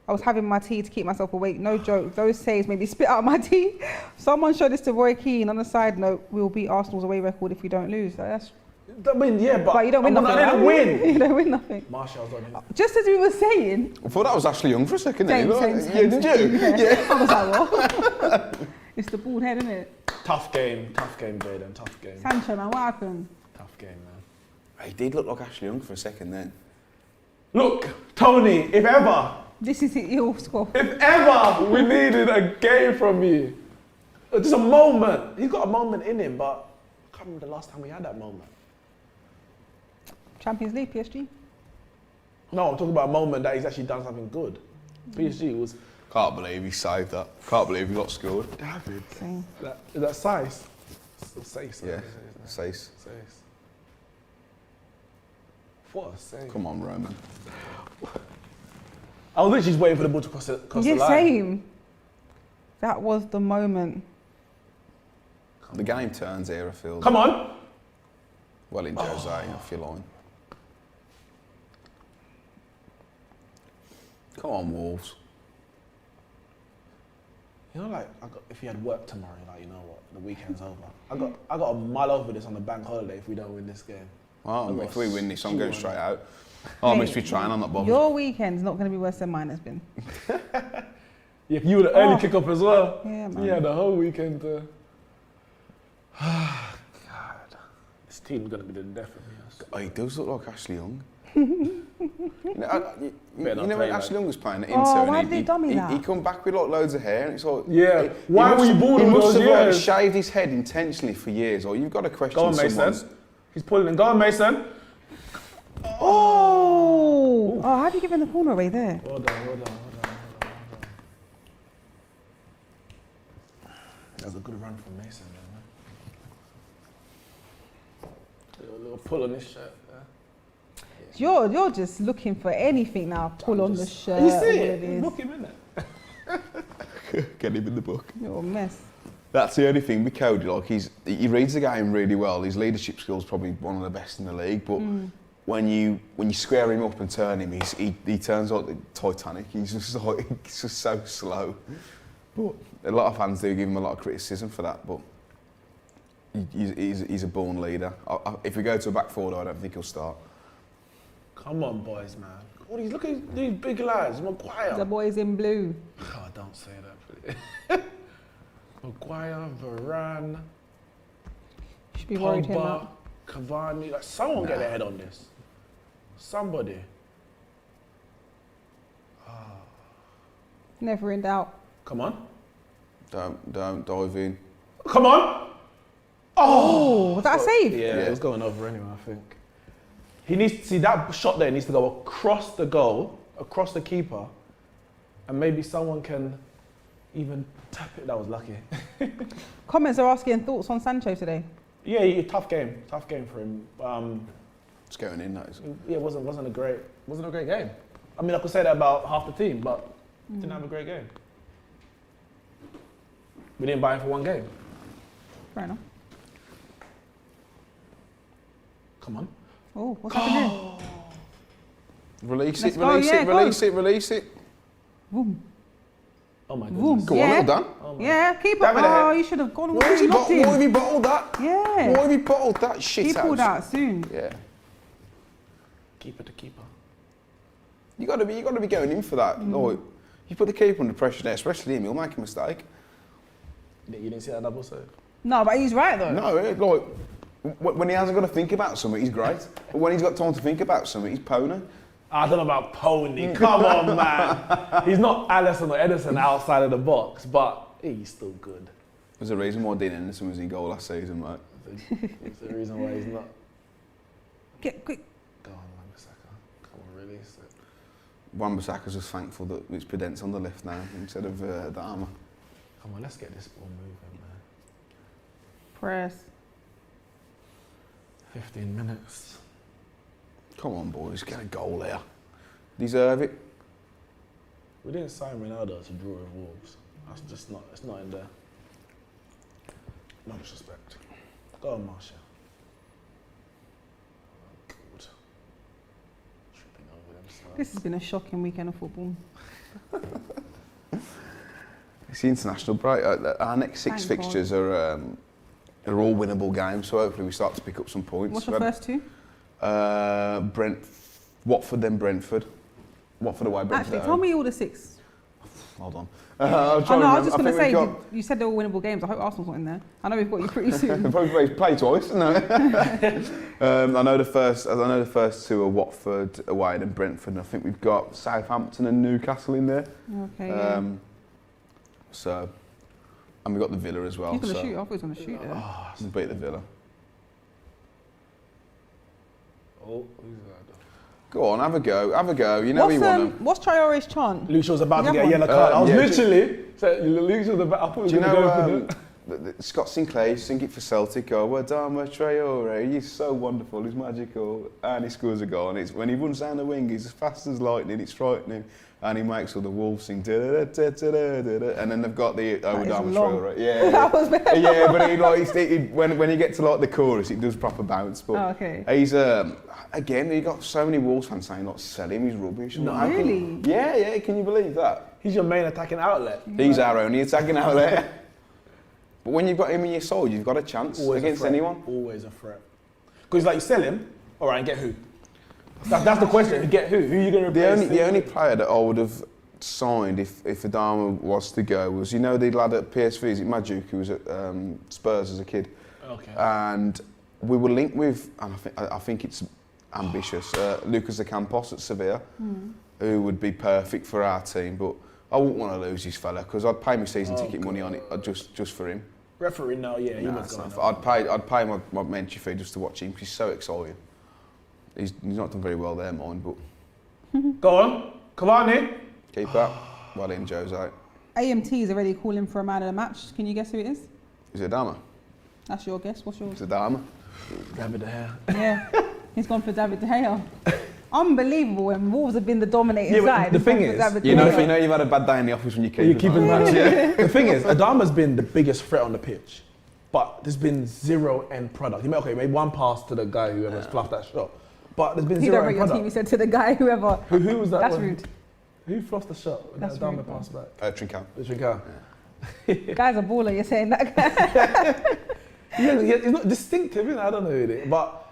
I was having my tea to keep myself awake. No joke. Those saves made me spit out my tea. Someone showed this to Roy Keane. On a side note, we'll beat Arsenal's away record if we don't lose. So that's. I mean, yeah, but But you don't win nothing. I didn't win. You don't win nothing. Martial's on him. Just as we were saying. I thought that was Ashley Young for a second. Same, Didn't same, you? same, Yeah, did you? same, Yeah. I was like, what? It's the bald head, isn't it? Tough game, Jaden. Tough game. Sancho, man, what happened? Tough game, man. He did look like Ashley Young for a second then. Look, Tony, if ever This is your score. If ever we needed a game from you, just a moment. He's got a moment in him, but I can't remember the last time we had that moment. Champions League, PSG. No, I'm talking about a moment that he's actually done something good. PSG was. Can't believe he saved that. Can't believe he got scored. David. Same. Is that size? Sace. Yeah, Sace. Sace. What a save. Come on, Roman. I was literally just waiting for the ball to cross the line. Yeah, same. That was the moment. The game turns here, I feel. Come on. Well, in Jose, I feel like. Come on, Wolves. You know, like, if you had work tomorrow, like, you know what, the weekend's over. I got a mile over this on the bank holiday if we don't win this game. Well, if we win this, I'm going straight out. Mate, I'm actually trying, I'm not bothered. Your weekend's not going to be worse than mine has been. Yeah, if you were the early kick-off as well. Yeah, man. Yeah, the whole weekend. God, this team's going to be the death of me. Oh, he does look like Ashley Young. you know when Ashley Young was playing at Inter, why and did he dummy that? he come back with like loads of hair, and it's like, Yeah, why were you bald He all must those have like years? shaved his head intentionally for years, or you've got to question Go on, someone's. Mason. He's pulling in. Go on, Mason. Oh, how have you given the corner away there? Hold on. That was a good run from Mason, man. A little pull on his shirt. You're just looking for anything now. Pull on the shirt. You see what it? Look him in it. Get him in the book. You're a mess. That's the only thing with Cody. Like he reads the game really well. His leadership skills probably one of the best in the league. But when you square him up and turn him, he turns like the Titanic. He's just so slow. But a lot of fans do give him a lot of criticism for that. But he's a born leader. If we go to a back four, I don't think he'll start. Come on, boys, man. Look at these big lads. Maguire. The boys in blue. Oh, don't say that, please. Maguire, Varane, Should be worried him Pogba, out. Cavani. Like, someone get their head on this. Somebody. Never in doubt. Come on. Don't dive in. Come on. Oh, was that a save? Yeah, it was going over anyway, I think. He needs to see that shot there needs to go across the goal, across the keeper, and maybe someone can even tap it. That was lucky. Comments are asking thoughts on Sancho today. Yeah, tough game for him. It's going in, that is. Yeah, it wasn't a great game. I mean, I could say that about half the team, but didn't have a great game. We didn't buy him for one game. Fair enough. Come on. Oh, what's happening there? Release Let's it, go, release yeah, it, go. release it. Boom. Oh my Boom. goodness. Go on, Yeah. well done. Oh my Yeah, keep it. Damn it, Oh, ahead. you should have gone Why away. have you bottled that? Yeah. Why have you bottled that shit He pulled out? out soon. Yeah. Keeper to keeper. You got to be going in for that. Like, you put the keeper under pressure there, especially him. He'll make a mistake. You didn't see that double save? No, but he's right though. No, when he hasn't got to think about something, he's great. But when he's got time to think about something, he's pony. I don't know about Pony. Come on, man. He's not Alisson or Edison outside of the box, but He's still good. There's a reason why Dean Henderson was in goal last season, mate. It's the reason why he's not. Get quick. Go on, Wan-Bissaka. Come on, release it. Wan-Bissaka's just thankful that it's Prudence on the left now instead of Adama. Come on, let's get this ball moving, man. Press. 15 minutes. Come on, boys, get a goal here. Deserve it. We didn't sign Ronaldo to draw with Wolves. That's just not. It's not in there. No disrespect. Go on, Marshall. Oh, God. Tripping over themselves. This has been a shocking weekend of football. It's the international break. Our next six Thank fixtures are all winnable games, so hopefully we start to pick up some points. What's your first two? Watford, then Brentford. Watford away, Brentford Actually, at tell home. me all the six. Hold on. I was just going to say, you said they were winnable games. I hope Arsenal's not in there. I know we've got you pretty soon. Probably play twice, no. I know the first two are Watford away, then Brentford, and I think we've got Southampton and Newcastle in there. Okay. Yeah. So, and we've got the Villa as well. He's going to shoot. I thought he was going to shoot there. We'll beat the Villa. Oh, who's that? Go on, have a go. You know you want to. What's Traoré's chant? Luke was about to You get a have yellow card. I was yeah, literally. Luke was about. I thought he was Do you going to go know for the. Scott Sinclair used to sing it for Celtic? Oh, Adama Traoré, he's so wonderful, he's magical, and he scores a goal. And it's when he runs down the wing, he's as fast as lightning. It's frightening, and he makes all the Wolves sing. Da-da-da-da-da-da-da. And then they've got the Adama Traoré. Yeah, That was bad. yeah, but when you get to like the chorus, it does proper bounce. But Oh, okay. he's again, you got so many Wolves fans saying, "Not sell him, he's rubbish." No. How can- Really? Yeah. Can you believe that? He's your main attacking outlet. He's our only attacking outlet. But when you've got him in your side, you've got a chance against anyone. Always a threat. Because like you sell him, all right, and get who? That's the question. Get who? Who are you going to replace? The only player that I would have signed if Adama was to go was, you know, the lad at PSV, is it Majuk, who was at Spurs as a kid. Okay. And we were linked with, and I think it's ambitious, Lucas Ocampos at Sevilla, who would be perfect for our team. But I wouldn't want to lose this fella because I'd pay my season ticket money on it just for him. Referee, no, yeah, he Nah, was going. I'd pay my entry fee just to watch him because he's so exciting. He's not done very well there, mine, but Go on, Cavani. keep that. Well in, Jose. AMT is already calling for a man of the match. Can you guess who it is? Is it Adama? That's your guess. What's yours? It's Adama. David De Gea. Yeah, he's gone for David De Gea. Unbelievable when Wolves have been the dominating Yeah, but side. the he's thing gone for is, David De You know Gea. you've had a bad day in the office when you keep. You're keeping man. Yeah. The thing is, Adama's been the biggest threat on the pitch, but there's been zero end product. He made one pass to the guy whoever fluffed that shot, but there's been You zero don't end rate your team. product. You said to the guy, whoever. Who was that? That's one? rude. Who fluffed the shot? That's Adama rude, passed back. Trincao. The Trincao. Guy's a baller. You're saying that guy. Yeah, it's not distinctive, I don't know who it is, but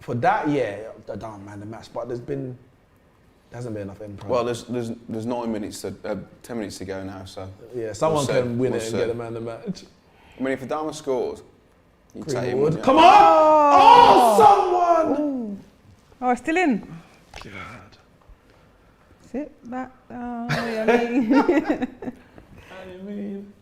for that, yeah, Adama man the match. But there hasn't been enough end product. Well, there's 9 minutes to 10 minutes to go now, so yeah, someone we'll can win we'll it and see. get the man the match. I mean, if Adama scores, you take him. Greenwood. wouldn't you? Come on! Oh, someone! Oh, it's still in. God. Sit back down. I mean. I mean,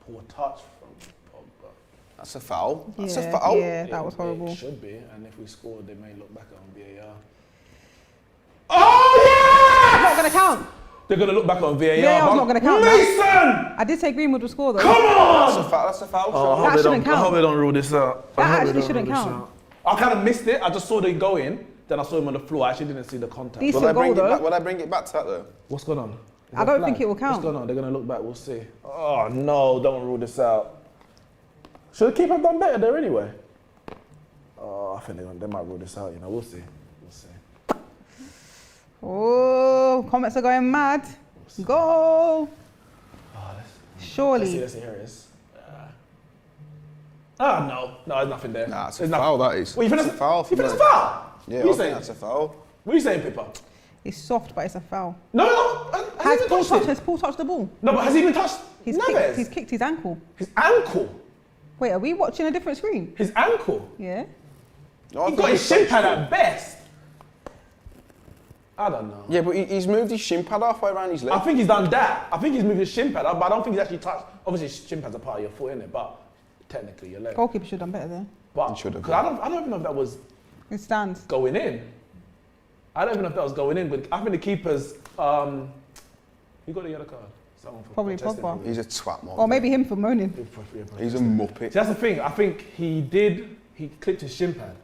poor touch from Pogba. That's a foul. That's a Yeah, foul. yeah, that was horrible. It should be, and if we scored, they may look back on VAR. Oh yeah! Not going to count. They're gonna look back on VAR. VAR's not gonna count, man. Mason! I did say Greenwood would score though. Come on! That's a foul. Oh, I shot. hope That they shouldn't don't- I count. hope they don't rule this out. That I hope they actually don't shouldn't rule this count. out. I kind of missed it. I just saw them go in. Then I saw him on the floor. I actually didn't see the contact. Decent Will I bring goal, it back? though. Will I bring it back to that though? What's going on? Is I there don't flag? think it will count. What's going on? They're gonna look back. We'll see. Oh no! Don't rule this out. Should the keeper done better there anyway? Oh, I think they might rule this out. You know, we'll see. We'll see. Oh, comments are going mad. Go. Surely. Let's see. Here it is. No, there's nothing there. Nah, it's a There's foul. nothing. That is. Well, you think It's a foul. You for think it's a me. foul? Yeah, What I are you think saying? that's a foul. What are you saying, Pippa? It's soft, but it's a foul. No. Has he Paul touched touched? it? Has Paul touched the ball? No, but has he even touched? He's Neves? kicked his ankle. His ankle. Wait, are we watching a different screen? His ankle. Yeah. No, I He think got his it's shin touched pad it. at best. I don't know. Yeah, but he's moved his shin pad halfway around his leg. I think he's done that. I think he's moved his shin pad, but I don't think he's actually touched. Obviously, shin pad's a part of your foot, innit? But technically, your leg. Goalkeeper should have done better there. But He should have. 'cause I don't even know if that was It stands. going in. I don't even know if that was going in. But I think the keeper's. He got a yellow card. Someone for Probably protesting. Pogba. He's a twat, man. Or maybe him for moaning. He's a muppet. See, that's the thing. I think he clipped his shin pad.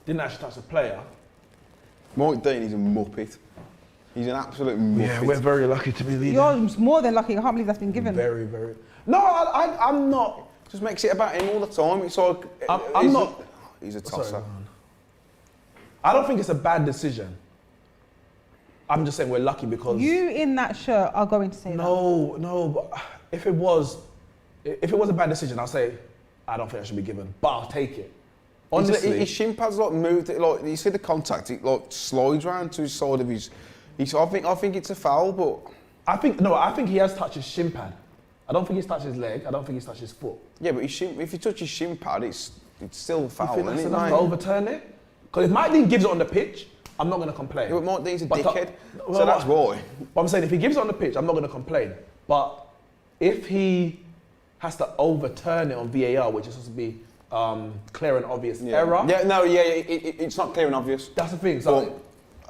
Didn't actually touch the player. Mike Dean is a muppet. He's an absolute muppet. Yeah, we're very lucky to be leading. You're more than lucky. I can't believe that's been given. Very, very. No, I'm not. Just makes it about him all the time. It's like I'm not. He's a Sorry, tosser. go on. I don't think it's a bad decision. I'm just saying we're lucky because You in that shirt are going to say that. no. But if it was a bad decision, I'll say I don't think I should be given, but I'll take it. Honestly, His shin pad's like moved. Like you see the contact, it like slides round to his side of his. I think it's a foul, but I think he has touched his shin pad. I don't think he's touched his leg. I don't think he's touched his foot. yeah, but if you touch his shin pad, it's still You foul, think that's isn't it? enough mate? to overturn it? Because if Mike Dean gives it on the pitch, I'm not going to complain. Yeah, but Mike Dean's a But dickhead, well, so that's why. But I'm saying if he gives it on the pitch, I'm not going to complain. But if he has to overturn it on VAR, which is supposed to be clear and obvious error, It's not clear and obvious. that's the thing. So Well,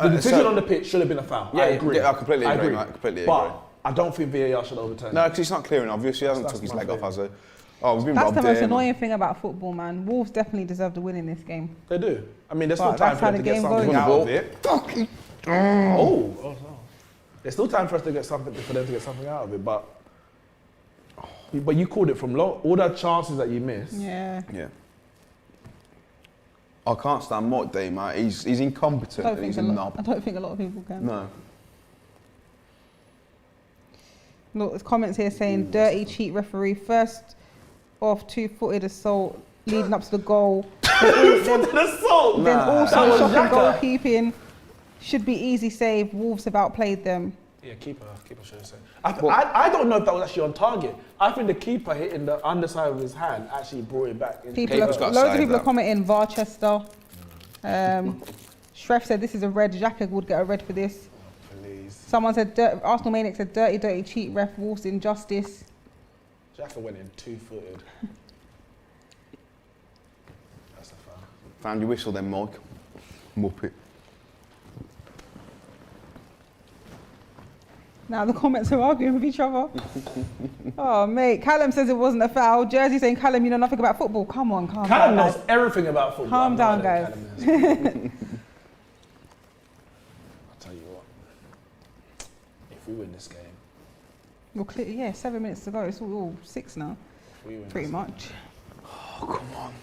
the decision so- on the pitch should have been a foul. Yeah, I agree. yeah, I completely agree, mate, I completely but agree. I don't think VAR should overturn No, it. because it's not clear and obvious. He hasn't That's took his my leg off, thing. has he? Oh, we've been That's robbed the most here, annoying thing about football, man. Wolves definitely deserve the win in this game. They do. I mean, there's But still time that's for how them to the get game something goes. out of Ball. it. Fucking. Oh, no. There's still time for us to get something for them to get something out of it, but you called it from low. All the chances that you missed. Yeah. Yeah. I can't stand Mike Dean, mate. He's incompetent and he's a knob. I don't think a lot of people can. No. Look, there's comments here saying dirty cheat referee, first off two-footed assault leading up to the goal. Then also Then That also was shocking Xhaka. goalkeeping. Should be easy save. Wolves have outplayed them. Yeah, keeper should have said. I don't know if that was actually on target. I think the keeper hitting the underside of his hand actually brought it back. People are, Keeper's got to loads of save people are that. commenting Varchester. Shref said this is a red. Xhaka would get a red for this. Please. Someone said Arsenal Maniac said dirty cheat ref. Wolves injustice. Xhaka went in 2-footed. That's a foul. Found your whistle then, Mike. Muppet. Now the comments are arguing with each other. Oh mate, Callum says it wasn't a foul. Jersey saying Callum, you know nothing about football. Come on, calm Callum down. knows everything about football. Calm I down, know that guys. Callum is. I'll tell you what. If we win this game, You're clear, yeah, 7 minutes to go. It's all 6 now, if we win pretty this much. Oh, come on.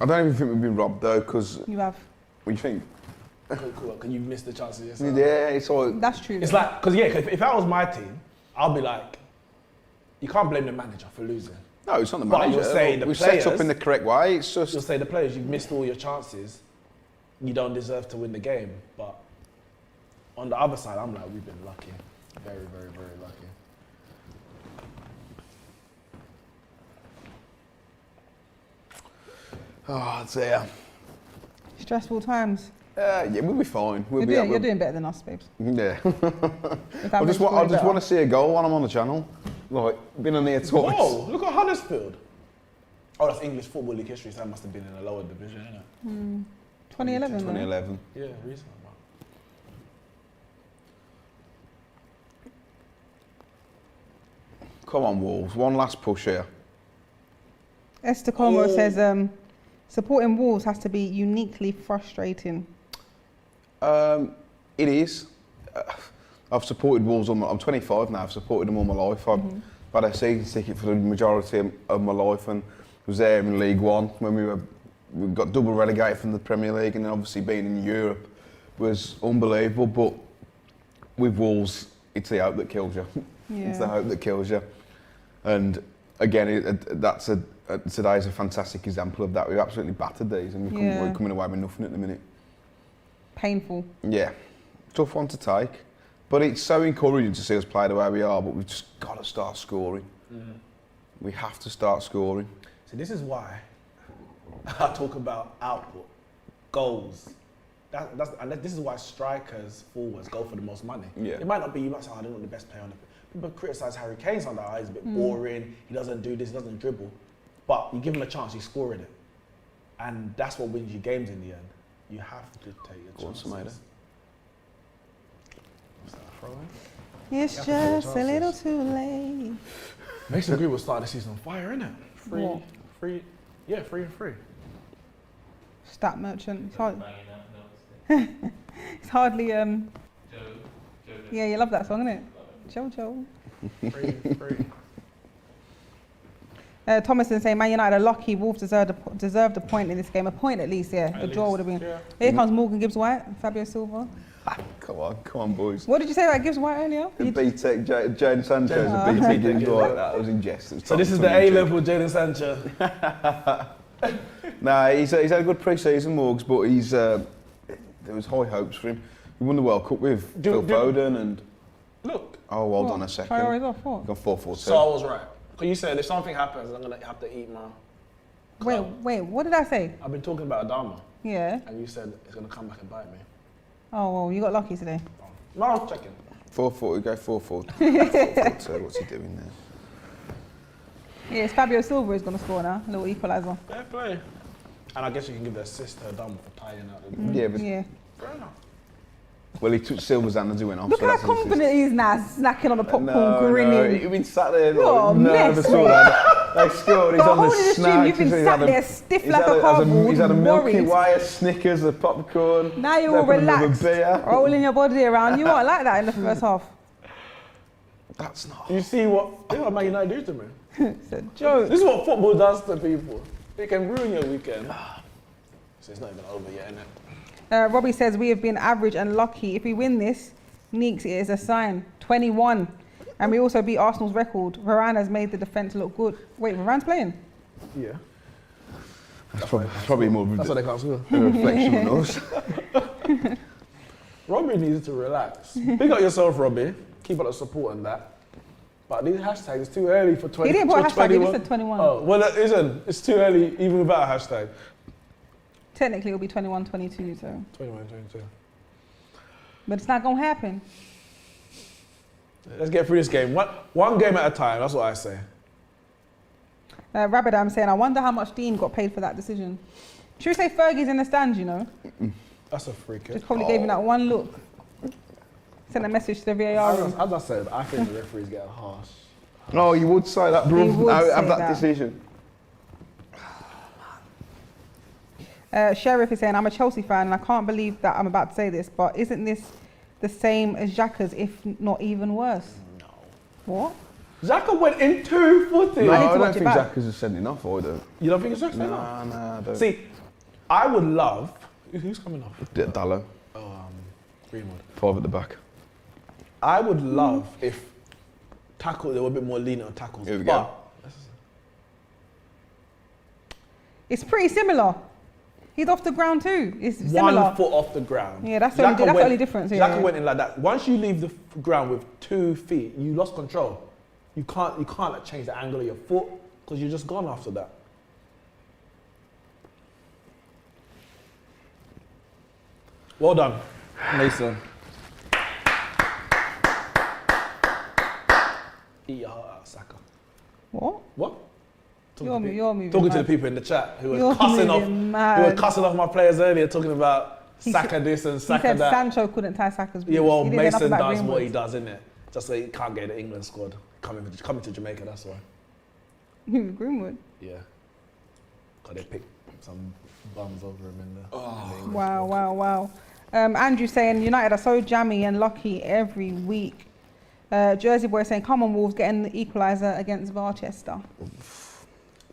I don't even think we've been robbed though, because You have. what do you think? Cool. Can you miss the chances yourself? Yeah, it's all. That's true. It's though. like, because if that was my team, I'll be like, you can't blame the manager for losing. No, it's not the But manager. you'll say the We've set up players- in the correct way. It's just. You'll say the players, you've missed all your chances. You don't deserve to win the game. But on the other side, I'm like, we've been lucky. Very, very, very lucky. Oh, dear. Stressful times. Yeah, we'll be fine. We'll You're doing better than us, babes. Yeah. If that I makes just you feel want better. to see a goal while I'm on the channel. Like, been on there twice. Whoa, look at Huddersfield. Oh, that's English Football League history, so that must have been in a lower division, innit? 2011. though. 2011. Yeah, recent. Come on, Wolves. One last push here. Esther Como says supporting Wolves has to be uniquely frustrating. It is. I've supported Wolves. I'm 25 now. I've supported them all my life. I've had a season ticket for the majority of my life and was there in League One when we got double relegated from the Premier League, and then obviously being in Europe was unbelievable. But with Wolves, it's the hope that kills you. It's the Yeah. hope that kills you. And again, today's a fantastic example of that. We've absolutely battered these, and we're coming away with nothing at the minute. Painful. Yeah, tough one to take, but it's so encouraging to see us play the way we are. But we've just got to start scoring. We have to start scoring. So this is why I talk about output, goals, And this is why strikers, forwards go for the most money. Yeah. It might not be, you might say, I don't want the best player on the pitch. People criticise Harry Kane sometimes, he's a bit boring, he doesn't do this, he doesn't dribble. But you give him a chance, he's scoring it. And that's what wins you games in the end. You have to take your chances. What's that a throw in? It's just a little too late. Mason Greenwood started the season on fire, innit? What? Free and free. Stat merchant. It's, Banging out, it's hardly. Joe. Yeah, you love that song, innit? Jojo. Free. Thomason saying Man United are lucky. Wolves deserved a point in this game. A point at least, yeah. A draw would have been. Yeah. Here comes Morgan Gibbs-White, Fabio Silva. Come on, boys. What did you say about Gibbs-White earlier? The B-Tech, Jadon Sancho, the BT Gibbs-White. That was in jest. So this is the A-level Jadon Sancho. Nah, he's had a good pre-season, Morgs, but there was high hopes for him. He won the World Cup with Phil Foden and... Look. Oh, hold on a second. Traoré's off, what? Gone 4-4-2. So I was right. Because you said if something happens, I'm going to have to eat my... Wait, what did I say? I've been talking about Adama. Yeah. And you said it's going to come back and bite me. Oh, well, you got lucky today. No, I'm checking. 4-4, we go 4-4. What's he doing there? Yeah, it's Fabio Silva who's going to score now. A little equaliser. Fair play. And I guess you can give the assist to Adama for tying out the... Yeah, but Yeah. Fair enough. well, he took Silva's hand as he went off. Look so how that's an assist. confident he is now, snacking on a popcorn, No, grinning. you've been sat there You're a nervous mess, all mate. that. They scored, he's The on the whole of the stream, snack. you've been he's sat had there stiff he's like had a cardboard, He's had a Milky worried. Way, a Snickers, a popcorn. Now you're he's all had another relaxed, beer. rolling your body around. You weren't like that in the first half. That's not... You see what Man United do to me? It's a joke. This is what football does to people. It can ruin your weekend. So it's not even over yet, innit? Robbie says, we have been average and lucky. If we win this, Neeks, it is a sign. 21. And we also beat Arsenal's record. Varane has made the defence look good. Wait, Varane's playing? Yeah. That's probably more That's what they can't score. a reflection on us. Robbie needs to relax. Pick up yourself, Robbie. Keep up the support on that. But these hashtags, it's too early for 20. He didn't put a hashtag, he 21. just said 21. Oh, well, it isn't. It's too early even without a hashtag. Technically, it'll be 21, 22, so. 21, 22. But it's not going to happen. Let's get through this game. One game at a time, that's what I say. Rabadam saying, I wonder how much Dean got paid for that decision. Should we say Fergie's in the stands, you know? That's a free kick. Just probably gave him that one look. Sent a message to the VAR room. As I said, I think the referees get harsh. No, you would say that, bro. He would Have say that that. decision. Sheriff is saying, I'm a Chelsea fan and I can't believe that I'm about to say this, but isn't this the same as Xhaka's, if not even worse? No. What? Xhaka went in 2-footed. No, I need to I don't watch it think back. Xhaka's a sending off either. You don't think it's Xhaka? No, I don't. See, I would love... Who's coming off? Dallo, Oh, Greenwood. 5 at the back. I would love if they were a bit more lenient on tackles. Here we but go. It's pretty similar. He's off the ground too. It's similar. 1 foot off the ground. Yeah, that's the only difference. Yeah, Xhaka went in like that. Once you leave the ground with 2 feet, you lost control. You can't like change the angle of your foot because you're just gone after that. Well done, Mason. Eat your heart out, Saka. What? What? You're moving Talking to mad. the people in the chat who You're were cussing off, moving who mad. were cussing off my players earlier, talking about He Saka said- this and He Saka said that. Sancho couldn't tie Saka's boots. Yeah, well, He didn't say nothing Mason about does what he Greenwood. does, innit? Just so he can't get the England squad. Coming to Jamaica, that's why. Greenwood. Yeah. Because they picked some bums over him in the England Wow, squad. wow. Andrew saying United are so jammy and lucky every week. Jersey Boy saying, come on Wolves, getting the equaliser against Barchester.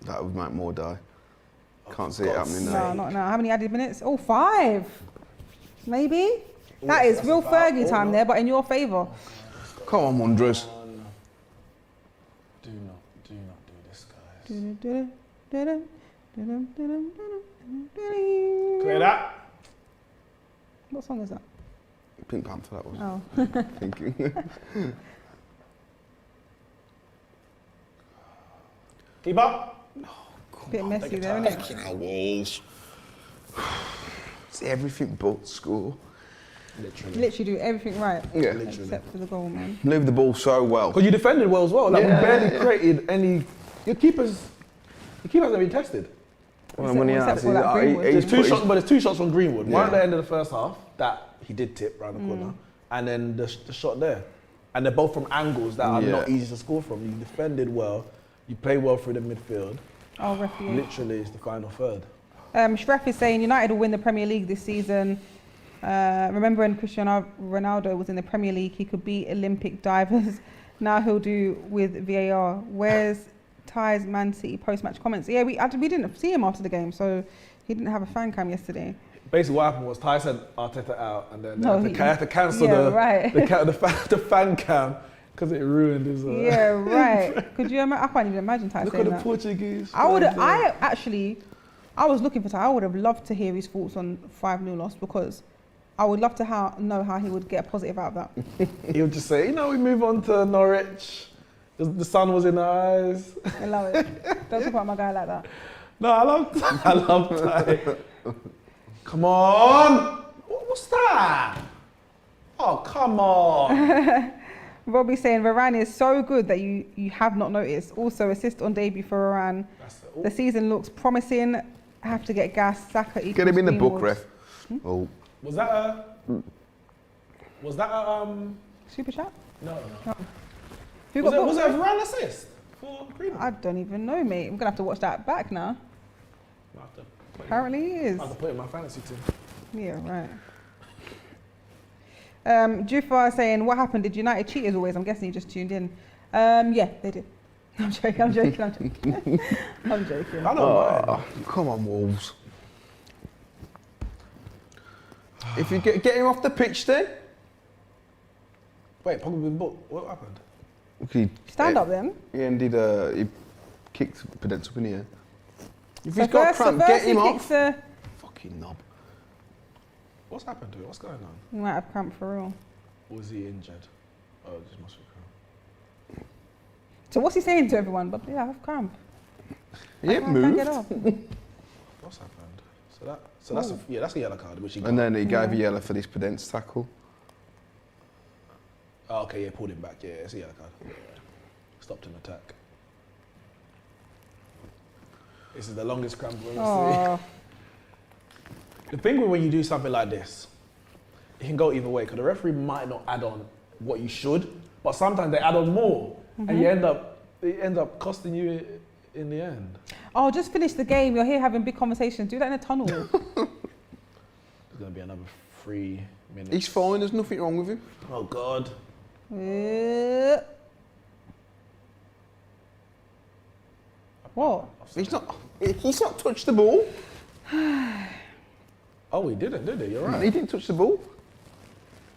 That would make more die. Can't see it God's happening No, now. not now. How many added minutes? Oh, 5. Maybe? That is that's real a foul. Fergie Oh, time no. there, but in your favour. Come on, Wanderers. Do not do this, guys. Clear that. What song is that? Pink Panther, that was. Oh. Thank you. Keep up. Bit messy your there, time. isn't it? Walls. It's everything but score. Literally do everything right. Yeah. Literally. Except for the goal, man. Move the ball so well. Because you defended well as well. Like, Yeah. we barely created any. Your keeper hasn't been tested. Well, when he Except has, for that Greenwood. There's two shots, but there's two shots from Greenwood. One Yeah. at the end of the first half that he did tip round the corner, and then the shot there. And they're both from angles that are not easy to score from. You defended well, you played well through the midfield. Oh, referee. Literally, it's the final third. Shref is saying United will win the Premier League this season. Remember when Cristiano Ronaldo was in the Premier League, he could beat Olympic divers. Now he'll do with VAR. Where's Ty's Man City post-match comments? Yeah, we didn't see him after the game, so he didn't have a fan cam yesterday. Basically, what happened was Ty sent Arteta out, and then No, they he- had to cancel yeah, right. the fan cam because it ruined his. Yeah, right. Could you? I can't even imagine Ty Look at saying the that. Portuguese. I would. flag there. I was looking for Ty. I would have loved to hear his thoughts on 5-0 loss because I would love to know how he would get a positive out of that. He would just say, we move on to Norwich. The sun was in our eyes. I love it. Don't talk about my guy like that. No, I love Ty. Come on! What's that? Oh, come on! Robbie saying Varane is so good that you have not noticed. Also, assist on debut for Varane. The season looks promising. Have to get gas. Saka equals Get him in the book, Greenwood. ref. Oh. Was that a Super chat? no. Who Was got it booked? a Varane assist for Greenwood? I don't even know, mate. I'm gonna have to watch that back now. I have to put it- Apparently he is. I have to put it in my fantasy team. Yeah, right. Jufar saying, what happened? Did United cheat as always? I'm guessing you just tuned in. Yeah, they did. I'm joking. I'm joking. I'm joking. I don't mind. Oh, come on, Wolves. If you get him off the pitch then. Wait, Pogba been booked. What happened? He, Stand up then. He ended, he kicked Pedence up in the air. If So he's got first- cramp, so get first him he off. kicks a- Fucking knob. What's happened to it? What's going on? He might have cramp for real. Was he injured? Oh, it just must be cramp. So what's he saying to everyone? But yeah, I have cramp. He ain't I can't moved. get up. What's happened? So that's a yellow card, which he got. And then he gave a Yeah. yellow for this Pedence tackle. Oh, okay, yeah, pulled him back. Yeah, it's a yellow card. Yeah. Stopped an attack. This is the longest cramp we've ever Oh, seen. The thing with when you do something like this, it can go either way because the referee might not add on what you should, but sometimes they add on more, and it ends up costing you in the end. oh, just finish the game. You're here having big conversations. Do that in a tunnel. There's gonna be another 3 minutes. He's fine, there's nothing wrong with him. Oh God. What? He's not touched the ball. Oh, he didn't, did he? You're He right. didn't touch the ball.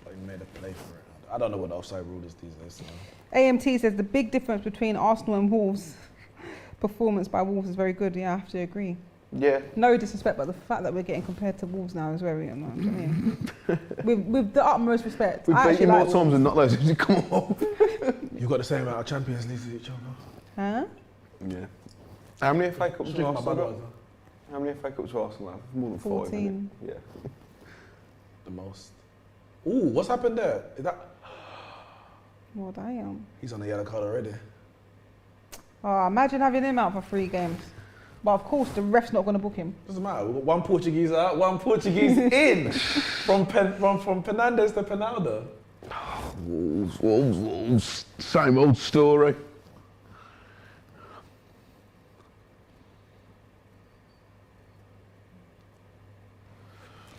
But he made a play for it. I don't know what the offside rule is these days. So. AMT says the big difference between Arsenal and Wolves performance by Wolves is very good. Yeah, I have to agree. Yeah. No disrespect, but the fact that we're getting compared to Wolves now is very annoying. You know what I mean? with the utmost respect. We've I beat actually you more like times Wolves. than not those. Come on. You've got the same amount of Champions Leagues as each other. Huh? Yeah. How many FA Cups Just do drink my Arsenal got? Budweiser. How many FA Cups do Arsenal have? More than 5. 14. Yeah. The most. Ooh, what's happened there? Is that? Well, damn. He's on the yellow card already. Oh, imagine having him out for 3 games. But of course, the ref's not going to book him. Doesn't matter. We've got one Portuguese out, one Portuguese in. From Fernandes to Ronaldo. Wolves. Same old story.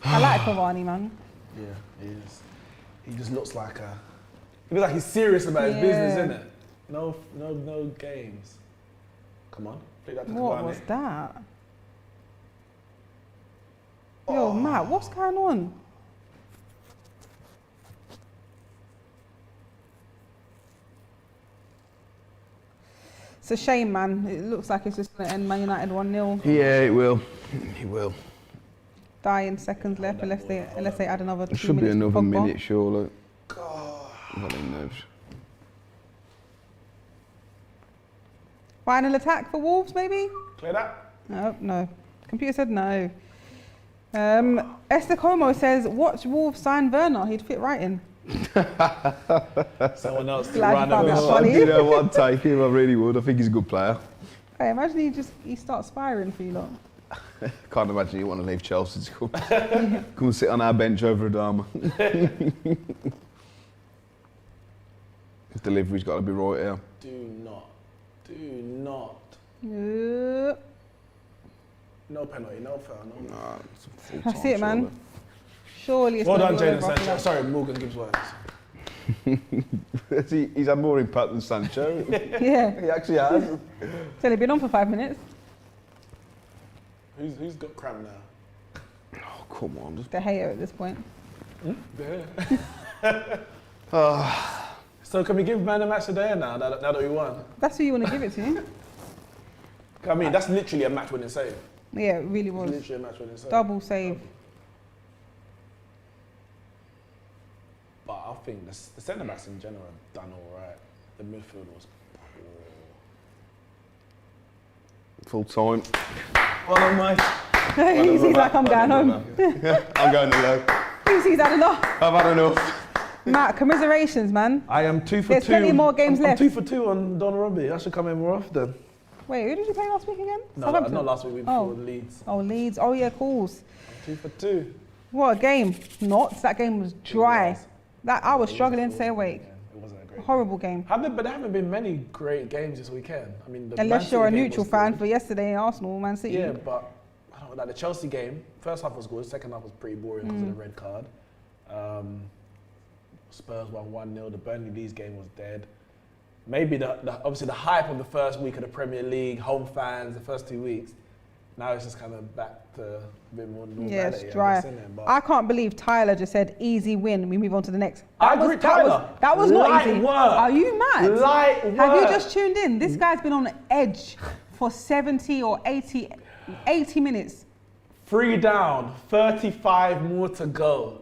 I like Cavani, man. Yeah, he is. He just looks like he's serious about his Yeah. business, isn't it? No games. Come on, play that to What Cavani. was that? Yo, Matt, what's going on? It's a shame, man. It looks like it's just going to end Man United 1-0. Yeah, it will. It will. Dying seconds left unless they add another 2 There should be minutes to another Pogba. minute, surely. God. Well, he knows. Final attack for Wolves, maybe? Clear that. No. Computer said no. Esther Como says, watch Wolves sign Werner. He'd fit right in. Someone else to Glad run you found a that bit. funny. You know what? I'd take him. I really would. I think he's a good player. Hey, imagine he starts firing for you lot. Can't imagine you want to leave Chelsea to come and sit on our bench over Adama. His delivery's got to be right here. Do not. Yep. No penalty, no foul, no. Nah, it's a full That's time, it, man. Surely it's Well gonna done, be Jadon over after Sancho. that. Sorry, Morgan Gibbs White. He's had more impact than Sancho. Yeah, He actually has. it's only been on for 5 minutes. Who's got cramp now? Oh, come on. Just... The hater at this point. So can we give Man a match today now that we won? That's who you want to give it to. I mean, that's literally a match-winning save. Yeah, it really It's was. literally a match-winning save. Double save. But I think the centre-backs in general have done all right. The midfield was poor. Full time. Well done, mate. He sees like I'm going home. I'm going to low. He sees that enough. I've had enough. Matt, commiserations, man. I am 2 for 2. There's plenty more games I'm left. 2 for 2 on Donnarumma. I should come in more often. Wait, who did you play last week again? No, Southampton? not last week. Week before Leeds. Oh, Leeds. Oh, yeah, calls. 2 for 2. What a game. Not. That game was dry. was. That I was struggling to stay awake. Yeah, it wasn't a great game. Horrible game. But there haven't been many great games this weekend. I mean, the Man Unless City you're a game neutral was fan good. for yesterday, Arsenal, Man City. Yeah, but I don't know, like the Chelsea game, first half was good, second half was pretty boring because of the red card. Spurs won 1-0, the Burnley Leeds game was dead. Maybe obviously the hype of the first week of the Premier League, home fans, the first 2 weeks, now it's just kind of back to a bit more normality. Yeah, I it's guess, dry. innit? But I can't believe Tyler just said easy win. We move on to the next. I agree, Tyler. That was not Light easy. work. Are you mad? Light Have work. you just tuned in? This guy's been on edge for 70 or 80 minutes. 3 down, 35 more to go.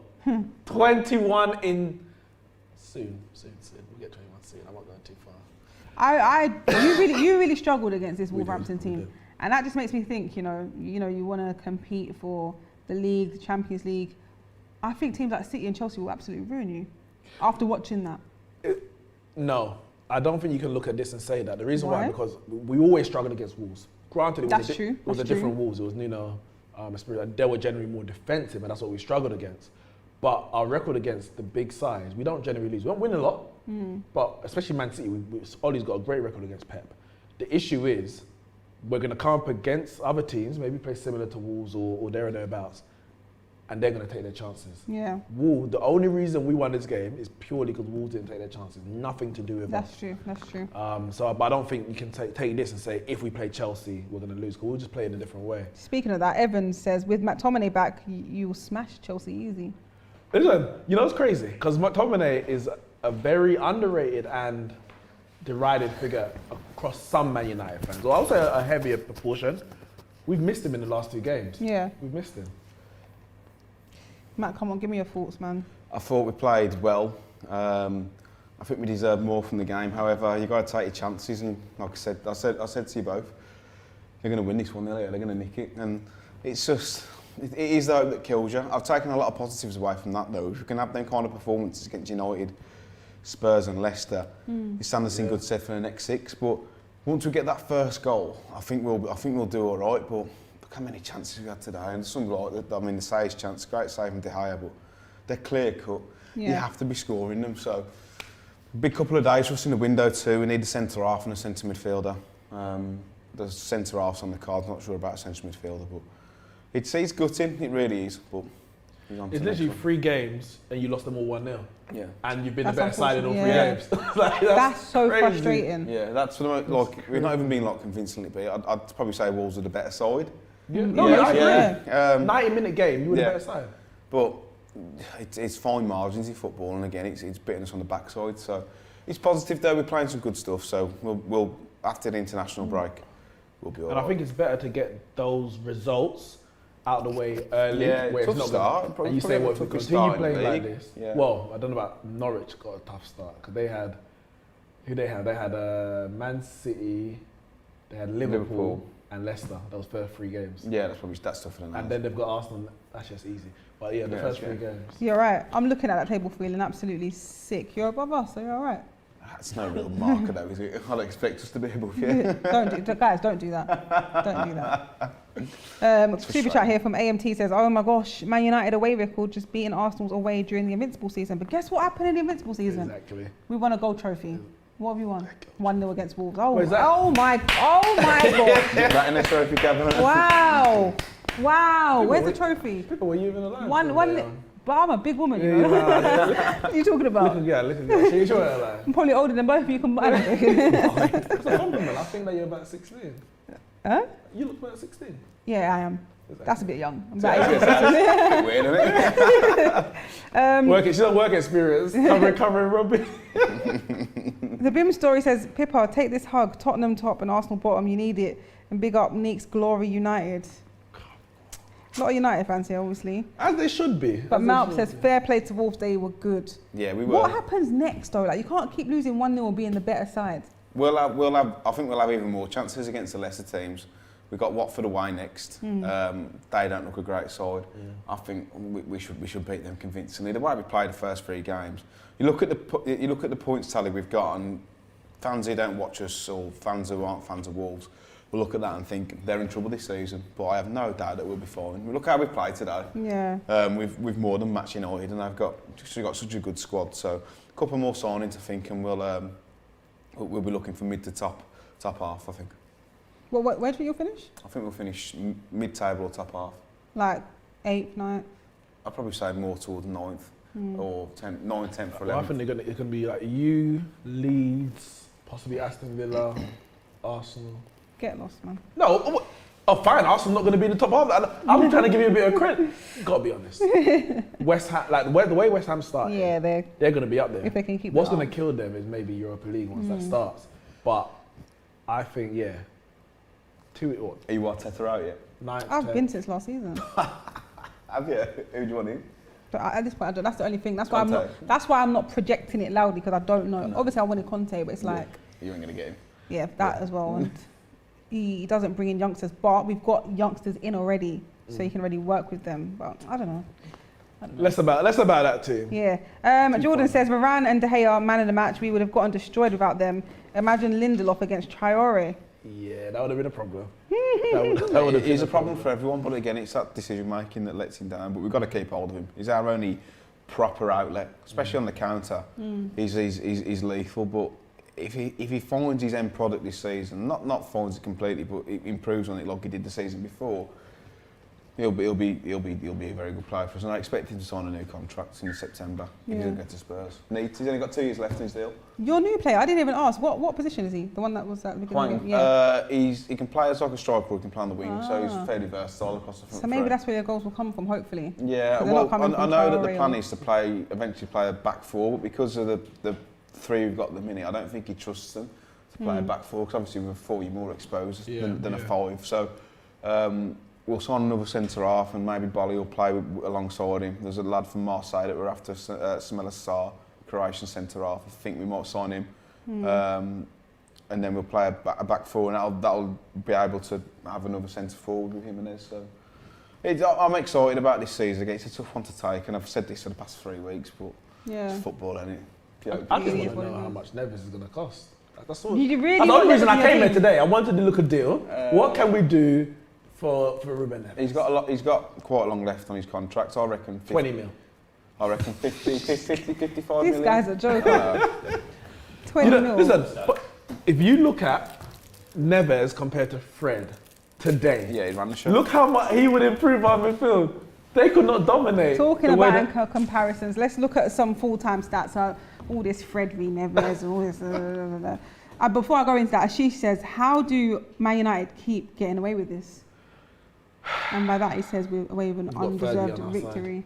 21 in soon. We'll get 21 soon. I'm not going too far. You really struggled against this Wolverhampton we team, did. and that just makes me think. You want to compete for the league, the Champions League. I think teams like City and Chelsea will absolutely ruin you after watching that. No, I don't think you can look at this and say that. The reason why, Why? because we always struggled against Wolves. Granted, it That's was true. It was That's a different true. Wolves. It was Nuno, they were generally more defensive, and that's what we struggled against. But our record against the big sides, we don't generally lose. We don't win a lot, but especially Man City, Ollie's got a great record against Pep. The issue is we're going to come up against other teams, maybe play similar to Wolves or there or thereabouts, and they're going to take their chances. Yeah, Wolves, the only reason we won this game is purely because Wolves didn't take their chances. Nothing to do with us. that's true. That's true. But I don't think you can take this and say if we play Chelsea, we're going to lose, because we'll just play in a different way. Speaking of that, Evans says with McTominay back, you will smash Chelsea easy. Listen, you know it's crazy because McTominay is a very underrated and derided figure across some Man United fans. Or I would say a heavier proportion. We've missed him in the last 2 games. Yeah. We've missed him. Matt, come on, give me your thoughts, man. I thought we played well. I think we deserve more from the game. However, you've got to take your chances, and like I said to you both, they're going to win this one. They're going to nick it, and it's just. It is the hope that kills you. I've taken a lot of positives away from that though. If you can have them kind of performances against United, Spurs and Leicester, you stand us in good stead for the next 6. But once we get that first goal, I think we'll do all right. But look how many chances we had today, and some like that. I mean, the Sage chance, great save from De Gea, but they're clear cut. Yeah. You have to be scoring them. So big couple of days for us in the window too. We need a centre half and a centre midfielder. The centre half's on the cards. Not sure about a centre midfielder, but. It's gutting, it really is, but It's literally 3 games and you lost them all 1-0. Yeah. And you've been That's the better side in all 3 unfortunate, games. Like, That's so crazy. frustrating. Yeah, that's for the most, like we've not even been like convincingly beat. I'd probably say Wolves are the better side. Yeah. No, Yeah, I agree. yeah. 90-minute game, you were the yeah. better side. But it's fine margins in football, and again, it's bitten us on the backside. So it's positive though. We're playing some good stuff. So we'll after the international break, we'll be all And right. I think it's better to get those results out of the way early, Yeah, where it's tough not start. gonna, Probably and you say, well, if we took a continue start in playing the like league. this, Yeah. well, I don't know about Norwich got a tough start because they had who they had Man City, they had Liverpool and Leicester. Those first 3 games, Yeah, that's tougher than that. and then they've got Arsenal That's just easy. But yeah, the Yeah, first okay. 3 games. You're right. I'm looking at that table feeling absolutely sick. You're above us, so you're all right. That's no real marker though, is it? I'd expect us to be above you. Guys, don't do that. Don't do that. Super chat here from AMT says, "Oh my gosh, Man United away record just beating Arsenal's away during the Invincible season." But guess what happened in the Invincible season? Exactly. We won a gold trophy. What have you won? 1-0 against Wolves. Oh, Where's that? oh my god! Is that in the trophy cabinet? Wow, wow. People, Where's the trophy? People, were you even alive? One. But I'm a big woman. You Yeah, know? yeah, What are you talking about? look at that. She's sure alive. I'm probably older than both of you combined. That's a compliment. I think that you're about 16. Huh? You look about 16. Yeah, I am. Exactly. That's a bit young. I'm So about that's 18. Weird, isn't it? she's on work experience, covering rugby. The BIM story says, "Pippa, take this hug. Tottenham top and Arsenal bottom. You need it. And big up Nick's Glory United." A lot of United fans here, obviously. As they should be. But Malp says, "Fair play to Wolves. They were good." Yeah, we were. What happens next, though? Like, you can't keep losing 1-0 and being the better side. I think we'll have even more chances against the lesser teams. We've got Watford away next. They don't look a great side. Yeah. I think we should beat them convincingly. The way we played the first 3 games, you look at the points tally we've got, and fans who don't watch us or fans who aren't fans of Wolves will look at that and think they're in trouble this season. But I have no doubt that we'll be fine. Look how we played today. Yeah. We've more than matched United, and they've got such a good squad. So a couple more signings, I think, and we'll be looking for mid to top half. I think. Well, where do you think you'll finish? I think we'll finish mid-table or top half. Like 8th, 9th? I'd probably say more towards 9th or 10th, 9th, 10th for 11th. Well, I think it's going to be like you, Leeds, possibly Aston Villa, Arsenal. Get lost, man. No, fine. Arsenal not going to be in the top half. I'm trying to give you a bit of credit. Got to be honest. West Ham, like the way West Ham started, Yeah, they're going to be up there. if they can keep What's that going up. to kill them is maybe Europa League once that starts. But I think 2 or Are you Arteta out yet? 9th, I've 10th. been since last season. Have you? Who do you want in? But at this point, I don't, that's the only thing. That's why I'm Conte. not. That's why I'm not projecting it loudly, because I don't know. Obviously, I wanted Conte, but it's like, You ain't going to get him. yeah, that as well. And he doesn't bring in youngsters, but we've got youngsters in already, so you can already work with them. But I don't know. Less about that team. Yeah. Jordan says, "Varane and De Gea man of the match. We would have gotten destroyed without them. Imagine Lindelof against Traoré." Yeah, that would have been a problem. He's a problem for everyone, but again, it's that decision making that lets him down. But we've got to keep hold of him. He's our only proper outlet, especially on the counter. He's lethal. But if he finds his end product this season, not finds it completely, but it improves on it like he did the season before, he'll be a very good player for us. And I expect him to sign a new contract in September if he doesn't get to Spurs. He's only got 2 years left in his deal. Your new player, I didn't even ask. What position is he? The one that was at the beginning of the game? Yeah. He can play as like a striker or he can play on the wing, so he's fairly versatile across the front. So maybe three. that's where your goals will come from, hopefully. Yeah, 'Cause they're not well, coming I from know that the Traoré plan or- is to eventually play a back four, but because of the 3 we've got at the minute, I don't think he trusts them to play a back four, because obviously with a 4 you're more exposed than a 5. So we'll sign another centre half, and maybe Bolly will play alongside him. There's a lad from Marseille that we're after, Samela Sarr, Croatian centre half. I think we might sign him. And then we'll play a back four, and that'll be able to have another centre forward with Jimenez. So I'm excited about this season. It's a tough one to take, and I've said this for the past 3 weeks, but it's football, isn't it? I just It want is to what know it how is. much Neves is going to cost. That's all. You really That's the want only reason Neves I in your came here team? today. I wanted to look a deal. What can we do for Ruben Neves? He's got quite long left on his contract. I reckon 20 mil. I reckon 50, 55 This million. guy's a joker. 20 mil. Listen, but if you look at Neves compared to Fred today, Yeah, he ran the show. look how much he would improve our midfield. They could not dominate. Talking the way about that- comparisons, let's look at some full-time stats. All this Fred v Neves, all this. Before I go into that, Ashish says, "How do Man United keep getting away with this?" And by that he says, "We're away with an We've got undeserved Fergie on our victory."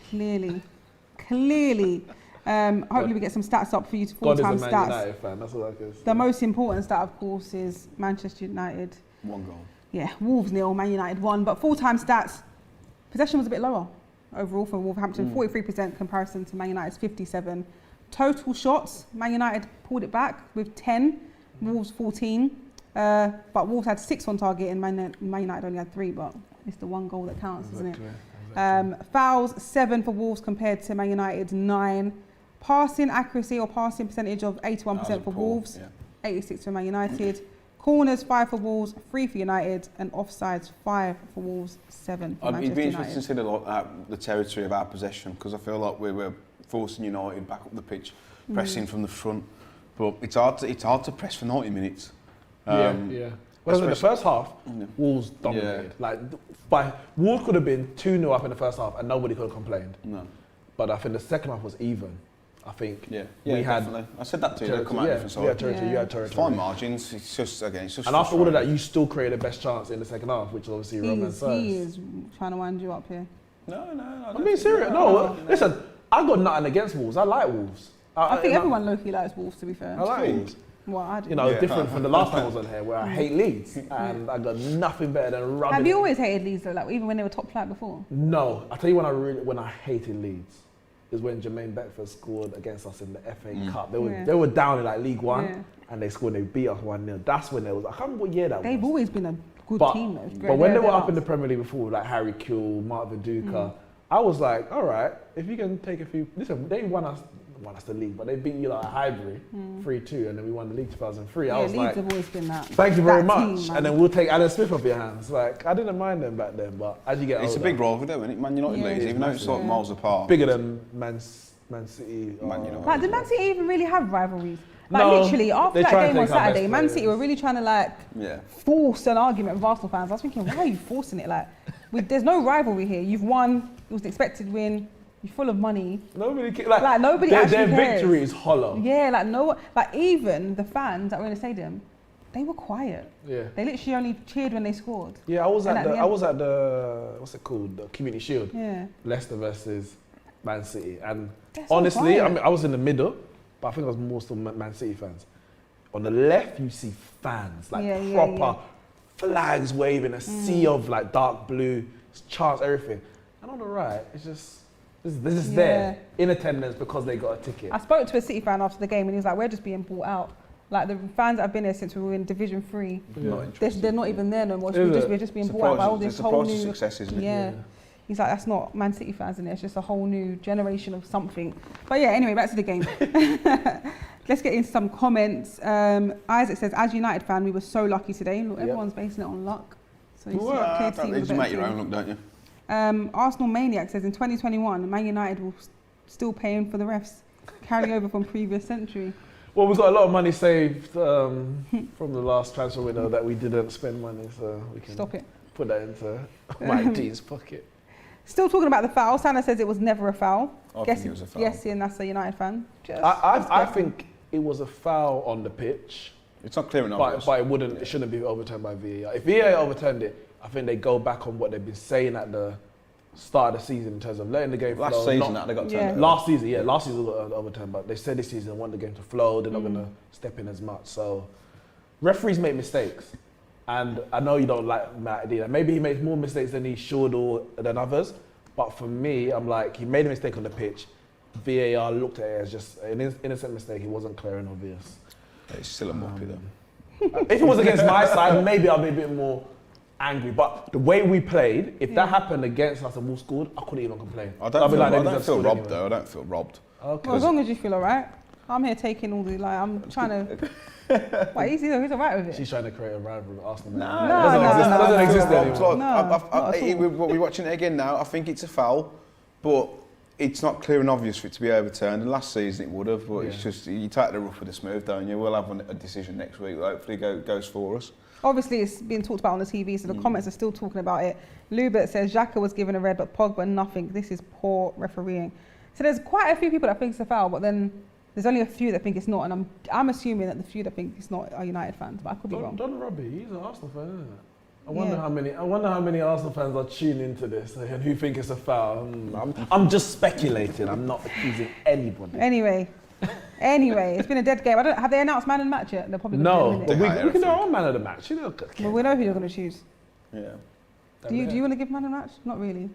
Clearly. Hopefully we get some stats up for you to God is a full-time Man stats. United fan. That's all I can say. The most important stat, of course, is Manchester United. 1 goal. Yeah, Wolves 0, Man United 1. But full-time stats, possession was a bit lower overall for Wolverhampton, 43% comparison to Man United's 57. Total shots, Man United pulled it back with 10, Wolves 14. But Wolves had 6 on target and Man United only had 3, but it's the 1 goal that counts, isn't it? Fouls 7 for Wolves compared to Man United's 9. Passing accuracy or passing percentage of 81% for Wolves, 86 for Man United. Corners 5 for Wolves, 3 for United, and offsides 5 for Wolves, 7 for Manchester It'd be United. interesting to see the territory of our possession, because I feel like we were forcing United back up the pitch, pressing from the front. But it's hard to press for 90 minutes. Yeah. Well, in the first half, Wolves dominated. Wolves could have been 2-0 up in the first half and nobody could have complained. No. But I think the second half was even. I think we had. I said that too. Come out different side. You had territory. It's fine margins. It's just And after all of that, you still created the best chance in the second half, which is obviously Roman Sainz. He is trying to wind you up here. No. I'm being serious. No, listen. I got nothing against Wolves. I like Wolves. I think everyone low-key likes Wolves, to be fair. I like Wolves. Well, I do. Different from the last time I was on here, where I hate Leeds, and I got nothing better than rubbing. Have you always hated Leeds though, like even when they were top flight before? No, I tell you when I hated Leeds is when Jermaine Beckford scored against us in the FA Cup. They were down in like League One, and they scored. They beat us 1-0. That's when there was. I can't remember what year that was. They've always been a good team though. But when they were up in the Premier League before, like Harry Kewell, Mark Viduka, I was like, all right, if you can take a few. Listen, they won us the league, but they beat you like Highbury 3-2, and then we won the league 2003. I was Leeds like, have always been that. Thank you very much, team, and then we'll take Alan Smith off your hands. Like I didn't mind them back then, but as you get older, it's a big rivalry though, isn't it? Man United Leeds, even though it's like miles apart. Bigger than Man City. Man United. Like, did Man City even really have rivalries? Like No, literally after they that try and game on take our best Saturday, Man players. City were really trying to force an argument with Arsenal fans. I was thinking, why are you forcing it? Like, there's no rivalry here. You've won. It was the expected win. You're full of money. Nobody like nobody actually their cares. victory is hollow. Yeah, like even the fans that were in the stadium, they were quiet. Yeah. They literally only cheered when they scored. Yeah, I was And at the what's it called? The Community Shield. Yeah. Leicester versus Man City, and They're so honestly, quiet. I was in the middle, but I think I was more still Man City fans. On the left, you see fans like proper flags waving, a sea of like dark blue, chants, everything, and on the right, it's just. This is there in attendance because they got a ticket. I spoke to a City fan after the game and he was like, we're just being bought out. Like the fans that have been here since we were in Division 3, they're not even there no more. We're just being bought out by all this whole new success, isn't it? Yeah. He's like, that's not Man City fans in there, it's just a whole new generation of something. But yeah, anyway, back to the game. Let's get into some comments. Isaac says, as United fan, we were so lucky today. Look, everyone's basing it on luck. So you you make your own luck, don't you? Arsenal Maniac says in 2021, Man United will still paying for the refs. Carry over from previous century. Well, we've got a lot of money saved from the last transfer window that we didn't spend money, so we can put that into my D's pocket. Still talking about the foul. Sana says it was never a foul. I think it was a foul. Guessing that's a United fan. I think it was a foul on the pitch. It's not clear enough. But it shouldn't be overturned by VAR. If VAR overturned it, I think they go back on what they've been saying at the start of the season in terms of letting the game flow. Last season they got turned over. Last season got overturned, but they said this season they want the game to flow. They're not going to step in as much. So referees make mistakes, and I know you don't like Matt Adina. Maybe he makes more mistakes than he should or than others. But for me, I'm like, he made a mistake on the pitch. VAR looked at it as just an innocent mistake. It wasn't clear and obvious. It's still a muppy though. If it was against my side, maybe I'll be a bit more angry. But the way we played, if that happened against us and we scored, I couldn't even complain. I don't feel robbed though. I don't feel robbed. Okay. Well, as long as you feel alright. I'm here taking all the I'm trying to. Wait, he's alright with it. She's trying to create a rivalry with Arsenal. No, It doesn't exist anymore. We're watching it again now. I think it's a foul, but it's not clear and obvious for it to be overturned. And last season it would have, but it's just you take the rough with the smooth, don't you? We'll have a decision next week. Hopefully, goes for us. Obviously, it's being talked about on the TV, so the comments are still talking about it. Lubert says Xhaka was given a red, but Pogba nothing. This is poor refereeing. So there's quite a few people that think it's a foul, but then there's only a few that think it's not, and I'm assuming that the few that think it's not are United fans, but I could be wrong. Don Robbie, he's an Arsenal fan, isn't it? I wonder how many Arsenal fans are tuning into this and who think it's a foul. I'm just speculating. I'm not accusing anybody. Anyway, it's been a dead game. Have they announced man of the match yet? They're probably no. We can do our own man of the match. Well, we know who you're going to choose. Yeah. Do you want to give man of the match? Not really.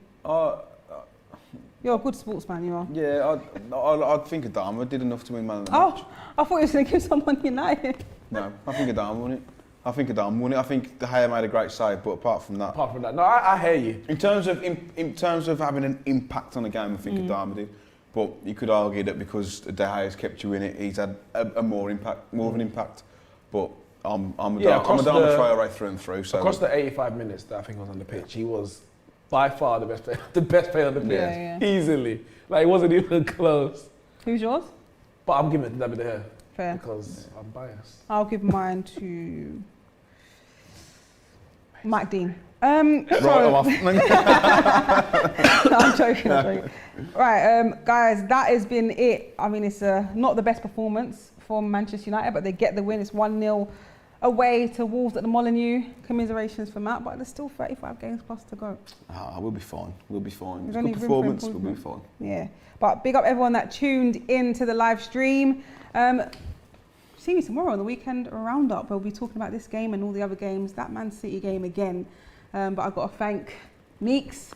You're a good sportsman, you are. Yeah, I'd think Adama did enough to win man of the match. I thought you were going to give someone United. No, I think Adama won it. I think Adama won it. I think De Gea made a great save, but apart from that, No, I hear you. in terms of having an impact on the game, I think Adama did. But you could argue that because De Gea's kept you in it, he's had a more of an impact. But I'm Adama Traoré through and through. So across the 85 minutes that I think was on the pitch, he was by far the best player on the pitch, easily. Like it wasn't even close. Who's yours? But I'm giving it to David De Gea. Fair. Because I'm biased. I'll give mine to Mike Dean. I'm joking. Right, guys, that has been it. I mean, it's not the best performance from Manchester United, but they get the win. It's 1-0 away to Wolves at the Molineux. Commiserations for Matt, but there's still 35 games plus to go. We'll be fine. We'll be fine. There's It's a only good room for performance. We'll be fine. Yeah, but big up everyone that tuned into the live stream. See me tomorrow on the weekend roundup. We'll be talking about this game and all the other games. That Man City game again. But I've got to thank Meeks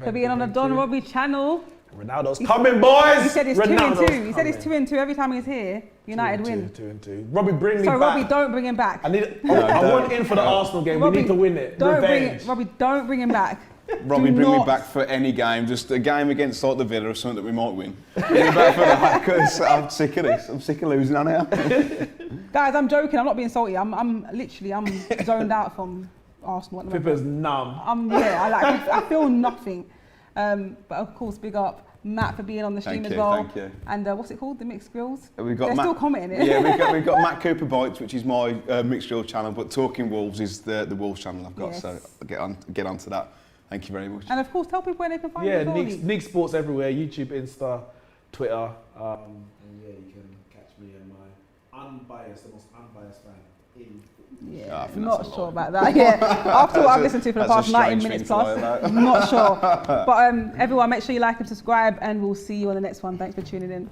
for being on the Don Robbie channel. Ronaldo's coming, boys. He said it's 2-2. He said it's 2-2 every time he's here. United win. 2-2. Robbie, bring me So back. Robbie, don't bring him back. I want in for the Arsenal game. Robbie, we need to win it. Robbie, don't bring him back. Robbie, bring me back for any game. Just a game against like the Villa or something that we might win. Bring me back for that because I'm sick of this. I'm sick of losing on here. Guys, I'm joking. I'm not being salty. I'm zoned out from Arsenal at the moment. Pippa's numb. I feel nothing. But of course, big up Matt for being on the stream as well. Thank you. And what's it called? The Mixed Grills? We've got They're still commenting it. Yeah, we've got Matt Cooper Bites, which is my Mixed Grill channel, but Talking Wolves is the Wolves channel I've got, Yes. so I'll get onto that. Thank you very much. And of course, tell people where they can find Yeah, you. Nick Sports everywhere. YouTube, Insta, Twitter. And yeah, you can catch me and my the most unbiased fan in. Yeah, I think not that's a sure lie. about that. Yeah, after what I've listened to for the That's a past 90 strange minutes thing to lie plus, about. I'm not sure. But everyone, make sure you like and subscribe, and we'll see you on the next one. Thanks for tuning in.